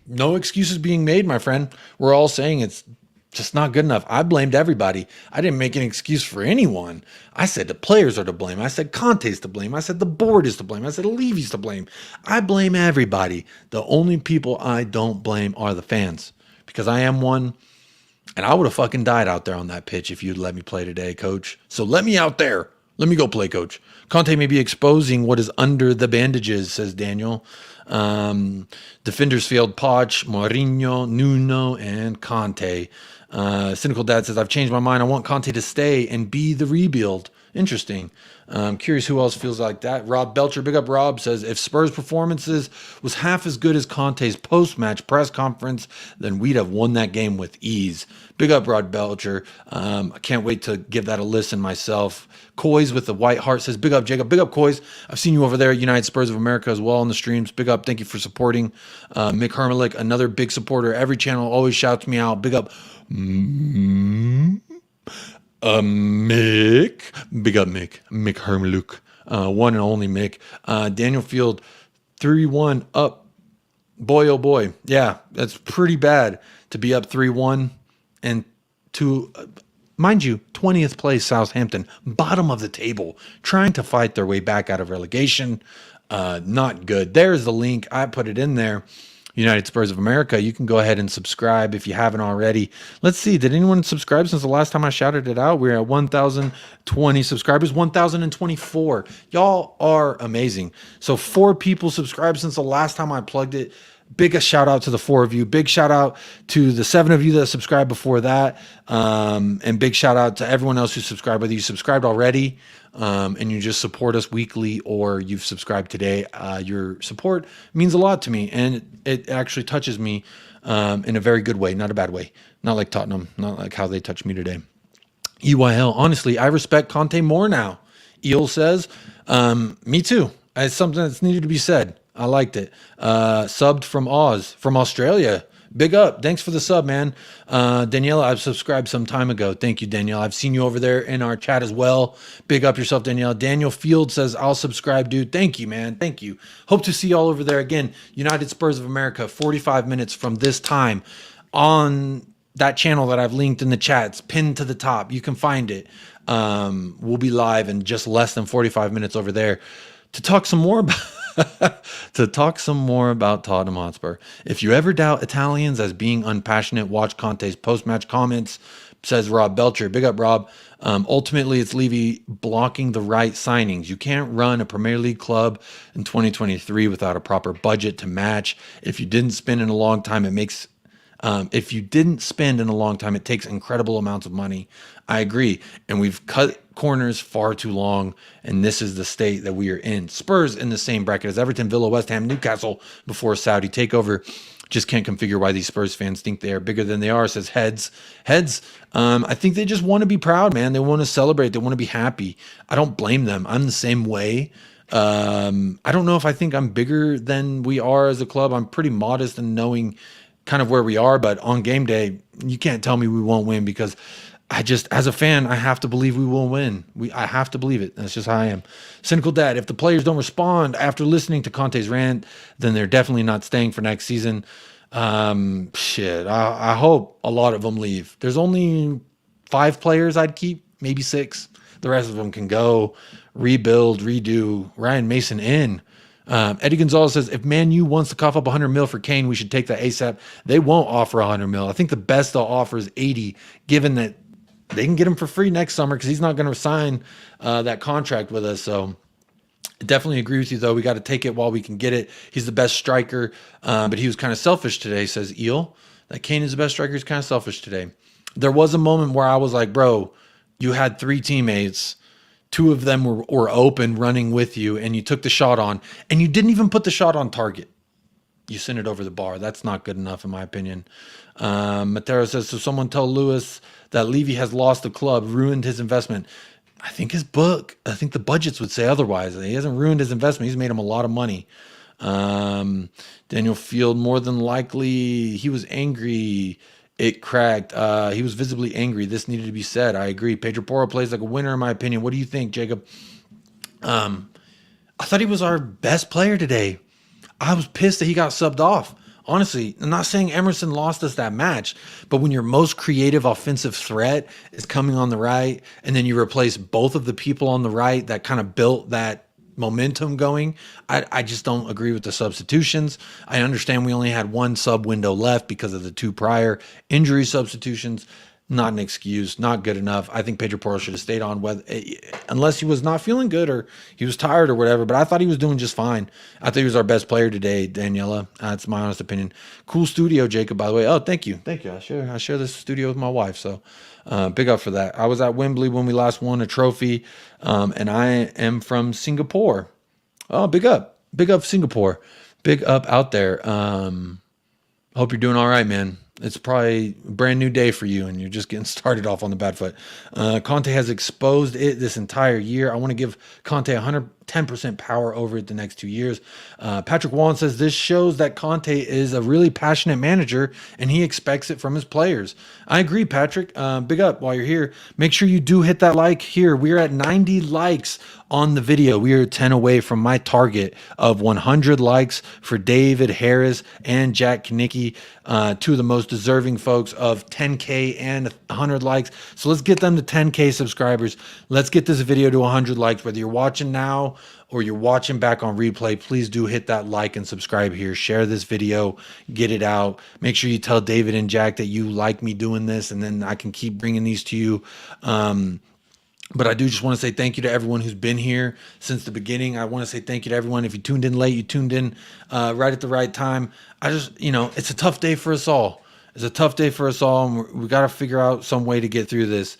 No excuses being made, my friend. We're all saying it's just not good enough. I blamed everybody. I didn't make an excuse for anyone. I said the players are to blame. I said Conte's to blame. I said the board is to blame. I said Levy's to blame. I blame everybody. The only people I don't blame are the fans, because I am one. And I would have fucking died out there on that pitch if you'd let me play today, coach. So let me out there. Let me go play, coach. Conte may be exposing what is under the bandages, says Daniel. Defenders failed Poch, Mourinho, Nuno, and Conte. Cynical Dad says, I've changed my mind. I want Conte to stay and be the rebuild. Interesting. I'm curious who else feels like that. Rob Belcher, big up Rob, says, if Spurs' performances was half as good as Conte's post-match press conference, then we'd have won that game with ease. Big up Rob Belcher. I can't wait to give that a listen myself. Coys with the white heart says, big up Jacob. Big up Coys. I've seen you over there at United Spurs of America as well on the streams. Big up. Thank you for supporting. Mick Hermelick, another big supporter. Every channel always shouts me out. Big up. Mick, big up Mick Hermluke, one and only Mick. Daniel Field, 3-1 up. Boy, oh boy. Yeah, that's pretty bad to be up 3-1 and to, mind you, 20th place Southampton, bottom of the table, trying to fight their way back out of relegation. not good. There's the link. I put it in there. United Spurs of America. You can go ahead and subscribe if you haven't already. Let's see. Did anyone subscribe since the last time I shouted it out? We're at 1,020 subscribers, 1,024. Y'all are amazing. So 4 people subscribed since the last time I plugged it. Big a shout out to the 4 of you. Big shout out to the 7 of you that subscribed before that. And big shout out to everyone else who subscribed, whether you subscribed already and you just support us weekly or you've subscribed today. Your support means a lot to me, and it actually touches me in a very good way, not a bad way. Not like Tottenham, not like how they touched me today. EYL, honestly, I respect Conte more now. Eel says, me too. It's something that's needed to be said. I liked it. Subbed from Oz, from Australia. Big up. Thanks for the sub, man. Daniela, I've subscribed some time ago. Thank you, Danielle. I've seen you over there in our chat as well. Big up yourself, Danielle. Daniel Field says, I'll subscribe, dude. Thank you, man. Thank you. Hope to see you all over there again. United Spurs of America, 45 minutes from this time on that channel that I've linked in the chat. It's pinned to the top. You can find it. We'll be live in just less than 45 minutes over there to talk some more about Tottenham Hotspur. If you ever doubt Italians as being unpassionate, watch Conte's post-match comments, says Rob Belcher. Big up, Rob. Ultimately, it's Levy blocking the right signings. You can't run a Premier League club in 2023 without a proper budget to match. If you didn't spend in a long time, it takes incredible amounts of money. I agree. And we've cut corners far too long, and this is the state that we are in. Spurs in the same bracket as Everton, Villa, West Ham, Newcastle before Saudi takeover. Just can't configure why these Spurs fans think they are bigger than they are, says Heads. I think they just want to be proud, man. They want to celebrate. They want to be happy. I don't blame them. I'm the same way. I don't know if I think I'm bigger than we are as a club. I'm pretty modest in knowing kind of where we are, but on game day, you can't tell me we won't win, because as a fan, I have to believe we will win. I have to believe it. That's just how I am. Cynical Dad, if the players don't respond after listening to Conte's rant, then they're definitely not staying for next season. I hope a lot of them leave. There's only 5 players I'd keep, maybe 6. The rest of them can go, rebuild, redo. Ryan Mason in. Eddie Gonzalez says, if Man U wants to cough up 100 mil for Kane, we should take that ASAP. They won't offer 100 mil. I think the best they'll offer is 80, given that they can get him for free next summer because he's not going to sign that contract with us. So I definitely agree with you, though. We got to take it while we can get it. He's the best striker, but he was kind of selfish today, says Eel. That Kane is the best striker. He's kind of selfish today. There was a moment where I was like, bro, you had 3 teammates. 2 of them were open running with you, and you took the shot on, and you didn't even put the shot on target. You sent it over the bar. That's not good enough, in my opinion. Matero says, so someone tell Lewis that Levy has lost the club, ruined his investment. I think the budgets would say otherwise. He hasn't ruined his investment. He's made him a lot of money. Daniel Field, more than likely, he was angry. It cracked. He was visibly angry. This needed to be said. I agree. Pedro Porro plays like a winner, in my opinion. What do you think, Jacob? I thought he was our best player today. I was pissed that he got subbed off. Honestly, I'm not saying Emerson lost us that match, but when your most creative offensive threat is coming on the right, and then you replace both of the people on the right that kind of built that momentum going, I just don't agree with the substitutions. I understand we only had 1 sub window left because of the 2 prior injury substitutions. Not an excuse, not good enough. I think Pedro Porro should have stayed on, unless he was not feeling good or he was tired or whatever. But I thought he was doing just fine. I thought he was our best player today, Daniela. That's my honest opinion. Cool studio, Jacob, by the way. Oh, thank you. I share this studio with my wife, so big up for that. I was at Wembley when we last won a trophy, and I am from Singapore. Oh, big up Singapore. Big up out there. Hope you're doing all right, man. It's probably a brand new day for you, and you're just getting started off on the bad foot. Conte has exposed it this entire year. I want to give Conte 110% power over it the next 2 years. Patrick Wallen says this shows that Conte is a really passionate manager, and he expects it from his players. I agree, Patrick. Big up while you're here. Make sure you do hit that like here. We're at 90 likes on the video. We are 10 away from my target of 100 likes for David Harris and Jack Knickie, 2 of the most deserving folks of 10K and 100 likes. So let's get them to 10K subscribers. Let's get this video to 100 likes, whether you're watching now or you're watching back on replay, please do hit that like and subscribe here. Share this video, get it out. Make sure you tell David and Jack that you like me doing this, and then I can keep bringing these to you. But I do just want to say thank you to everyone who's been here since the beginning. I want to say thank you to everyone. If you tuned in late, you tuned in right at the right time. I just, it's a tough day for us all. It's a tough day for us all, and we got to figure out some way to get through this.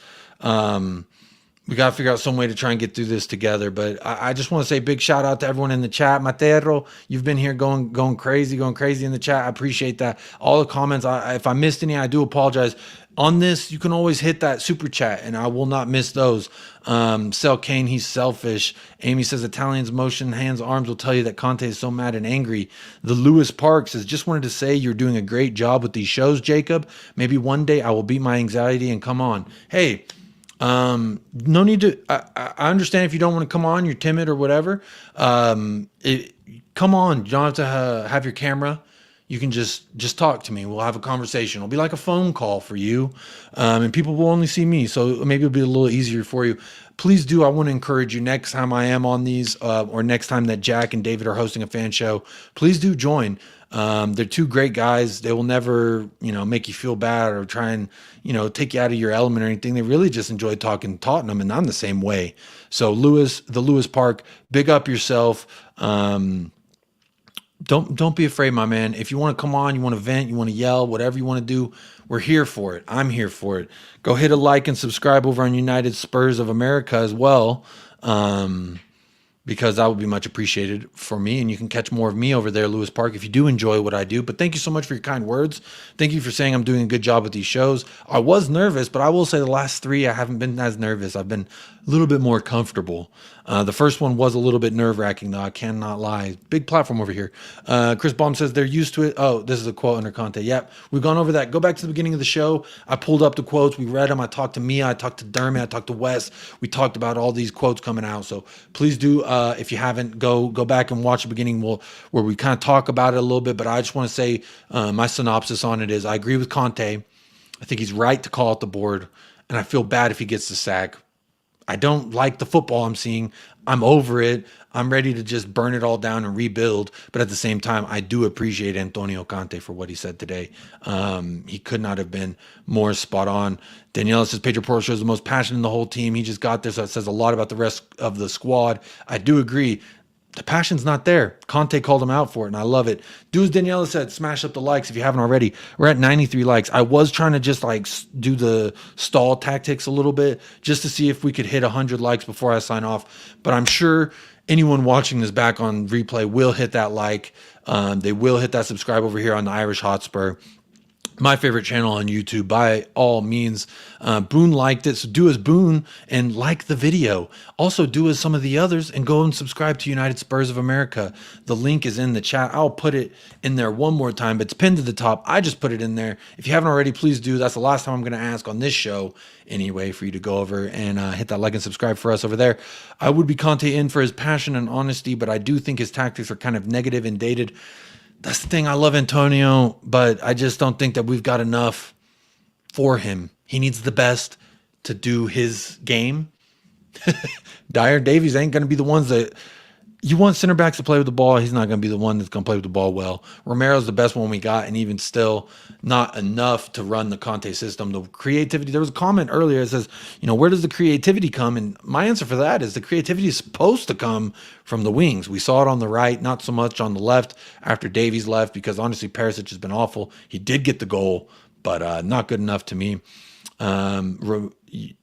We got to figure out some way to try and get through this together. But I just want to say big shout out to everyone in the chat. Matero, you've been here going crazy in the chat. I appreciate that. All the comments. If I missed any, I do apologize. On this, you can always hit that super chat, and I will not miss those. Sel Kane, he's selfish. Amy says Italians motion, hands, arms will tell you that Conte is so mad and angry. The Lewis Park says, just wanted to say you're doing a great job with these shows, Jacob. Maybe one day I will beat my anxiety and come on. Hey, no need to. I understand if you don't want to come on, you're timid or whatever. Come on. You don't have to have your camera. You can just talk to me. We'll have a conversation. It'll be like a phone call for you, and people will only see me, so maybe it'll be a little easier for you. Please do. I want to encourage you next time I am on these, or next time that Jack and David are hosting a fan show, please do join. They're two great guys. They will never, make you feel bad or try and, take you out of your element or anything. They really just enjoy talking Tottenham, and I'm the same way. So the Lewis Park, big up yourself. Don't be afraid, my man. If you want to come on, you want to vent, you want to yell, whatever you want to do, we're here for it. I'm here for it. Go hit a like and subscribe over on United Spurs of America as well, because that would be much appreciated for me. And you can catch more of me over there, Lewis Park, if you do enjoy what I do. But thank you so much for your kind words. Thank you for saying I'm doing a good job with these shows. I was nervous, but I will say the last 3, I haven't been as nervous. I've been a little bit more comfortable. The first one was a little bit nerve-wracking, though. I cannot lie. Big platform over here. Chris Baum says they're used to it. Oh, this is a quote under Conte. Yep, we've gone over that. Go back to the beginning of the show. I pulled up the quotes. We read them. I talked to Mia. I talked to Dermot. I talked to Wes. We talked about all these quotes coming out. So please do, if you haven't, go back and watch the beginning where we kind of talk about it a little bit. But I just want to say my synopsis on it is I agree with Conte. I think he's right to call out the board, and I feel bad if he gets the sack. I don't like the football I'm seeing. I'm over it. I'm ready to just burn it all down and rebuild. But at the same time, I do appreciate Antonio Conte for what he said today. He could not have been more spot on. Daniela says Pedro Porro shows the most passion in the whole team. He just got this. So that says a lot about the rest of the squad. I do agree. The passion's not there. Conte called him out for it, and I love it. Do as Daniela said, smash up the likes if you haven't already. We're at 93 likes. I was trying to just do the stall tactics a little bit just to see if we could hit 100 likes before I sign off. But I'm sure anyone watching this back on replay will hit that like. They will hit that subscribe over here on the Irish Hotspur. My favorite channel on YouTube, by all means. Boone liked it, so do as Boone and like the video. Also do as some of the others and go and subscribe to United Spurs of America. The link is in the chat. I'll put it in there one more time, but it's pinned to the top. I just put it in there. If you haven't already, please do. That's the last time I'm going to ask on this show anyway for you to go over and hit that like and subscribe for us over there. I would be Conte in for his passion and honesty, but I do think his tactics are kind of negative and dated. That's the thing. I love Antonio, but I just don't think that we've got enough for him. He needs the best to do his game. Dyer Davies ain't going to be the ones that you want center backs to play with the ball. He's not going to be the one that's going to play with the ball well. Romero's the best one we got, and even still not enough to run the Conte system. The creativity, there was a comment earlier that says, where does the creativity come? And my answer for that is the creativity is supposed to come from the wings. We saw it on the right, not so much on the left after Davies left, because honestly, Perisic has been awful. He did get the goal, but not good enough to me.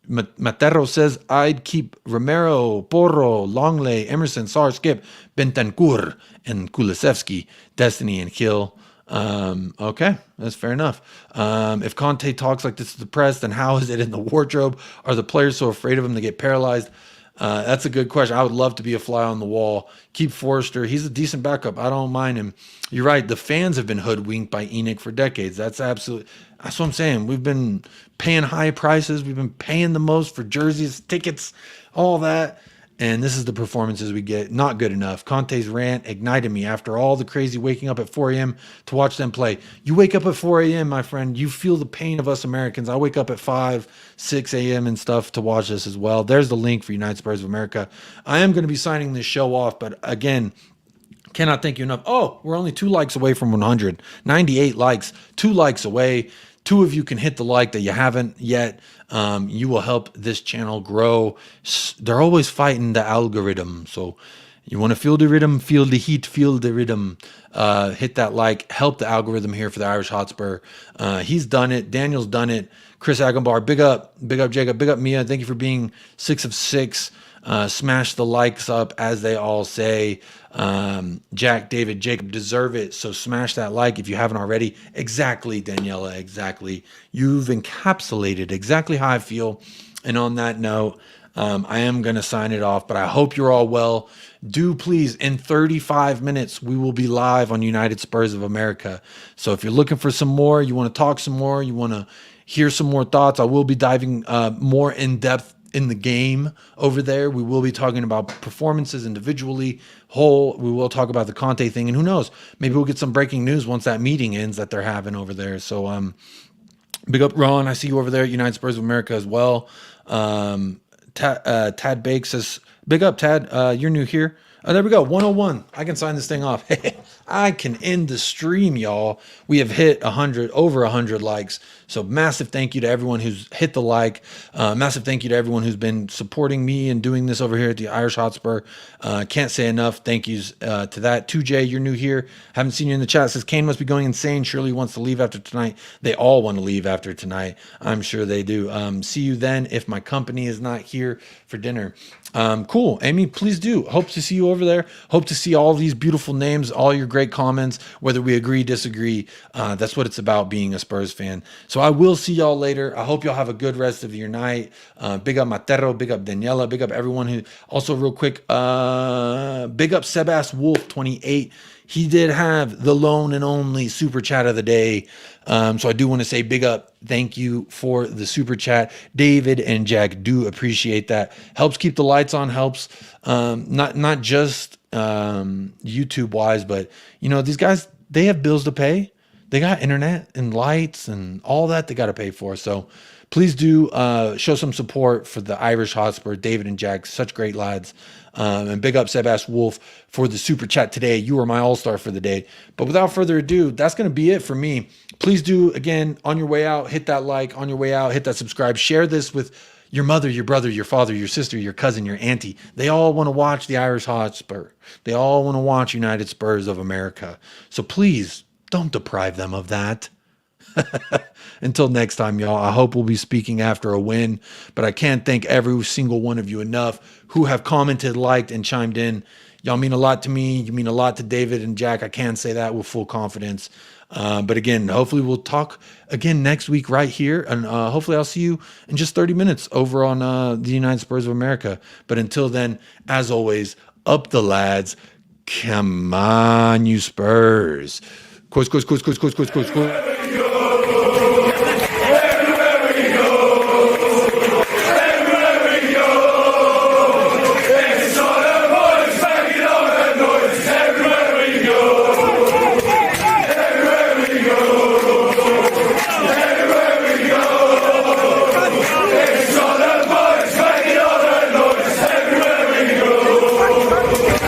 Matero says, I'd keep Romero, Porro, Longley, Emerson, Sarr, Skip, Bentancur, and Kulusevski, Destiny, and Kill. Okay, that's fair enough. If Conte talks like this to the press, then how is it in the wardrobe? Are the players so afraid of him they get paralyzed? That's a good question. I would love to be a fly on the wall. Keep Forrester. He's a decent backup. I don't mind him. You're right. The fans have been hoodwinked by Enoch for decades. That's what I'm saying. We've been paying high prices. We've been paying the most for jerseys, tickets, all that. And this is the performances we get. Not good enough. Conte's rant ignited me after all the crazy waking up at 4 a.m. to watch them play. You wake up at 4 a.m., my friend. You feel the pain of us Americans. I wake up at 5, 6 a.m. and stuff to watch this as well. There's the link for United Spurs of America. I am going to be signing this show off, but again, cannot thank you enough. Oh, we're only 2 likes away from 100. 98 likes, 2 likes away. 2 of you can hit the like that you haven't yet. You will help this channel grow. They're always fighting the algorithm. So you want to feel the rhythm, feel the heat, feel the rhythm. Hit that like, help the algorithm here for the Irish Hotspur. He's done it. Daniel's done it. Chris Agambar, big up Jacob, big up Mia. Thank you for being 6 of 6. Smash the likes up, as they all say. Jack, David, Jacob deserve it. So smash that like if you haven't already. Exactly, Daniela, exactly. You've encapsulated exactly how I feel. And on that note, I am going to sign it off, but I hope you're all well. Do please, in 35 minutes, we will be live on United Spurs of America. So if you're looking for some more, you want to talk some more, you want to hear some more thoughts, I will be diving more in depth in the game over there. We will be talking about performances individually, whole. We will talk about the Conte thing, and who knows, maybe we'll get some breaking news once that meeting ends that they're having over there. So big up Ron, I see you over there at United Spurs of America as well. Tad Bake says, big up Tad, you're new here. There we go, 101. I can sign this thing off. I can end the stream, y'all. We have hit over 100 likes. So massive thank you to everyone who's hit the like. Massive thank you to everyone who's been supporting me and doing this over here at the Irish Hotspur. Can't say enough thank yous to that. 2J, you're new here. Haven't seen you in the chat. Says Kane must be going insane. Surely wants to leave after tonight. They all want to leave after tonight. I'm sure they do. See you then if my company is not here for dinner. Cool. Amy, please do. Hope to see you over there. Hope to see all these beautiful names, all your great comments, whether we agree, disagree. That's what it's about, being a Spurs fan. So I will see y'all later. I hope y'all have a good rest of your night. Big up Matero, big up Daniela, big up everyone who also real quick, big up Sebas Wolf 28. He did have the lone and only super chat of the day. So I do want to say big up. Thank you for the super chat. David and Jack, do appreciate that. Helps keep the lights on, helps not just YouTube wise, but you know, these guys, they have bills to pay. They got internet and lights and all that they got to pay for. So please do show some support for the Irish Hotspur, David and Jack, such great lads. And big up Sebas Wolf for the super chat today. You are my all-star for the day. But without further ado, that's going to be it for me. Please do, again, on your way out, hit that like. On your way out, hit that subscribe. Share this with your mother, your brother, your father, your sister, your cousin, your auntie. They all want to watch the Irish Hotspur. They all want to watch United Spurs of America. So please, don't deprive them of that. Until next time, y'all, I hope we'll be speaking after a win, but I can't thank every single one of you enough who have commented, liked, and chimed in. Y'all mean a lot to me. You mean a lot to David and Jack. I can say that with full confidence. But again, hopefully we'll talk again next week right here, and hopefully I'll see you in just 30 minutes over on the United Spurs of America. But until then, as always, up the lads. Come on, you Spurs. Course.